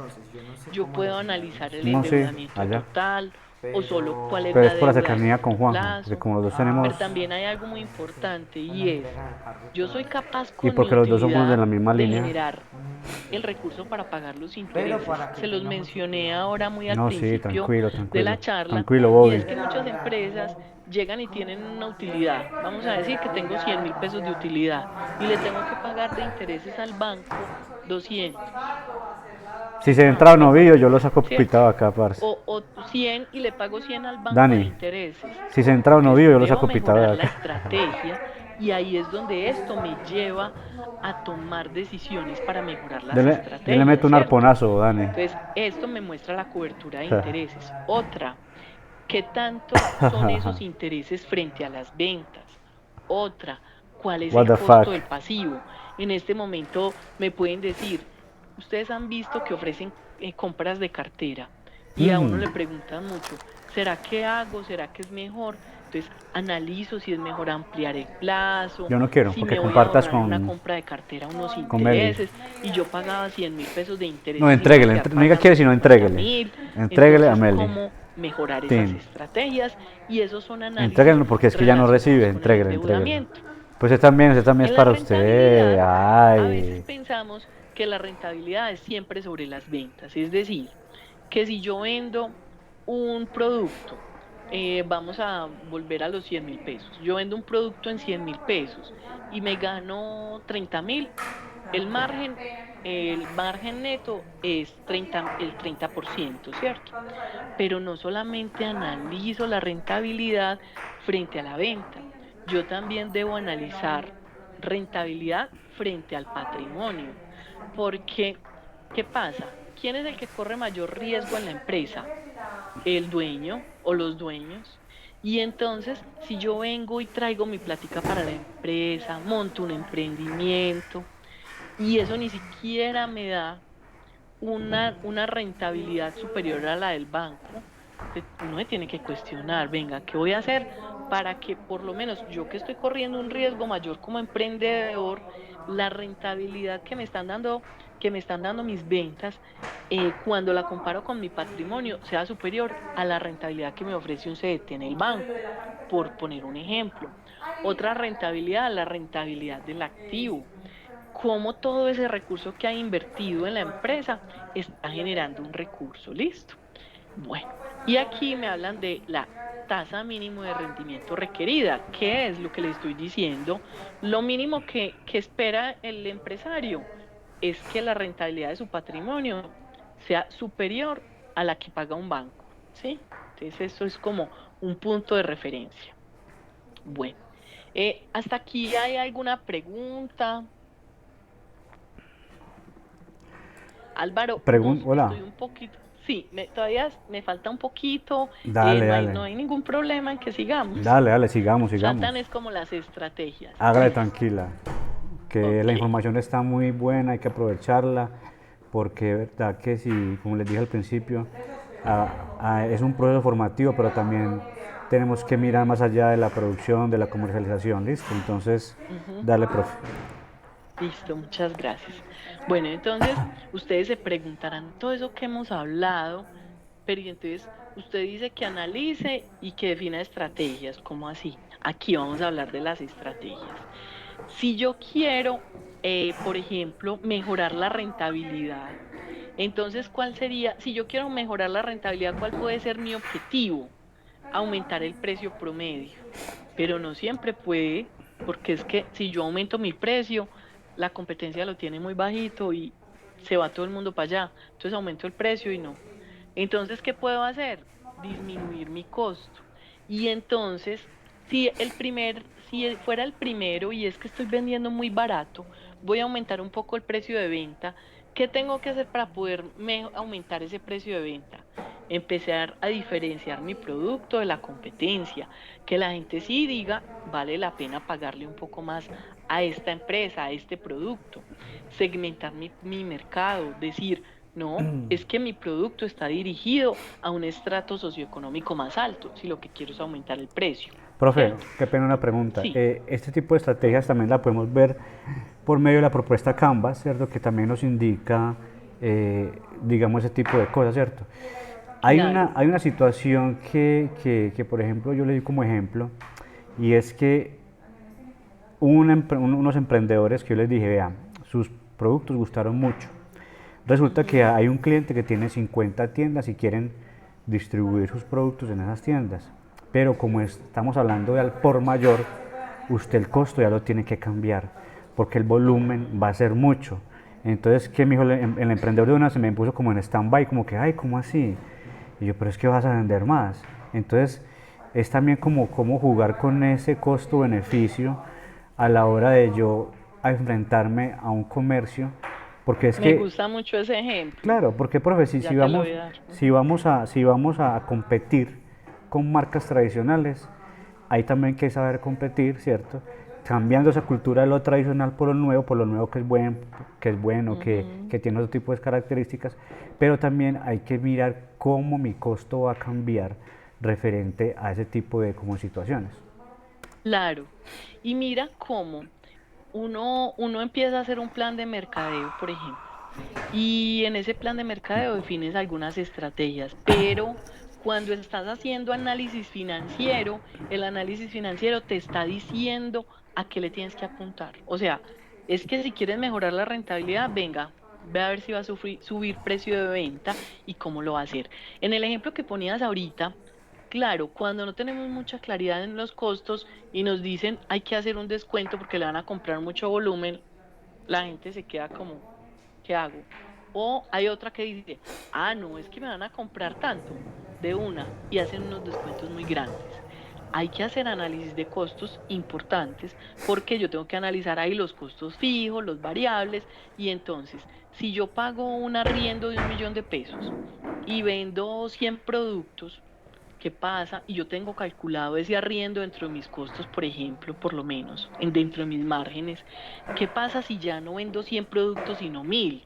Speaker 4: Yo puedo analizar el
Speaker 2: No, sí,
Speaker 4: endeudamiento
Speaker 2: allá.
Speaker 4: total o solo cuál es
Speaker 2: Pero
Speaker 4: la
Speaker 2: es por la
Speaker 4: deuda de
Speaker 2: cercanía con
Speaker 4: corto
Speaker 2: Juanjo, porque
Speaker 4: plazo.
Speaker 2: como los dos tenemos...
Speaker 4: Pero también hay algo muy importante y es, yo soy capaz
Speaker 2: Y
Speaker 4: con mi
Speaker 2: porque los dos somos de
Speaker 4: utilidad
Speaker 2: la misma
Speaker 4: de
Speaker 2: línea.
Speaker 4: generar el recurso para pagar los intereses. Se los mencioné ahora muy al
Speaker 2: No, sí,
Speaker 4: principio
Speaker 2: tranquilo,
Speaker 4: de
Speaker 2: tranquilo.
Speaker 4: la charla
Speaker 2: Tranquilo,
Speaker 4: y
Speaker 2: Bobby.
Speaker 4: es que muchas empresas llegan y tienen una utilidad. Vamos a decir que tengo 100.000 pesos de utilidad y le tengo que pagar de intereses al banco 200.
Speaker 2: Si se
Speaker 4: Ah,
Speaker 2: entra un
Speaker 4: me
Speaker 2: novillo, yo
Speaker 4: falta,
Speaker 2: lo saco
Speaker 4: ¿cierto?
Speaker 2: pitado acá, parce.
Speaker 4: O 100 y le pago 100 al banco de
Speaker 2: Dani,
Speaker 4: intereses.
Speaker 2: si se entra un
Speaker 4: Entonces,
Speaker 2: novillo, yo lo
Speaker 4: debo
Speaker 2: saco pitado
Speaker 4: mejorar
Speaker 2: de
Speaker 4: la
Speaker 2: acá.
Speaker 4: estrategia y ahí es donde esto me lleva a tomar decisiones para mejorar las
Speaker 2: Yo le
Speaker 4: estrategias,
Speaker 2: meto un
Speaker 4: ¿cierto?
Speaker 2: arponazo, Dani.
Speaker 4: Entonces, esto me muestra la cobertura de intereses. Otra, ¿qué tanto son esos intereses frente a las ventas? Otra, ¿cuál es
Speaker 2: What
Speaker 4: el
Speaker 2: the
Speaker 4: costo
Speaker 2: fuck.
Speaker 4: del pasivo? En este momento me pueden decir, ustedes han visto que ofrecen compras de cartera y a uno
Speaker 2: Mm.
Speaker 4: le preguntan mucho, ¿Será que hago? ¿Será que es mejor? Entonces analizo si es mejor ampliar el plazo,
Speaker 2: Yo no quiero,
Speaker 4: si
Speaker 2: porque
Speaker 4: me voy a
Speaker 2: compartas
Speaker 4: ahorrar en una compra de cartera unos
Speaker 2: con Meli.
Speaker 4: intereses, y yo pagaba 100.000 pesos de
Speaker 2: No,
Speaker 4: intereses y me voy a
Speaker 2: entréguele,
Speaker 4: quedar
Speaker 2: no diga
Speaker 4: pagando
Speaker 2: quiere, sino
Speaker 4: 50.000.
Speaker 2: entréguele. Entréguele a
Speaker 4: Entonces,
Speaker 2: Meli.
Speaker 4: ¿cómo mejorar esas
Speaker 2: Tin.
Speaker 4: estrategias? Y esos son análisis
Speaker 2: Entréguele porque es que ya no
Speaker 4: relacionados
Speaker 2: recibe,
Speaker 4: con el
Speaker 2: entréguele, entréguele.
Speaker 4: endeudamiento.
Speaker 2: Pues usted también es
Speaker 4: En la
Speaker 2: para usted.
Speaker 4: rentabilidad, a veces
Speaker 2: Ay.
Speaker 4: pensamos que la rentabilidad es siempre sobre las ventas, es decir, que si yo vendo un producto, vamos a volver a los 100.000 pesos, yo vendo un producto en 100.000 pesos y me gano 30.000, el margen neto es el 30%, ¿cierto? Pero no solamente analizo la rentabilidad frente a la venta, yo también debo analizar rentabilidad frente al patrimonio, porque ¿qué pasa? ¿Quién es el que corre mayor riesgo en la empresa? El dueño o los dueños. Y entonces, si yo vengo y traigo mi plática para la empresa, monto un emprendimiento y eso ni siquiera me da una rentabilidad superior a la del banco, uno se tiene que cuestionar, venga, ¿qué voy a hacer para que por lo menos yo que estoy corriendo un riesgo mayor como emprendedor, la rentabilidad que me están dando mis ventas, cuando la comparo con mi patrimonio, sea superior a la rentabilidad que me ofrece un CDT en el banco, por poner un ejemplo? Otra rentabilidad, la rentabilidad del activo, cómo todo ese recurso que ha invertido en la empresa está generando un recurso, listo. Bueno, y aquí me hablan de la tasa mínimo de rendimiento requerida. ¿Qué es lo que le estoy diciendo? Lo mínimo que espera el empresario es que la rentabilidad de su patrimonio sea superior a la que paga un banco, ¿sí? Entonces eso es como un punto de referencia. Bueno, ¿hasta aquí hay alguna pregunta? Álvaro, no,
Speaker 2: Hola.
Speaker 4: estoy un poquito, sí, todavía me falta un poquito,
Speaker 2: Dale,
Speaker 4: no hay,
Speaker 2: dale.
Speaker 4: no hay ningún problema en que sigamos.
Speaker 2: Dale, dale, sigamos, sigamos.
Speaker 4: Faltan es como las estrategias.
Speaker 2: Hágale
Speaker 4: Listo.
Speaker 2: tranquila, que la
Speaker 4: Ok.
Speaker 2: información está muy buena, hay que aprovecharla, porque es verdad que si, como les dije al principio, es un proceso formativo, pero también tenemos que mirar más allá de la producción, de la comercialización, ¿listo? Entonces,
Speaker 4: Ujú.
Speaker 2: dale, profe.
Speaker 4: Listo, muchas gracias. Bueno, entonces ustedes se preguntarán todo eso que hemos hablado, pero y entonces usted dice que analice y que defina estrategias, ¿cómo así? Aquí vamos a hablar de las estrategias. Si yo quiero, por ejemplo, mejorar la rentabilidad, entonces, ¿cuál sería? Si yo quiero mejorar la rentabilidad, ¿cuál puede ser mi objetivo? Aumentar el precio promedio, pero no siempre puede, porque es que si yo aumento mi precio, la competencia lo tiene muy bajito y se va todo el mundo para allá. Entonces aumento el precio y no. Entonces, ¿qué puedo hacer? Disminuir mi costo. Y entonces, si fuera el primero y es que estoy vendiendo muy barato, voy a aumentar un poco el precio de venta. ¿Qué tengo que hacer para poder aumentar ese precio de venta? Empezar a diferenciar mi producto de la competencia, que la gente sí diga, vale la pena pagarle un poco más a esta empresa, a este producto, segmentar mi mercado, decir, no, es que mi producto está dirigido a un estrato socioeconómico más alto, si lo que quiero es aumentar el precio,
Speaker 2: Profe,
Speaker 4: ¿cierto?
Speaker 2: qué pena una pregunta.
Speaker 4: Sí,
Speaker 2: Este tipo de estrategias también la podemos ver por medio de la propuesta Canvas, ¿cierto? Que también nos indica, digamos, ese tipo de cosas, ¿cierto?
Speaker 4: claro.
Speaker 2: Hay una situación que, por ejemplo, yo le di como ejemplo, y es que unos emprendedores que yo les dije, vean, sus productos gustaron mucho. Resulta que
Speaker 4: Ujú.
Speaker 2: hay un cliente que tiene 50 tiendas y quieren distribuir sus productos en esas tiendas. Pero como estamos hablando de al por mayor, usted el costo ya lo tiene que cambiar, porque el volumen va a ser mucho. Entonces, ¿qué me dijo el emprendedor de una? Se me puso como en stand-by, como que, ay, ¿cómo así? Y yo, pero es que vas a vender más. Entonces, es también como cómo jugar con ese costo-beneficio a la hora de yo a enfrentarme a un comercio, porque es
Speaker 4: Me
Speaker 2: que,
Speaker 4: gusta mucho ese ejemplo,
Speaker 2: claro, porque profe,
Speaker 4: ya te lo voy a dar. Ujú.
Speaker 2: si vamos a competir con marcas tradicionales, hay también que saber competir, ¿cierto? Cambiando esa cultura de lo tradicional por lo nuevo que es bueno,
Speaker 4: Ujú.
Speaker 2: que tiene otro tipo de características, pero también hay que mirar cómo mi costo va a cambiar referente a ese tipo de como situaciones.
Speaker 4: Claro. Y mira cómo uno empieza a hacer un plan de mercadeo, por ejemplo, y en ese plan de mercadeo defines algunas estrategias, pero cuando estás haciendo análisis financiero, el análisis financiero te está diciendo a qué le tienes que apuntar. O sea, es que si quieres mejorar la rentabilidad, venga, ve a ver si va a subir precio de venta y cómo lo va a hacer. En el ejemplo que ponías ahorita, claro, cuando no tenemos mucha claridad en los costos y nos dicen hay que hacer un descuento porque le van a comprar mucho volumen, la gente se queda como, ¿qué hago? O hay otra que dice, ah, no, es que me van a comprar tanto de una y hacen unos descuentos muy grandes. Hay que hacer análisis de costos importantes porque yo tengo que analizar ahí los costos fijos, los variables, y entonces, si yo pago un arriendo de 1.000.000 de pesos y vendo 100 productos, ¿qué pasa? Y yo tengo calculado ese arriendo dentro de mis costos, por ejemplo, por lo menos, dentro de mis márgenes. ¿Qué pasa si ya no vendo 100 productos, sino 1.000?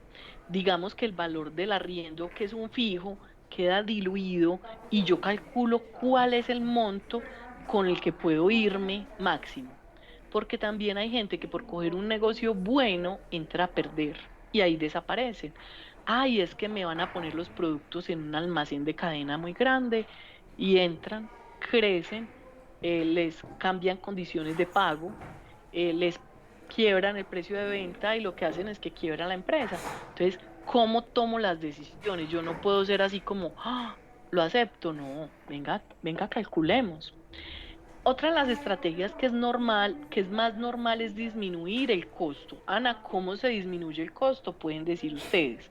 Speaker 4: Digamos que el valor del arriendo, que es un fijo, queda diluido y yo calculo cuál es el monto con el que puedo irme máximo. Porque también hay gente que por coger un negocio bueno entra a perder y ahí desaparecen. Ay, es que me van a poner los productos en un almacén de cadena muy grande y entran, crecen, les cambian condiciones de pago, les quiebran el precio de venta y lo que hacen es que quiebran la empresa. Entonces, ¿cómo tomo las decisiones? Yo no puedo ser así como, ah, lo acepto, no, venga, venga, calculemos. Otra de las estrategias que es normal, que es más normal, es disminuir el costo. Ana, ¿cómo se disminuye el costo? Pueden decir ustedes.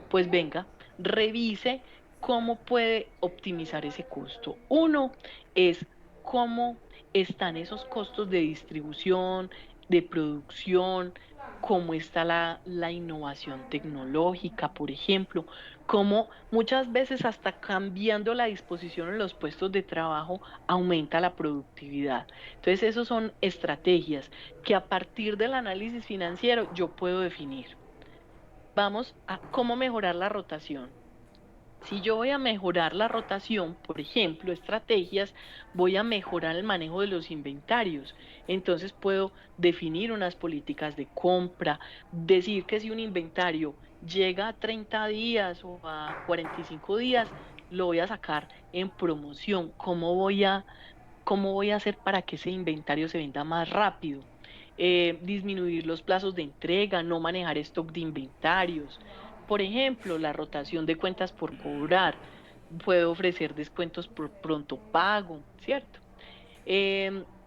Speaker 4: Pues venga, revise cómo puede optimizar ese costo. Uno es cómo están esos costos de distribución, de producción, cómo está la innovación tecnológica, por ejemplo, cómo muchas veces hasta cambiando la disposición en los puestos de trabajo aumenta la productividad. Entonces, esas son estrategias que a partir del análisis financiero yo puedo definir. Vamos a cómo mejorar la rotación. Si yo voy a mejorar la rotación, por ejemplo, estrategias, voy a mejorar el manejo de los inventarios. Entonces puedo definir unas políticas de compra, decir que si un inventario llega a 30 días o a 45 días, lo voy a sacar en promoción. ¿Cómo voy a hacer para que ese inventario se venda más rápido? Disminuir los plazos de entrega, no manejar stock de inventarios. Por ejemplo, la rotación de cuentas por cobrar. Puedo ofrecer descuentos por pronto pago, ¿cierto?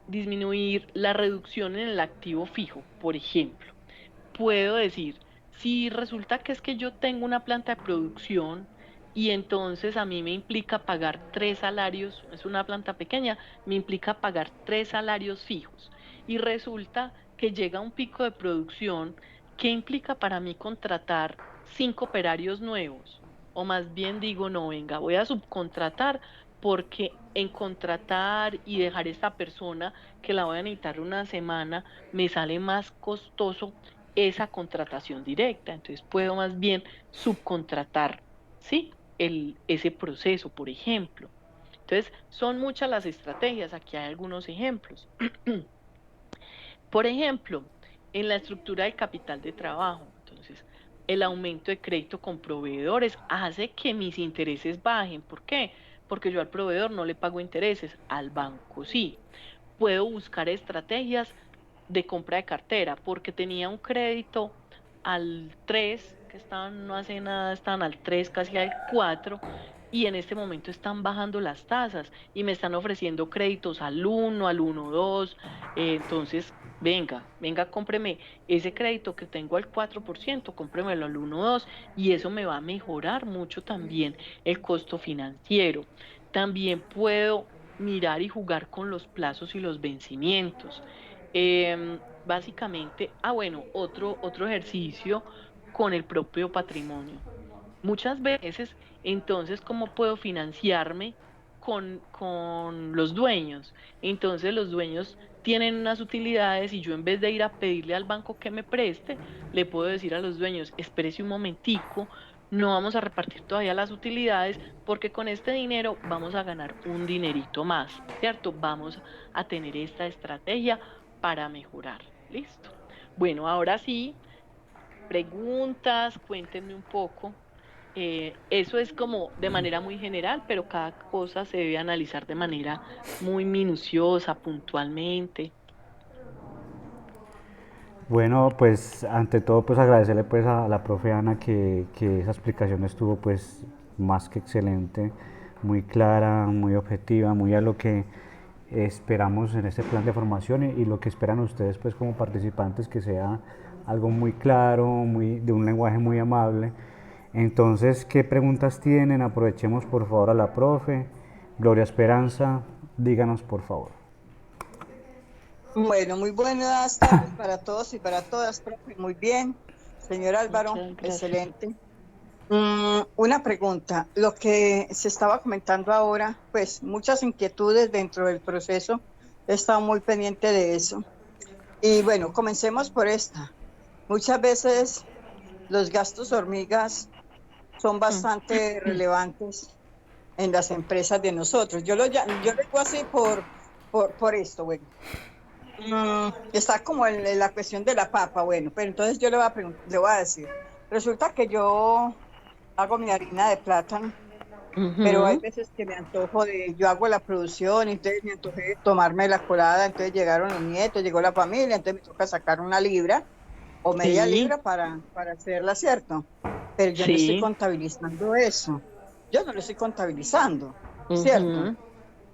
Speaker 4: Disminuir la reducción en el activo fijo, por ejemplo. Puedo decir, si resulta que es que yo tengo una planta de producción y entonces a mí me implica pagar 3 salarios, es una planta pequeña, me implica pagar 3 salarios fijos. Y resulta que llega un pico de producción que implica para mí contratar 5 operarios nuevos. O más bien digo, no, venga, voy a subcontratar porque en contratar y dejar esta persona que la voy a necesitar una semana me sale más costoso esa contratación directa. Entonces puedo más bien subcontratar, ¿sí? Ese proceso, por ejemplo. Entonces, son muchas las estrategias. Aquí hay algunos ejemplos. Por ejemplo, en la estructura del capital de trabajo, entonces, el aumento de crédito con proveedores hace que mis intereses bajen. ¿Por qué? Porque yo al proveedor no le pago intereses, al banco sí. Puedo buscar estrategias de compra de cartera, porque tenía un crédito al 3 que estaban, no hace nada, están al 3 casi al 4 y en este momento están bajando las tasas y me están ofreciendo créditos al 1 al 1,2. Entonces, venga, venga, cómpreme ese crédito que tengo al 4%, cómpremelo al 1,2 y eso me va a mejorar mucho también el costo financiero. También puedo mirar y jugar con los plazos y los vencimientos. Básicamente, bueno, otro ejercicio con el propio patrimonio. Muchas veces, entonces, ¿cómo puedo financiarme con los dueños? Entonces, los dueños tienen unas utilidades y yo en vez de ir a pedirle al banco que me preste, le puedo decir a los dueños, espérese un momentico, no vamos a repartir todavía las utilidades porque con este dinero vamos a ganar un dinerito más, ¿cierto? Vamos a tener esta estrategia para mejorar. ¿Listo? Bueno, ahora sí, preguntas, cuéntenme un poco. Eso es como de manera muy general, pero cada cosa se debe analizar de manera muy minuciosa, puntualmente.
Speaker 2: Bueno, pues ante todo pues agradecerle pues a la profe Ana que esa explicación estuvo pues más que excelente, muy clara, muy objetiva, muy a lo que esperamos en este plan de formación y lo que esperan ustedes pues como participantes, que sea algo muy claro, muy, de un lenguaje muy amable. Entonces, ¿qué preguntas tienen? Aprovechemos por favor a la profe. Gloria Esperanza, díganos por favor.
Speaker 7: Bueno, muy buenas tardes para todos y para todas, profe. Muy bien. Señor Álvaro,
Speaker 4: Muchas gracias.
Speaker 7: excelente. Una pregunta. Lo que se estaba comentando ahora, pues muchas inquietudes dentro del proceso. He estado muy pendiente de eso. Y bueno, comencemos por esta. Muchas veces los gastos hormigas son bastante relevantes en las empresas de nosotros. Yo lo digo así por esto, bueno. Está como en la cuestión de la papa, bueno, pero entonces yo le voy a decir, resulta que yo hago mi harina de plátano, pero hay veces que me antojo yo hago la producción, entonces me antojé de tomarme la colada, entonces llegaron los nietos, llegó la familia, entonces me toca sacar una libra o media libra para hacerla, ¿cierto? Pero yo no estoy contabilizando eso, yo no lo estoy contabilizando, ¿cierto?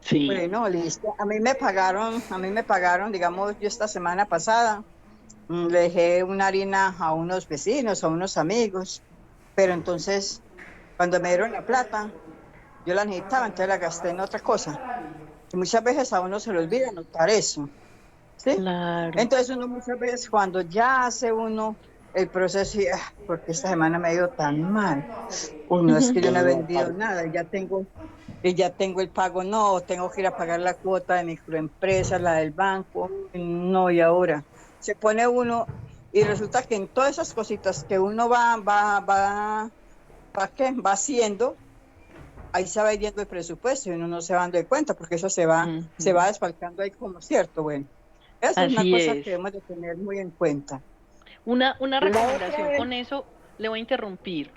Speaker 4: Sí.
Speaker 7: Bueno, listo. A mí me pagaron, digamos, yo esta semana pasada, le dejé una harina a unos vecinos, a unos amigos, pero entonces, cuando me dieron la plata, yo la necesitaba, entonces la gasté en otra cosa. Y muchas veces a uno se le olvida anotar eso, ¿sí?
Speaker 4: Claro.
Speaker 7: Entonces uno muchas veces cuando ya hace uno el proceso y, porque esta semana me ha ido tan mal, uno es que yo no he vendido nada, y ya tengo el pago, no, tengo que ir a pagar la cuota de microempresa, la del banco, no, y ahora se pone uno y resulta que en todas esas cositas que uno va haciendo, ahí se va yendo el presupuesto y uno no se va dando cuenta porque eso se va desfalcando ahí como cierto, bueno. Esa es una cosa que debemos de tener muy en cuenta.
Speaker 4: Una recomendación con eso, le voy a interrumpir.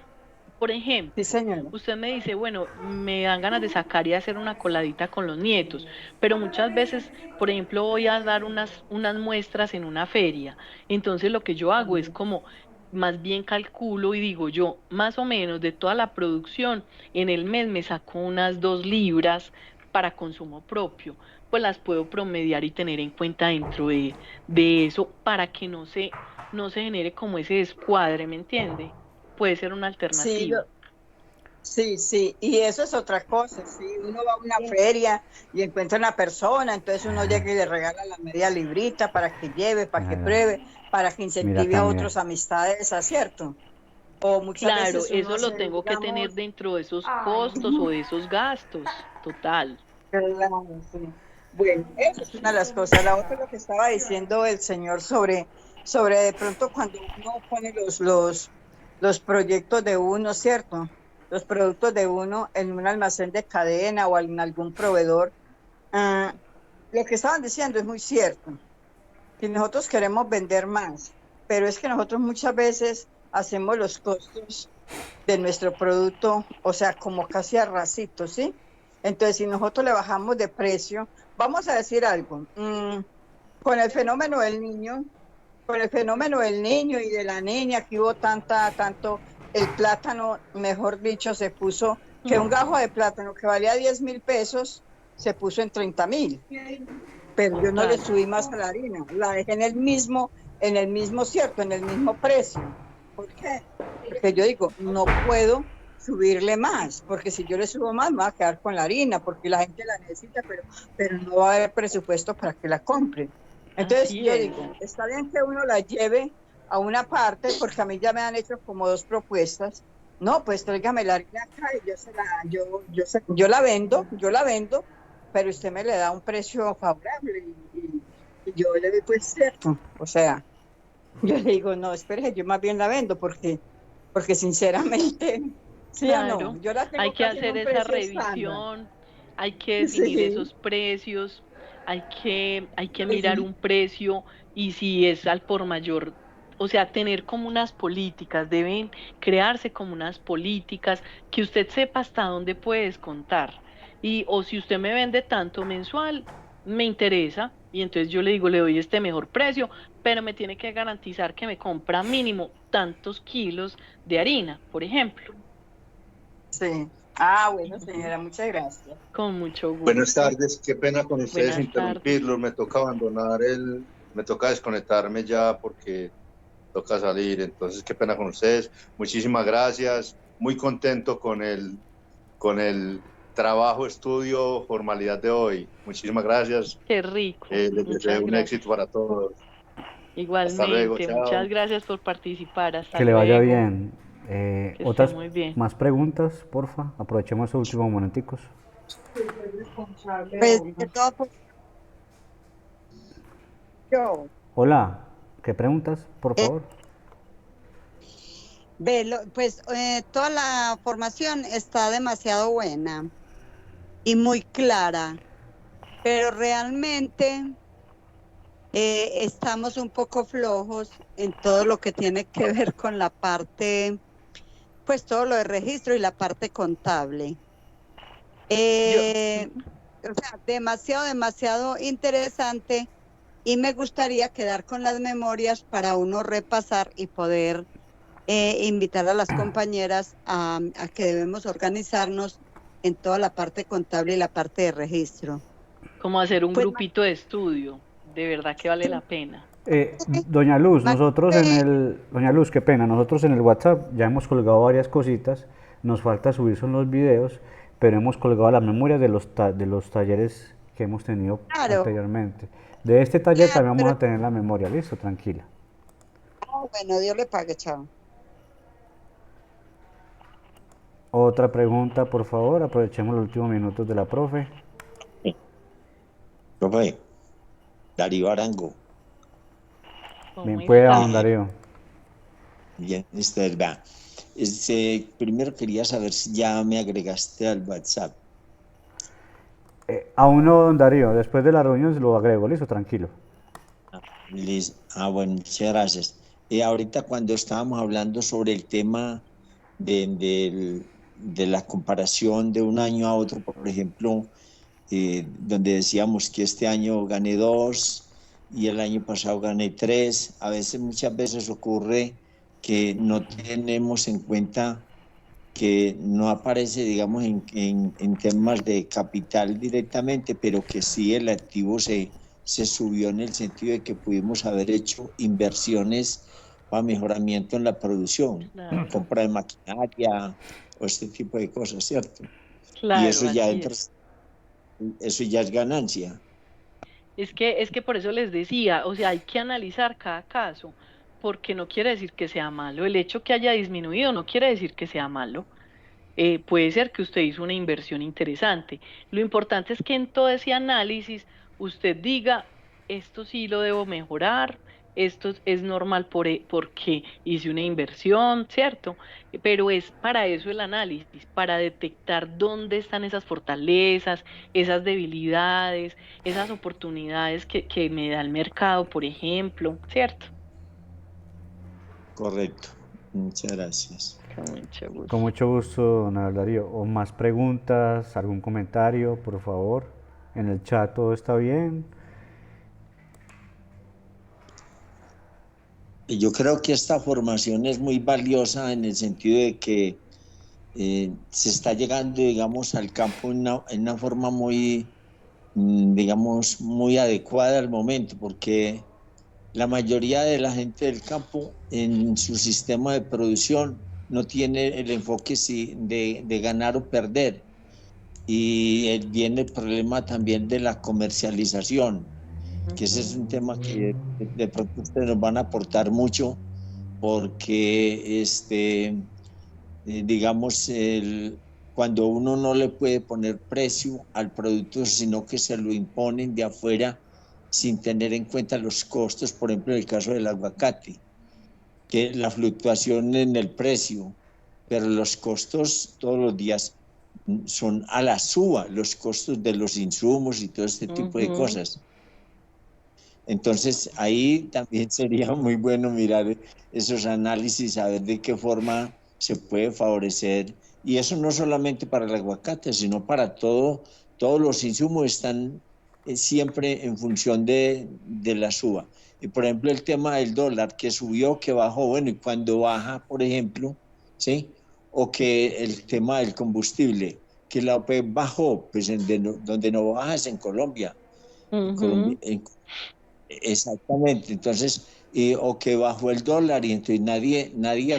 Speaker 4: Por ejemplo,
Speaker 7: sí, señora.
Speaker 4: Usted me dice, bueno, me dan ganas de sacar y hacer una coladita con los nietos, pero muchas veces, por ejemplo, voy a dar unas muestras en una feria. Entonces lo que yo hago es como, más bien calculo y digo yo, más o menos de toda la producción, en el mes me saco unas 2 libras para consumo propio, pues las puedo promediar y tener en cuenta dentro de eso para que no se genere como ese descuadre, ¿me entiende? Puede ser una alternativa.
Speaker 7: Sí, y eso es otra cosa, sí, uno va a una feria y encuentra una persona, entonces uno llega y le regala la media librita para que lleve, para que pruebe, para que incentive a otros amistades, ¿cierto? O muchas veces
Speaker 4: eso lo tengo que tener dentro de esos costos o de esos gastos, total.
Speaker 7: Claro, sí. Bueno, esa es una de las cosas. La otra es lo que estaba diciendo el señor sobre de pronto cuando uno pone los proyectos de uno, ¿cierto? Los productos de uno en un almacén de cadena o en algún proveedor. Lo que estaban diciendo es muy cierto, que nosotros queremos vender más, pero es que nosotros muchas veces hacemos los costos de nuestro producto, o sea, como casi a racito, ¿sí? Entonces, si nosotros le bajamos de precio, vamos a decir algo, con el fenómeno del niño y de la niña, que hubo tanto, el plátano, mejor dicho, se puso, que un gajo de plátano que valía 10.000 pesos, se puso en 30.000. Pero yo no le subí más a la harina, la dejé en el mismo, ¿cierto? En el mismo precio. ¿Por qué? Porque yo digo, no puedo subirle más, porque si yo le subo más, me va a quedar con la harina, porque la gente la necesita, pero no va a haber presupuesto para que la compre. Entonces yo digo, está bien que uno la lleve a una parte, porque a mí ya me han hecho como 2 propuestas. No, pues tráigame la harina acá y yo la vendo, pero usted me le da un precio favorable y yo le doy pues cierto. O sea, yo le digo, no, espere, yo más bien la vendo porque porque sinceramente, sí o
Speaker 4: Claro,
Speaker 7: no, yo la
Speaker 4: hay
Speaker 7: tengo
Speaker 4: que
Speaker 7: casi en
Speaker 4: hacer
Speaker 7: un
Speaker 4: esa
Speaker 7: precio estándar.
Speaker 4: revisión, hay que definir
Speaker 7: Sí,
Speaker 4: esos precios, hay que mirar
Speaker 7: sí,
Speaker 4: un precio y si es al por mayor, o sea, tener como unas políticas, deben crearse como unas políticas que usted sepa hasta dónde puede descontar. Y o si usted me vende tanto mensual, me interesa y entonces yo le digo, le doy este mejor precio, pero me tiene que garantizar que me compra mínimo tantos kilos de harina, por ejemplo.
Speaker 7: sí. Ah, bueno,
Speaker 4: Ujú.
Speaker 7: señora, muchas gracias.
Speaker 4: Con mucho
Speaker 1: Buenas
Speaker 4: gusto.
Speaker 1: tardes, qué pena con ustedes
Speaker 4: Buenas tardes.
Speaker 1: interrumpirlos, me toca me toca desconectarme ya porque toca salir, entonces qué pena con ustedes. Muchísimas gracias, muy contento con el trabajo, estudio, formalidad de hoy. Muchísimas gracias,
Speaker 4: Qué rico.
Speaker 1: les
Speaker 4: Muchas
Speaker 1: deseo un
Speaker 4: gracias.
Speaker 1: éxito para todos. Hasta luego,
Speaker 4: Igualmente, muchas
Speaker 1: chao.
Speaker 4: gracias por participar. Hasta
Speaker 2: Que le vaya
Speaker 4: luego.
Speaker 2: bien.
Speaker 4: Que esté
Speaker 2: ¿Otras
Speaker 4: muy bien.
Speaker 2: más preguntas, porfa? Aprovechemos estos últimos momenticos.
Speaker 7: Pues de todas formas, yo,
Speaker 2: Hola, ¿qué preguntas, por
Speaker 7: eh,
Speaker 2: favor?
Speaker 7: pues toda la formación está demasiado buena y muy clara, pero realmente estamos un poco flojos en todo lo que tiene que ver con la parte, pues todo lo de registro y la parte contable.
Speaker 4: Yo,
Speaker 7: Eh,
Speaker 4: ujú.
Speaker 7: o sea, demasiado, demasiado interesante y me gustaría quedar con las memorias para uno repasar y poder invitar a las compañeras a que debemos organizarnos en toda la parte contable y la parte de registro.
Speaker 4: Como hacer un
Speaker 7: Pues
Speaker 4: grupito de estudio. De verdad que vale
Speaker 7: Maxine,
Speaker 4: la pena.
Speaker 2: Doña Luz, Doña Luz, qué pena, nosotros en el WhatsApp ya hemos colgado varias cositas, nos falta subir son los videos, pero hemos colgado las memorias de de los talleres que hemos tenido
Speaker 7: claro,
Speaker 2: anteriormente. De este taller
Speaker 7: claro,
Speaker 2: también
Speaker 7: pero
Speaker 2: vamos a tener la memoria, listo, tranquila.
Speaker 7: bueno, Dios le pague, chao.
Speaker 2: Otra pregunta, por favor, aprovechemos los últimos minutos de la profe.
Speaker 8: Profe, Darío Arango,
Speaker 4: ¿Cómo
Speaker 2: Bien, puede
Speaker 4: está?
Speaker 2: ahondar yo.
Speaker 8: bien, usted va. Primero quería saber si ya me agregaste al WhatsApp.
Speaker 2: Aún no, don Darío, después de la reunión se lo agrego, listo, tranquilo.
Speaker 8: Bueno, muchas gracias. Ahorita cuando estábamos hablando sobre el tema de la comparación de un año a otro, por ejemplo, donde decíamos que este año gané 2 y el año pasado gané 3. A veces, muchas veces ocurre que no tenemos en cuenta que no aparece, digamos, en temas de capital directamente, pero que sí el activo se subió en el sentido de que pudimos haber hecho inversiones para mejoramiento en la producción,
Speaker 4: Claro,
Speaker 8: compra de maquinaria o este tipo de cosas, ¿cierto? Y
Speaker 4: claro, así es.
Speaker 8: eso ya es ganancia.
Speaker 4: Es que por eso les decía, o sea, hay que analizar cada caso, porque no quiere decir que sea malo. El hecho que haya disminuido no quiere decir que sea malo. Puede ser que usted hizo una inversión interesante. Lo importante es que en todo ese análisis usted diga, esto sí lo debo mejorar, esto es normal porque hice una inversión, ¿cierto? Pero es para eso el análisis, para detectar dónde están esas fortalezas, esas debilidades, esas oportunidades que me da el mercado, por ejemplo, ¿cierto?
Speaker 8: Correcto. Muchas gracias.
Speaker 4: Con mucho
Speaker 2: Con
Speaker 4: gusto.
Speaker 2: mucho gusto, don Darío. ¿O más preguntas, algún comentario, por favor? En el chat todo está bien.
Speaker 8: Y yo creo que esta formación es muy valiosa en el sentido de que se está llegando, digamos, al campo en una forma muy, digamos, muy adecuada al momento, porque la mayoría de la gente del campo en su sistema de producción no tiene el enfoque de ganar o perder. Y viene el problema también de la comercialización, que ese es
Speaker 4: Ujú.
Speaker 8: un tema que de pronto ustedes nos van a aportar mucho, porque digamos, cuando uno no le puede poner precio al producto, sino que se lo imponen de afuera sin tener en cuenta los costos, por ejemplo, en el caso del aguacate. que la fluctuación en el precio, pero los costos todos los días son a la suba, los costos de los insumos y todo este tipo de cosas. Entonces, ahí también sería muy bueno mirar esos análisis, saber de qué forma se puede favorecer. Y eso no solamente para el aguacate, sino para todos los insumos están siempre en función de la suba. Y por ejemplo, el tema del dólar, que subió, que bajó, bueno, y cuando baja, por ejemplo, ¿sí? O que el tema del combustible, que la OPEP bajó, pues donde no baja es en Colombia. Exactamente, entonces, o que bajó el dólar y entonces nadie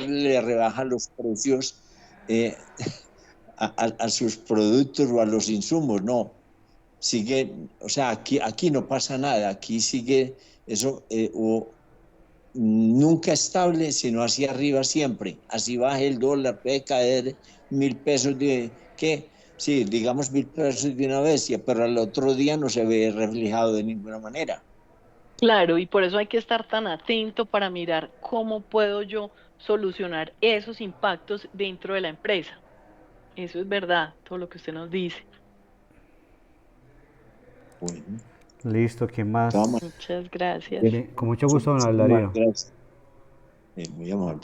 Speaker 8: le rebaja los precios eh, a sus productos o a los insumos, no. Sigue, o sea, aquí no pasa nada, aquí sigue eso, nunca estable, sino hacia arriba siempre. Así baja el dólar, puede caer 1.000 pesos ¿qué? Sí, digamos 1.000 pesos de una vez, pero al otro día no se ve reflejado de ninguna manera.
Speaker 4: Claro, y por eso hay que estar tan atento para mirar cómo puedo yo solucionar esos impactos dentro de la empresa. Eso es verdad, todo lo que usted nos dice.
Speaker 8: Bueno,
Speaker 2: Listo, ¿quién más?
Speaker 4: Muchas gracias.
Speaker 2: Con mucho gusto, don Aldarío.
Speaker 8: Gracias. Muy amable.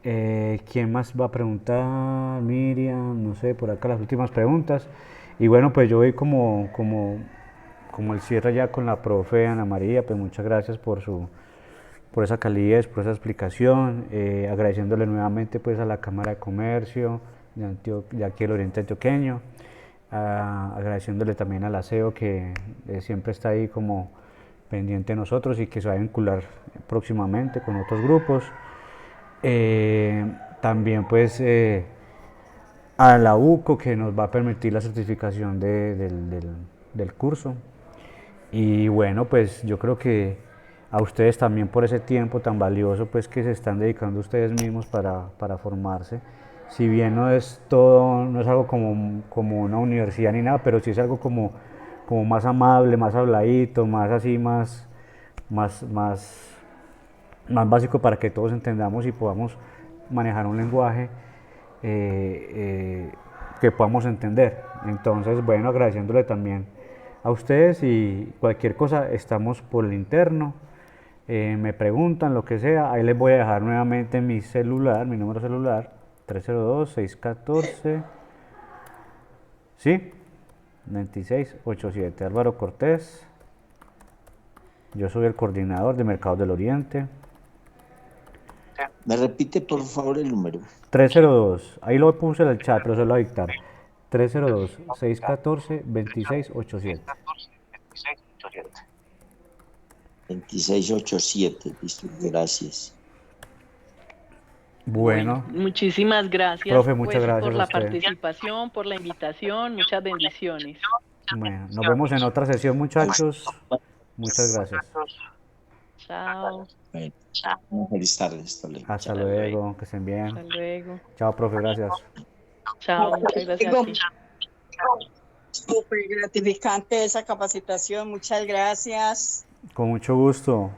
Speaker 2: ¿Quién más va a preguntar? Miriam, no sé, por acá las últimas preguntas. Y bueno, pues yo voy como el cierre ya con la profe Ana María, pues muchas gracias por esa calidez, por esa explicación, agradeciéndole nuevamente pues a la Cámara de Comercio de aquí del Oriente Antioqueño, agradeciéndole también al aseo que siempre está ahí como pendiente de nosotros y que se va a vincular próximamente con otros grupos. También pues a la UCO, que nos va a permitir la certificación del curso. Y bueno, pues yo creo que a ustedes también por ese tiempo tan valioso pues que se están dedicando ustedes mismos para formarse. Si bien no es todo, no es algo como una universidad ni nada, pero sí es algo como más amable, más habladito, más así, más básico para que todos entendamos y podamos manejar un lenguaje que podamos entender. Entonces, bueno, agradeciéndole también a ustedes y cualquier cosa estamos por el interno. Me preguntan lo que sea, ahí les voy a dejar nuevamente mi celular, mi número celular, 302-614, ¿sí? 2687, Álvaro Cortés. Yo soy el coordinador de Mercados del Oriente.
Speaker 8: ¿Me repite por favor el número?
Speaker 2: 302, ahí lo puse en el chat, pero se lo voy a dictar. 302-614-2687.
Speaker 8: 2687, listo, gracias.
Speaker 2: Bueno,
Speaker 4: muchísimas gracias,
Speaker 2: profe, muchas
Speaker 4: pues,
Speaker 2: gracias
Speaker 4: por
Speaker 2: a
Speaker 4: la
Speaker 2: usted.
Speaker 4: participación, por la invitación, muchas bendiciones.
Speaker 2: Bueno, nos vemos en otra sesión, muchachos. Muchas gracias.
Speaker 4: Chao.
Speaker 8: Bueno, feliz tarde, hasta luego.
Speaker 2: Hasta luego, que estén bien.
Speaker 4: Hasta luego.
Speaker 2: Chao, profe, gracias.
Speaker 4: Chao, muchas gracias a ti.
Speaker 7: Súper gratificante esa capacitación, muchas gracias.
Speaker 2: Con mucho gusto.